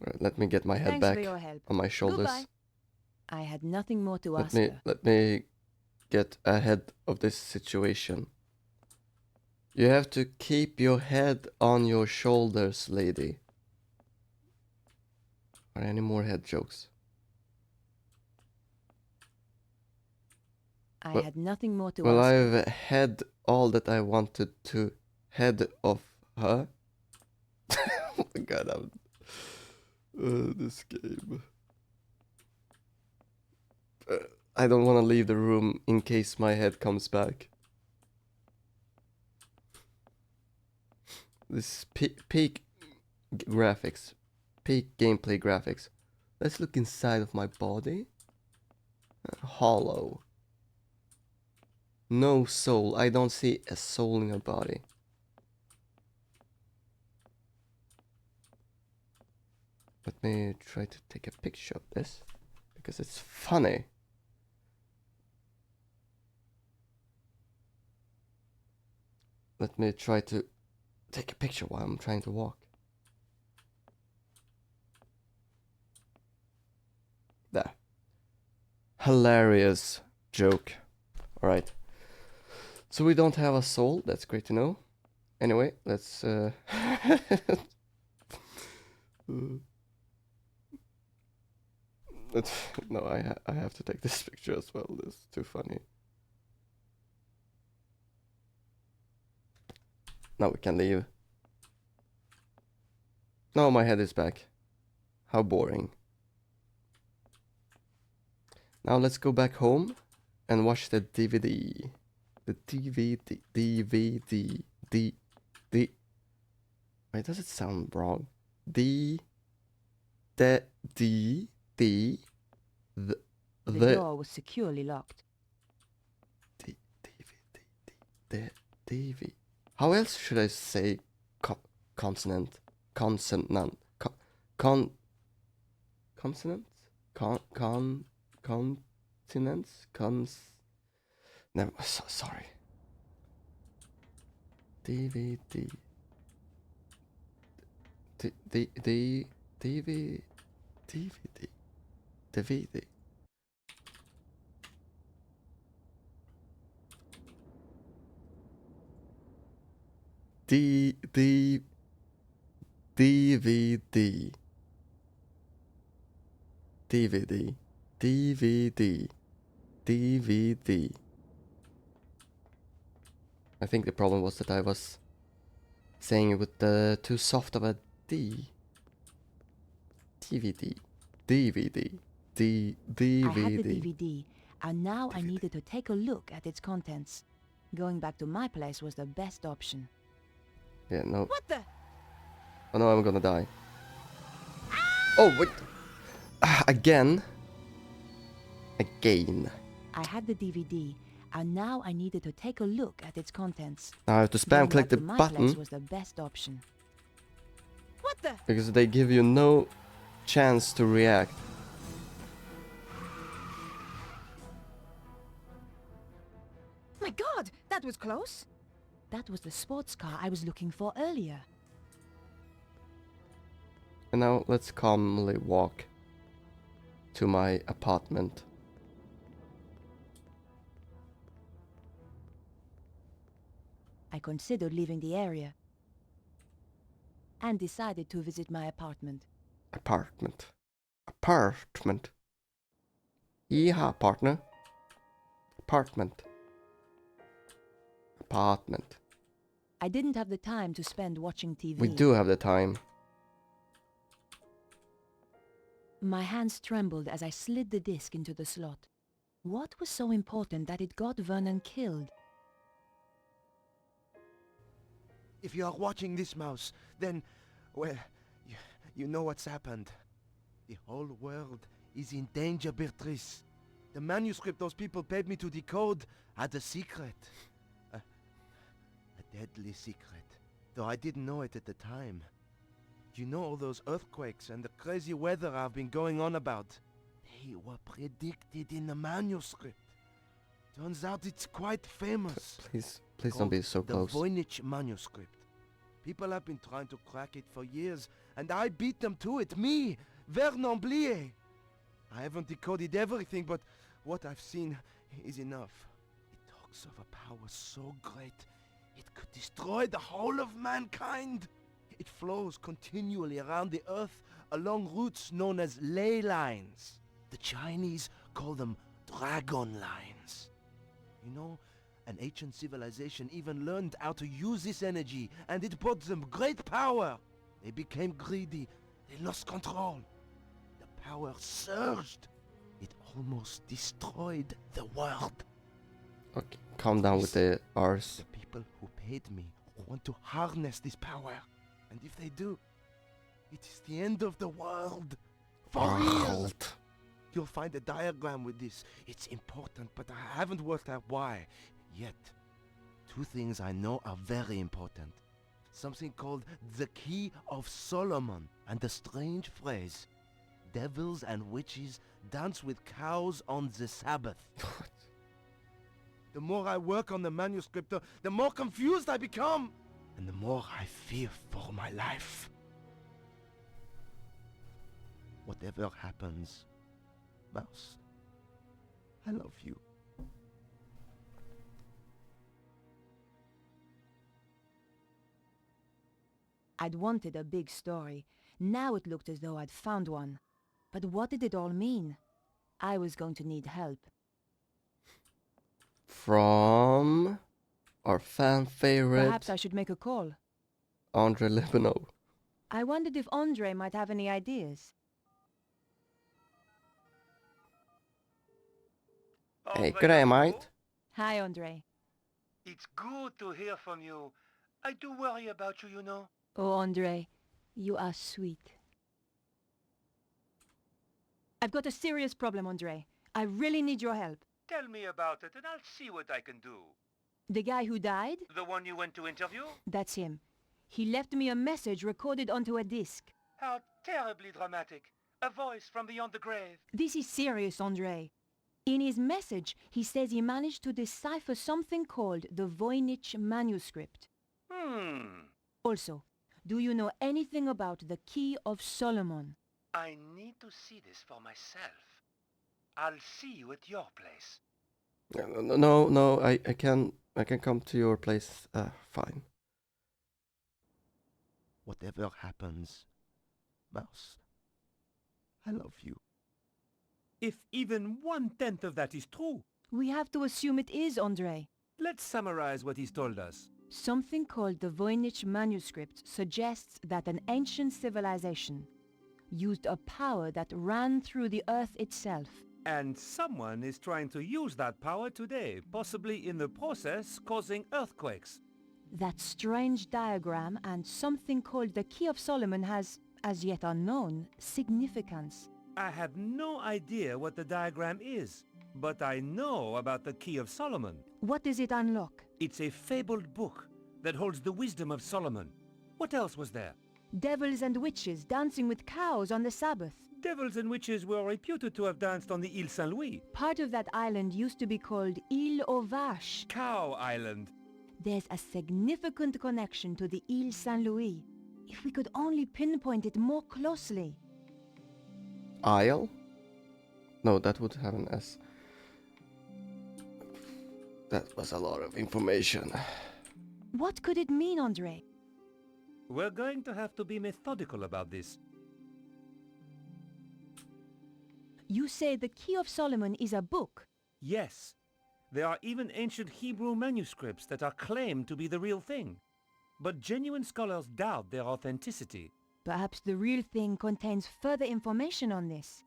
Alright, let me get my head Thanks for back your help. on my shoulders. Goodbye. I had nothing more to Let ask me her. let me get ahead of this situation. You have to keep your head on your shoulders, lady. Are any more head jokes? I Well- had nothing more to Well, ask her. I've had all that I wanted to head of her. Oh my god, this game. I don't want to leave the room in case my head comes back. This peak graphics, peak gameplay graphics. Let's look inside of my body. Hollow. No soul. I don't see a soul in your body. Let me try to take a picture of this because it's funny. Let me try to take a picture while I'm trying to walk. There. Hilarious joke. Alright. So we don't have a soul. That's great to know. Anyway, let's... no, I have to take this picture as well. This is too funny. Now we can leave. Now my head is back. How boring. Now let's go back home and watch the DVD. The DVD. Wait, does it sound wrong? The door was securely locked. The DVD. How else should I say consonant? Consonant. Consonants? Continents? No, sorry. DVD. DVD. DVD. I think the problem was that I was saying it with the too soft of a D. DVD. DVD. DVD. I had the DVD, and now I needed to take a look at its contents. Going back to my place was the best option. Yeah, no. What the? Oh no, I'm gonna die. Oh, wait. Again. I had the DVD, and now I needed to take a look at its contents. Now I have to spam click the button. Was the best option. What the? Because they give you no chance to react. My God, that was close. That was the sports car I was looking for earlier. And now let's calmly walk to my apartment. I considered leaving the area and decided to visit my apartment. Apartment. Yeehaw, partner. Apartment. I didn't have the time to spend watching TV. We do have the time. My hands trembled as I slid the disc into the slot. What was so important that it got Vernon killed? If you are watching this, Mouse, then, well, you know what's happened. The whole world is in danger, Beatrice. The manuscript those people paid me to decode had a secret. A deadly secret, though I didn't know it at the time. You know all those earthquakes and the crazy weather I've been going on about? They were predicted in the manuscript. Turns out it's quite famous. Please don't be so close. The Voynich manuscript. People have been trying to crack it for years, and I beat them to it. Me, Vernon Blier. I haven't decoded everything, but what I've seen is enough. It talks of a power so great, it could destroy the whole of mankind. It flows continually around the earth along routes known as ley lines. The Chinese call them dragon lines. You know, an ancient civilization even learned how to use this energy, and it brought them great power. They became greedy. They lost control. The power surged. It almost destroyed the world. Okay, calm down with the R's. The people who paid me want to harness this power. And if they do, it is the end of the world. For real. You'll find a diagram with this. It's important, but I haven't worked out why yet. Two things I know are very important. Something called the Key of Solomon, and the strange phrase, devils and witches dance with cows on the Sabbath. The more I work on the manuscript, the more confused I become. And the more I fear for my life. Whatever happens, Mouse, I love you. I'd wanted a big story. Now it looked as though I'd found one. But what did it all mean? I was going to need help. From our fan favorite, Perhaps I should make a call. Andre Lebano. I wondered if Andre might have any ideas. Hey, good day, mate. Hi, Andre. It's good to hear from you. I do worry about you, you know. Oh, Andre, you are sweet. I've got a serious problem, Andre. I really need your help. Tell me about it and I'll see what I can do. The guy who died? The one you went to interview? That's him. He left me a message recorded onto a disc. How terribly dramatic. A voice from beyond the grave. This is serious, Andre. In his message, he says he managed to decipher something called the Voynich manuscript. Also, do you know anything about the Key of Solomon? I need to see this for myself. I'll see you at your place. No, I can come to your place. Fine. Whatever happens, Mouse, I love you. If even 1/10 of that is true, we have to assume it is, Andre. Let's summarize what he's told us. Something called the Voynich manuscript suggests that an ancient civilization used a power that ran through the earth itself. And someone is trying to use that power today, possibly in the process causing earthquakes. That strange diagram and something called the Key of Solomon has, as yet unknown, significance. I have no idea what the diagram is, but I know about the Key of Solomon. What does it unlock? It's a fabled book that holds the wisdom of Solomon. What else was there? Devils and witches dancing with cows on the Sabbath. Devils and witches were reputed to have danced on the Île Saint-Louis. Part of that island used to be called Île aux Vaches. Cow Island. There's a significant connection to the Île Saint-Louis. If we could only pinpoint it more closely. Isle? No, that would have an S. That was a lot of information. What could it mean, Andre? We're going to have to be methodical about this. You say the Key of Solomon is a book? Yes. There are even ancient Hebrew manuscripts that are claimed to be the real thing. But genuine scholars doubt their authenticity. Perhaps the real thing contains further information on this.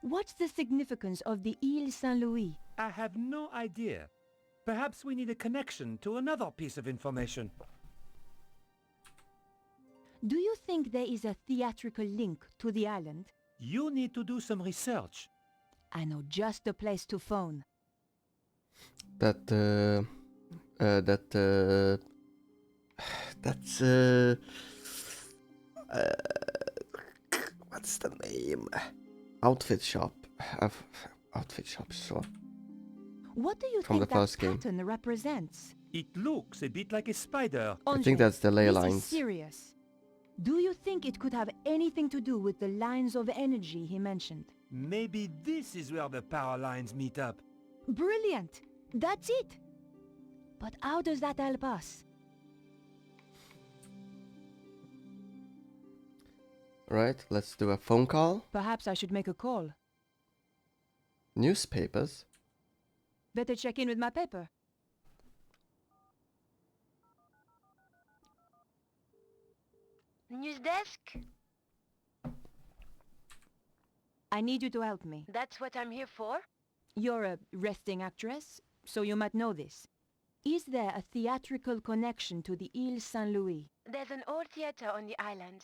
What's the significance of the Île Saint-Louis? I have no idea. Perhaps we need a connection to another piece of information. Do you think there is a theatrical link to the island? You need to do some research. I know just the place to phone. That's what's the name? Outfit shop. Outfit shop, sure. What do you From think the that first game. pattern represents? It looks a bit like a spider. I think that's the ley this lines. is serious. Do you think it could have anything to do with the lines of energy he mentioned? Maybe this is where the power lines meet up. Brilliant! That's it! But how does that help us? Right, let's do a phone call. Perhaps I should make a call. Newspapers. Better check in with my paper. News desk? I need you to help me. That's what I'm here for? You're a resting actress, so you might know this. Is there a theatrical connection to the Ile Saint-Louis? There's an old theater on the island.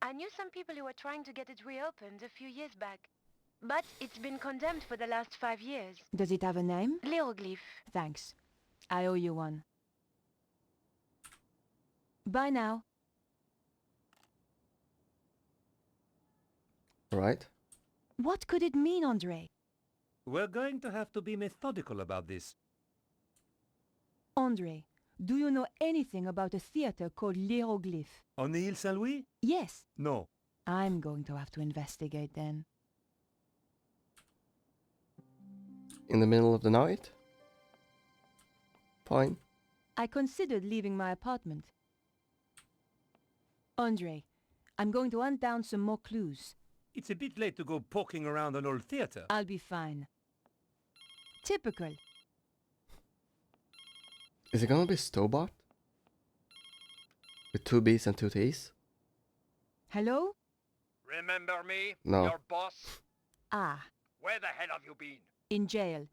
I knew some people who were trying to get it reopened a few years back. But it's been condemned for the last 5 years. Does it have a name? Hieroglyph. Thanks. I owe you one. Bye now. Right. What could it mean, Andre? We're going to have to be methodical about this. Andre, do you know anything about a theater called Hieroglyph? On the Ile Saint-Louis? Yes. No. I'm going to have to investigate then. In the middle of the night? Fine. I considered leaving my apartment. Andre, I'm going to hunt down some more clues. It's a bit late to go poking around an old theater. I'll be fine. Typical. Is it gonna be Stobart? With 2 B's and 2 T's? Hello? Remember me? No. Your boss? Ah, Where the hell have you been? in jail.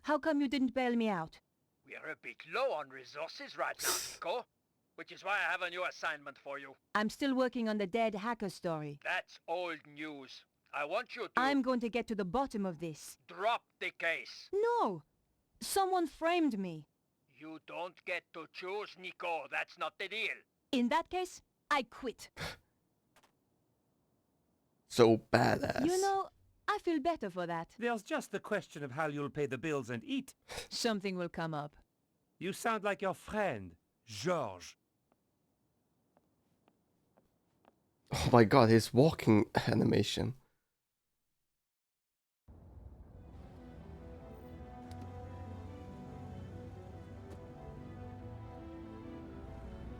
How come you didn't bail me out? We're a bit low on resources right now, Nico. Which is why I have a new assignment for you. I'm still working on the dead hacker story. That's old news. I want you to... I'm going to get to the bottom of this. drop the case. No! Someone framed me. You don't get to choose, Nico. That's not the deal. In that case, I quit. So badass. You know, I feel better for that. There's just the question of how you'll pay the bills and eat. Something will come up. You sound like your friend, Georges. Oh my god, his walking animation.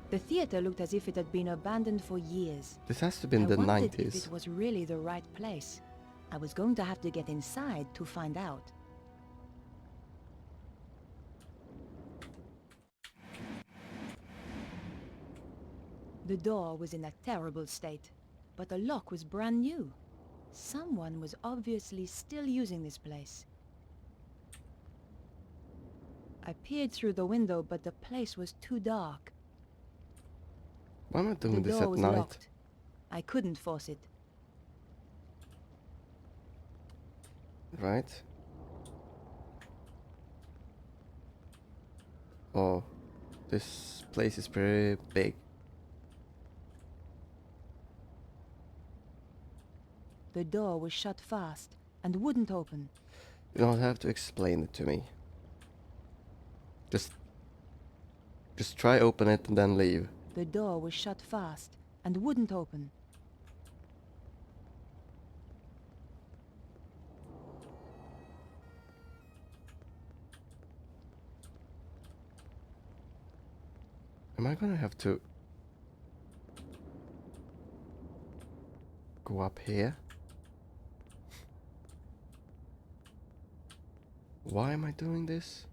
The theater looked as if it had been abandoned for years. This has to be in I the wondered 90s. if it was really the right place. I was going to have to get inside to find out. The door was in a terrible state, but the lock was brand new. Someone was obviously still using this place. I peered through the window, but the place was too dark. Why am I doing The this door at was night? locked. I couldn't force it. Right. Oh, this place is pretty big. The door was shut fast and wouldn't open. You don't have to explain it to me. Just try open it and then leave. The door was shut fast and wouldn't open. Am I gonna have to go up here? Why am I doing this?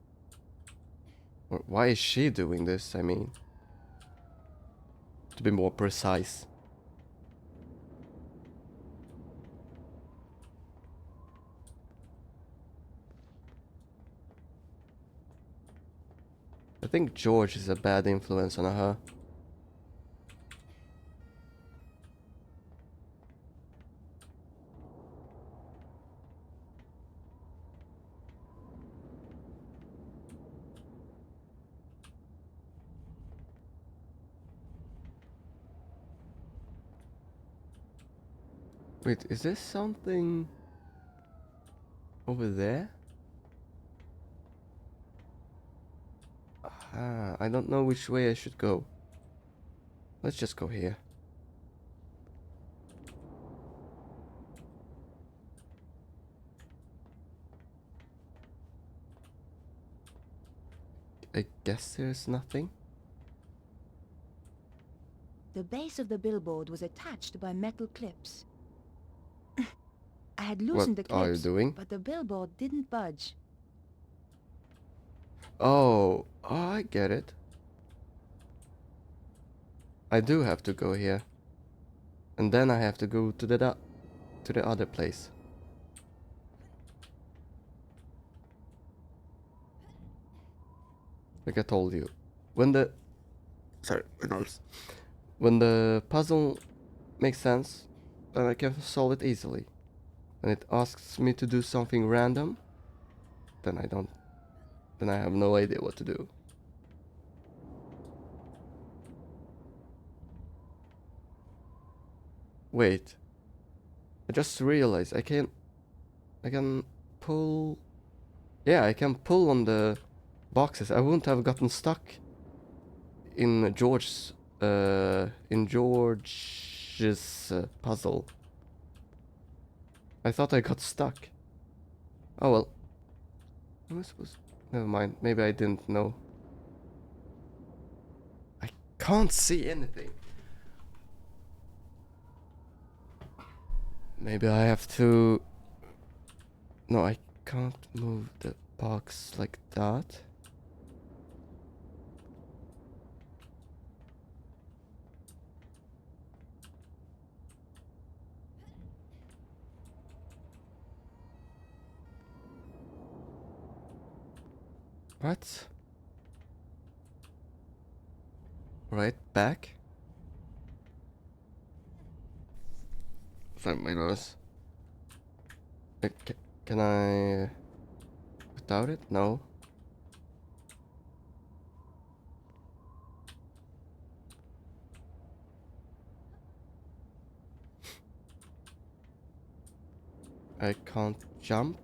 Or why is she doing this, I mean? To be more precise. I think George is a bad influence on her. Wait, is this something over there? Ah, I don't know which way I should go. Let's just go here. I guess there's nothing. The base of the billboard was attached by metal clips. I had loosened the What are you clips, doing? but the billboard didn't budge. Oh, I get it. I do have to go here. And then I have to go to the other place. Like I told you. When the when the puzzle makes sense, then I can solve it easily. When it asks me to do something random, then I have no idea what to do. Wait. I just realized I can pull. Yeah, I can pull on the boxes. I wouldn't have gotten stuck in George's puzzle. I thought I got stuck. Oh well. Am I supposed? Never mind. Maybe I didn't know. I can't see anything. Maybe I have to. No, I can't move the box like that. What? Right back? Sorry, my nose. Can I... without it? No. I can't jump.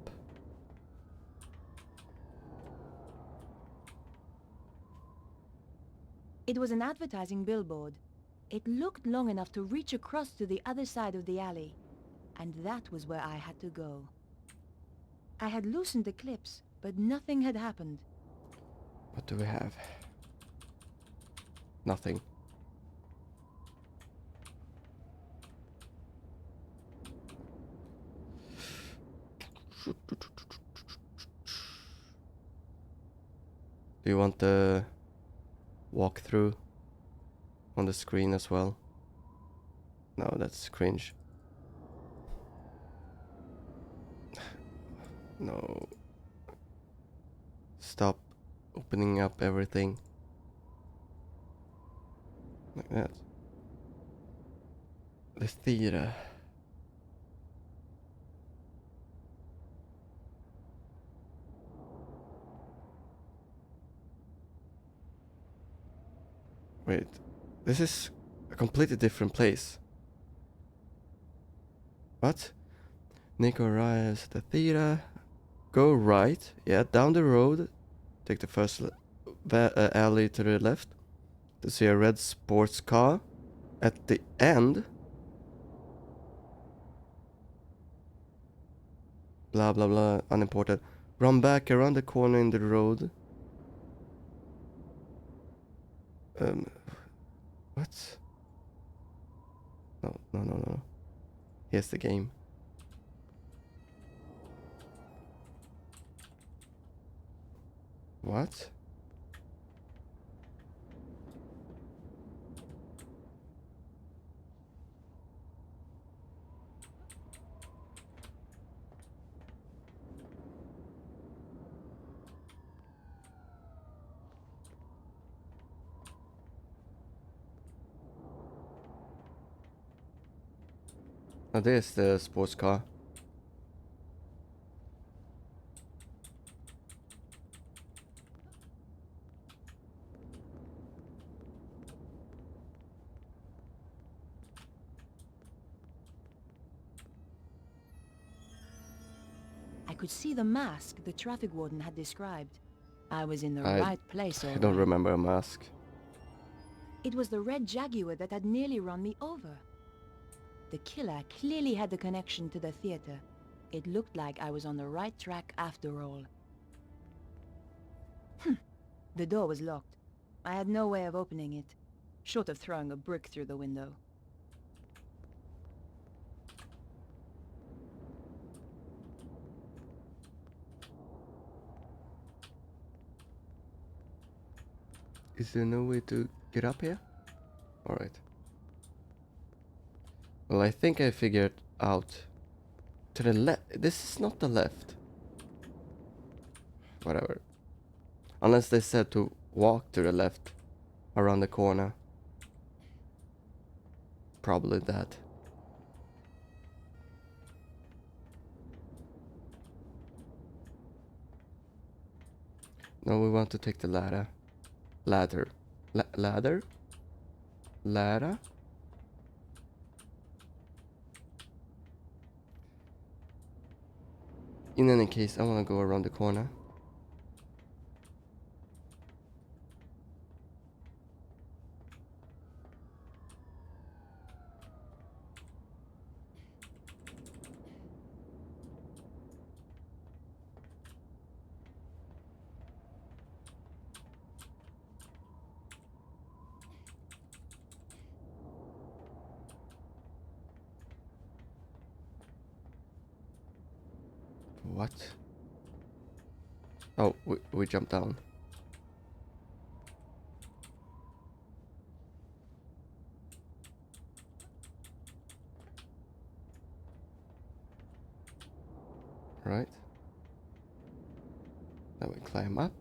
It was an advertising billboard. It looked long enough to reach across to the other side of the alley, and that was where I had to go. I had loosened the clips, but nothing had happened. What do we have? Nothing. Do you want the walkthrough on the screen as well? No, that's cringe. No. Stop opening up everything. Like that. The theater. Wait. This is a completely different place. What? Nico arrives at the theater. Go right. Yeah, down the road. Take the first alley to the left to see a red sports car. At the end, blah blah blah, unimportant. Run back around the corner in the road. What? No. Here's the game. What? Oh, there's the sports car. I could see the mask the traffic warden had described. I was in the I- right place, all I don't right. remember a mask. It was the red Jaguar that had nearly run me over. The killer clearly had the connection to the theater. It looked like I was on the right track after all. The door was locked. I had no way of opening it, short of throwing a brick through the window. Is there no way to get up here? Alright. Well, I think I figured out to the left. This is not the left. Whatever. Unless they said to walk to the left around the corner. Probably that. No, we want to take the ladder. Ladder. Ladder? Ladder? In any case, I want to go around the corner. What? Oh, we jumped down. Right. Now we climb up.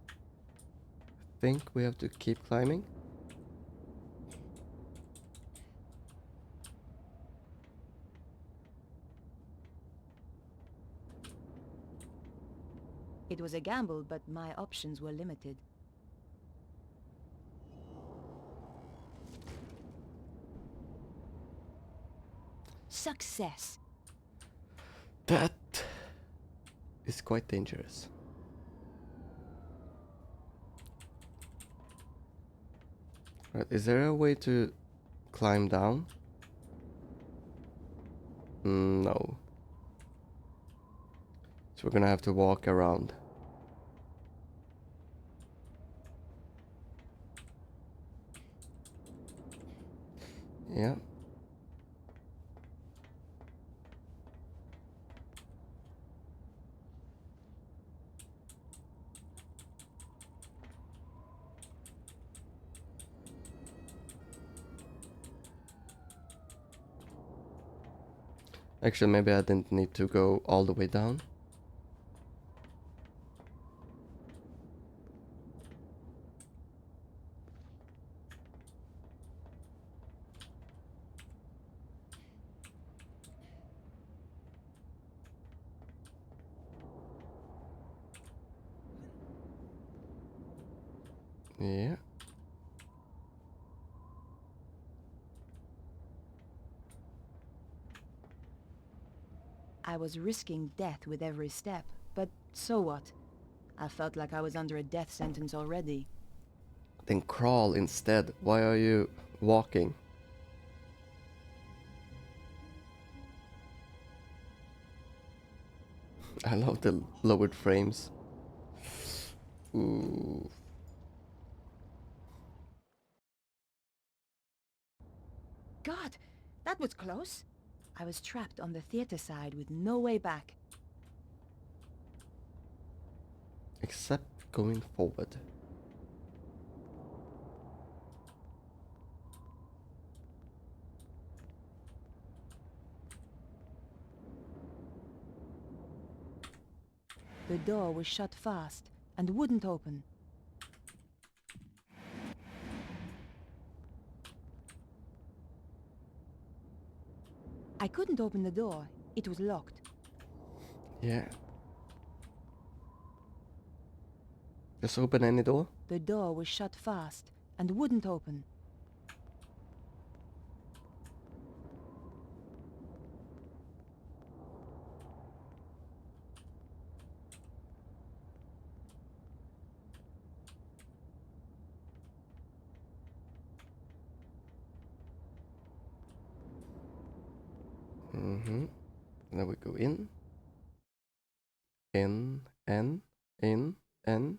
I think we have to keep climbing. It was a gamble, but my options were limited. Success. That is quite dangerous. Right, is there a way to climb down? No. So we're gonna have to walk around. Yeah. Actually, maybe I didn't need to go all the way down. Yeah. I was risking death with every step, but so what? I felt like I was under a death sentence already. Then crawl instead. Why are you walking? I love the lowered frames. Ooh. God, that was close. I was trapped on the theater side with no way back. Except going forward. The door was shut fast and wouldn't open. I couldn't open the door. It was locked. Yeah. Just open any door? The door was shut fast and wouldn't open. Mm-hmm. And then we go in. In, N, in, N.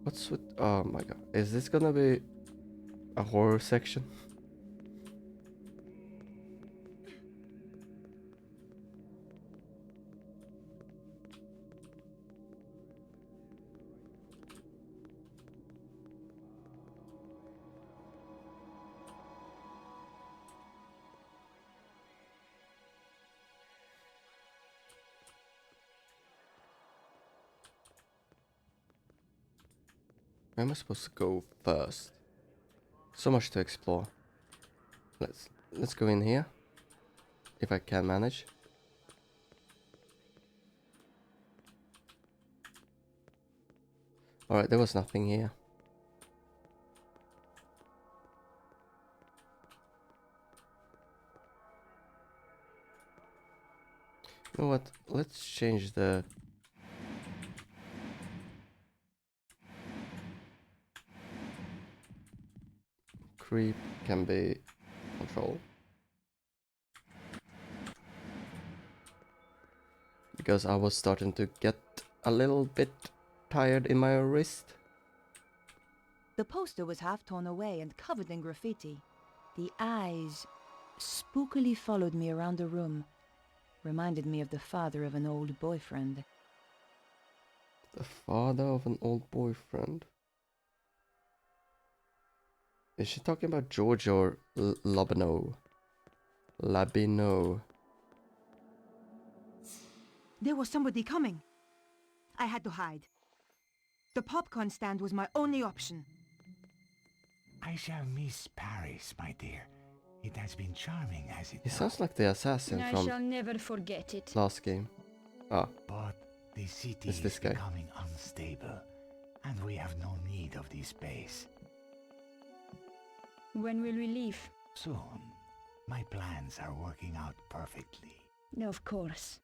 What's with... Oh my god. Is this gonna be a horror section? Where am I supposed to go first? So much to explore. Let's go in here. If I can manage. Alright, there was nothing here. You know what? Let's change the... Creep can be control. Because I was starting to get a little bit tired in my wrist. The poster was half torn away and covered in graffiti. The eyes spookily followed me around the room. Reminded me of the father of an old boyfriend. The father of an old boyfriend? Is she talking about George or Labino? Labino. There was somebody coming. I had to hide. The popcorn stand was my only option. I shall miss Paris, my dear. It has been charming, has it He not? sounds like the assassin I from shall never forget it. last game. Ah, But the city it's this is guy. becoming unstable, and we have no need of this space. When will we leave? Soon. My plans are working out perfectly. Of course.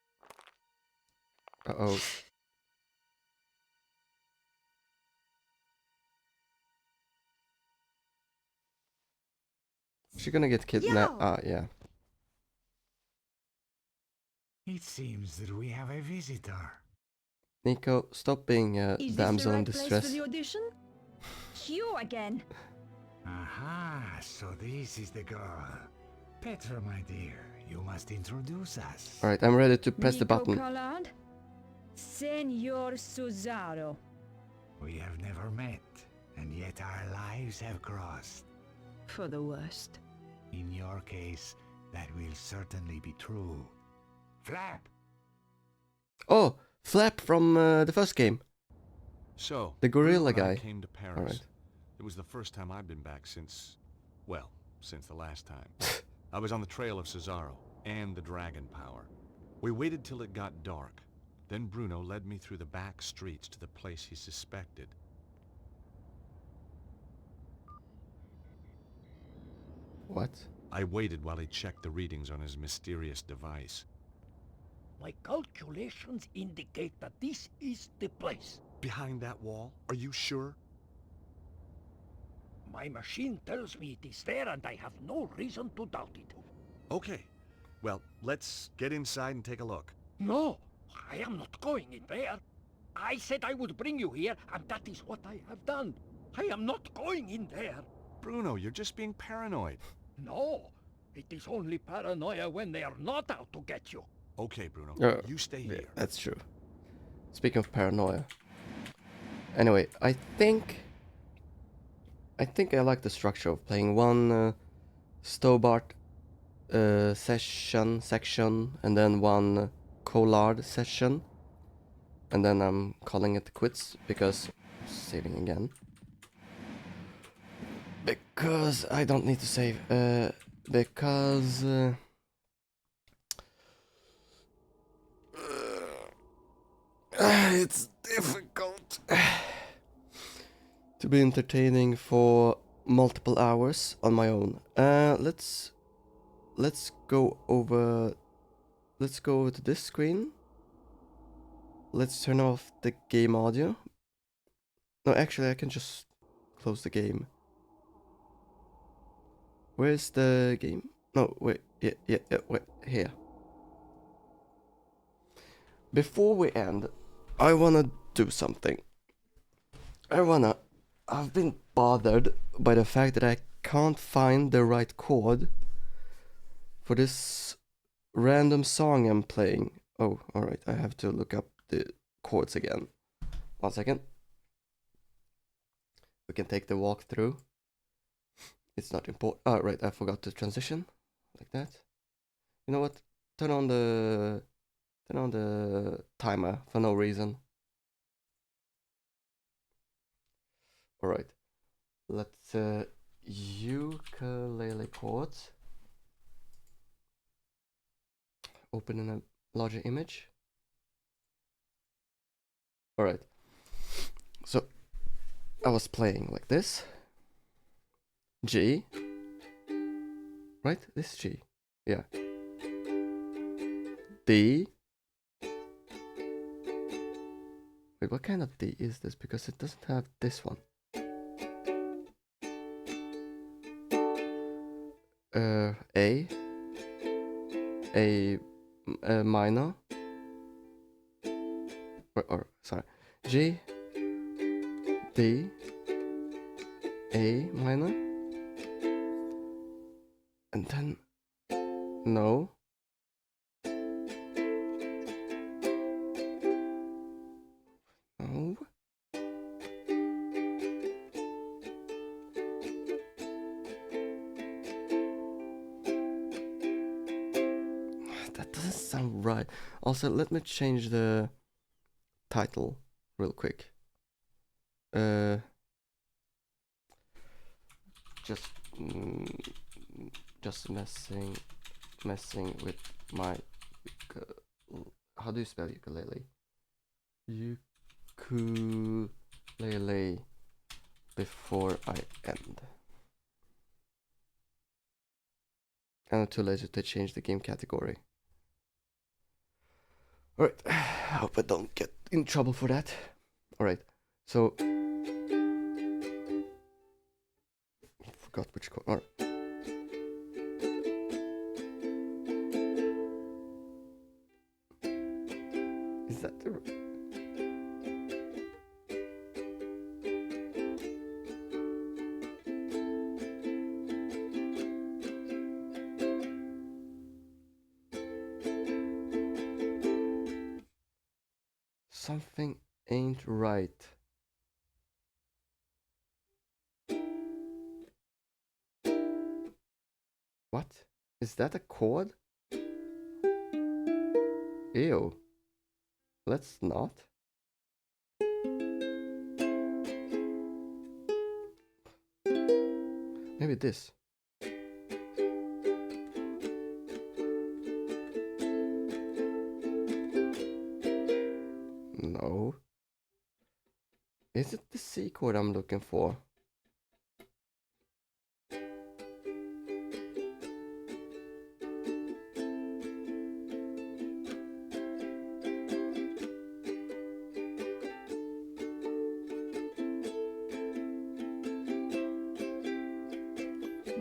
Uh-oh. Is she gonna get kidnapped? Ah, yeah. It seems that we have a visitor. Nico, stop being a Is damsel in this the right distress. place for the audition? You again. Aha, so this is the girl. Petra, my dear, you must introduce us. Alright, I'm ready to press the Nico button. Collard, Senor Suzaro. We have never met, and yet our lives have crossed. For the worst. In your case, that will certainly be true. Flap! Oh, Flap from the first game. So, The gorilla Bruno and I guy. came to Paris. Alright. It was the first time I'd been back since, well, since the last time. I was on the trail of Cesaro and the dragon power. We waited till it got dark. Then Bruno led me through the back streets to the place he suspected. What? I waited while he checked the readings on his mysterious device. My calculations indicate that this is the place. Behind that wall? Are you sure? My machine tells me it is there, and I have no reason to doubt it. Okay. Well, let's get inside and take a look. No, I am not going in there. I said I would bring you here, and that is what I have done. I am not going in there. Bruno, you're just being paranoid. No, it is only paranoia when they are not out to get you. Okay, Bruno, you stay here. That's true. Speaking of paranoia. Anyway, I think I like the structure of playing one Stobart section and then one Collard session. And then I'm calling it quits because saving again. Because I don't need to save. Because it's difficult to be entertaining for multiple hours on my own. Let's go over to this screen. let's turn off the game audio. No, actually, I can just close the game. Where's the game? No, wait, yeah, wait, here. Before we end, I wanna do something. I've been bothered by the fact that I can't find the right chord for this random song I'm playing. Oh, alright, I have to look up the chords again. 1 second. We can take the walkthrough. It's not important. Oh, right, I forgot to transition. Like that. You know what? Turn on the timer for no reason. Alright. Let's ukulele chords. Open in a larger image. Alright. So I was playing like this. G. Right? This is G. Yeah. D. Wait, what kind of D is this? Because it doesn't have this one. A. A minor. Or sorry. G. D. A minor. And then no. No. That doesn't sound right. Also, let me change the title real quick. Just messing with my how do you spell ukulele? Ukulele before I end. I'm too lazy to change the game category. Alright, I hope I don't get in trouble for that. Alright, so forgot which chord. Alright. Is that the something ain't right. What? Is that a chord? Ew. Let's not. Maybe this. No. Is it the C chord I'm looking for?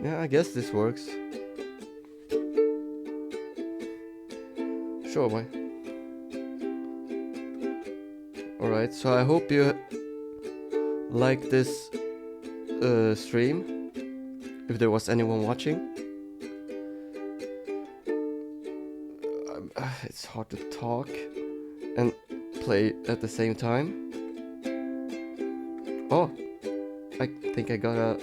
Yeah, I guess this works. Sure, why? Alright, so I hope you like this stream, if there was anyone watching. It's hard to talk and play at the same time. Oh, I think I got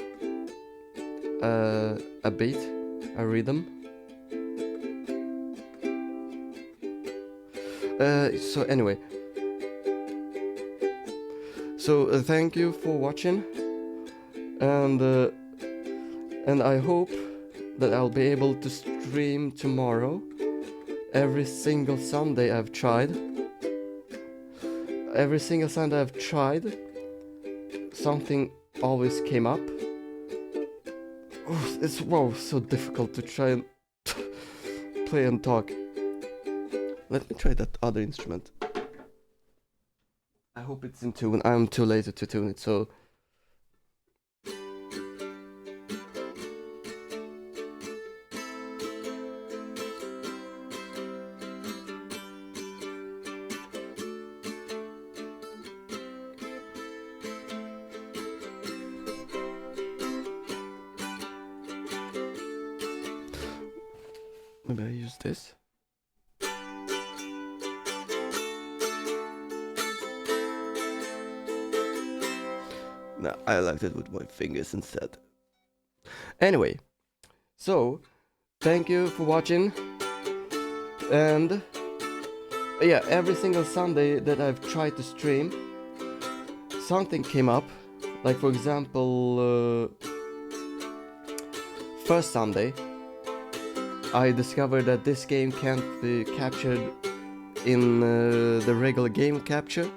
a beat, a rhythm. So anyway, so thank you for watching, and I hope that I'll be able to stream tomorrow. Every single Sunday I've tried. Every single Sunday I've tried, something always came up. Oh, it's so difficult to try and play and talk. Let me try that other instrument. hope it's in tune. I'm too lazy to tune it, so... Maybe I use this. No, I liked it with my fingers instead. Anyway, so thank you for watching. And yeah, every single Sunday that I've tried to stream, something came up. Like for example, first Sunday, I discovered that this game can't be captured in the regular game capture,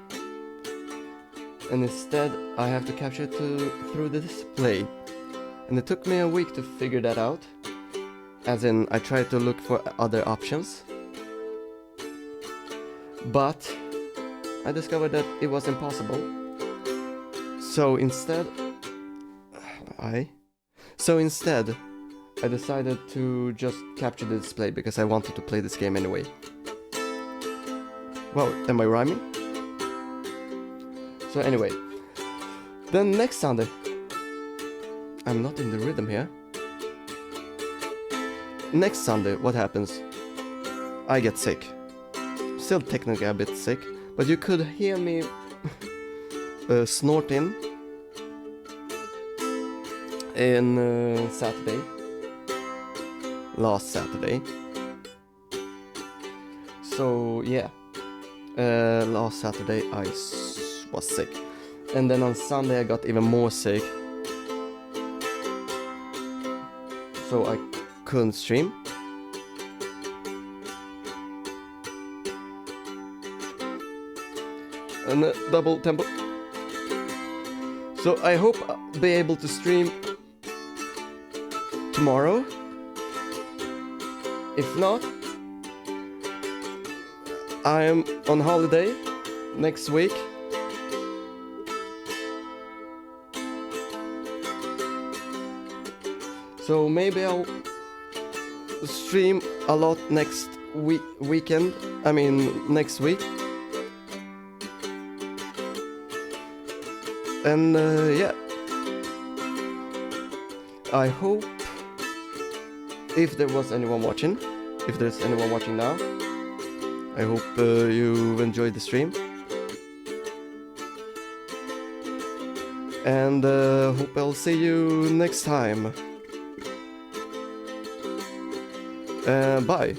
and instead I have to capture it through the display. And it took me a week to figure that out, as in I tried to look for other options, but I discovered that it was impossible. So instead I decided to just capture the display because I wanted to play this game anyway. Wow, am I rhyming? So anyway, then next Sunday, I'm not in the rhythm here. Next Sunday, what happens? I get sick. Still technically a bit sick, but you could hear me snorting in Saturday. Last Saturday. So yeah, last Saturday I was sick, and then on Sunday I got even more sick, so I couldn't stream. And double tempo. So I hope I'll be able to stream tomorrow. If not, I am on holiday next week. So maybe I'll stream a lot next weekend. I mean next week. And yeah, I hope, if there was anyone watching, if there's anyone watching now, I hope you enjoyed the stream. And hope I'll see you next time. Bye.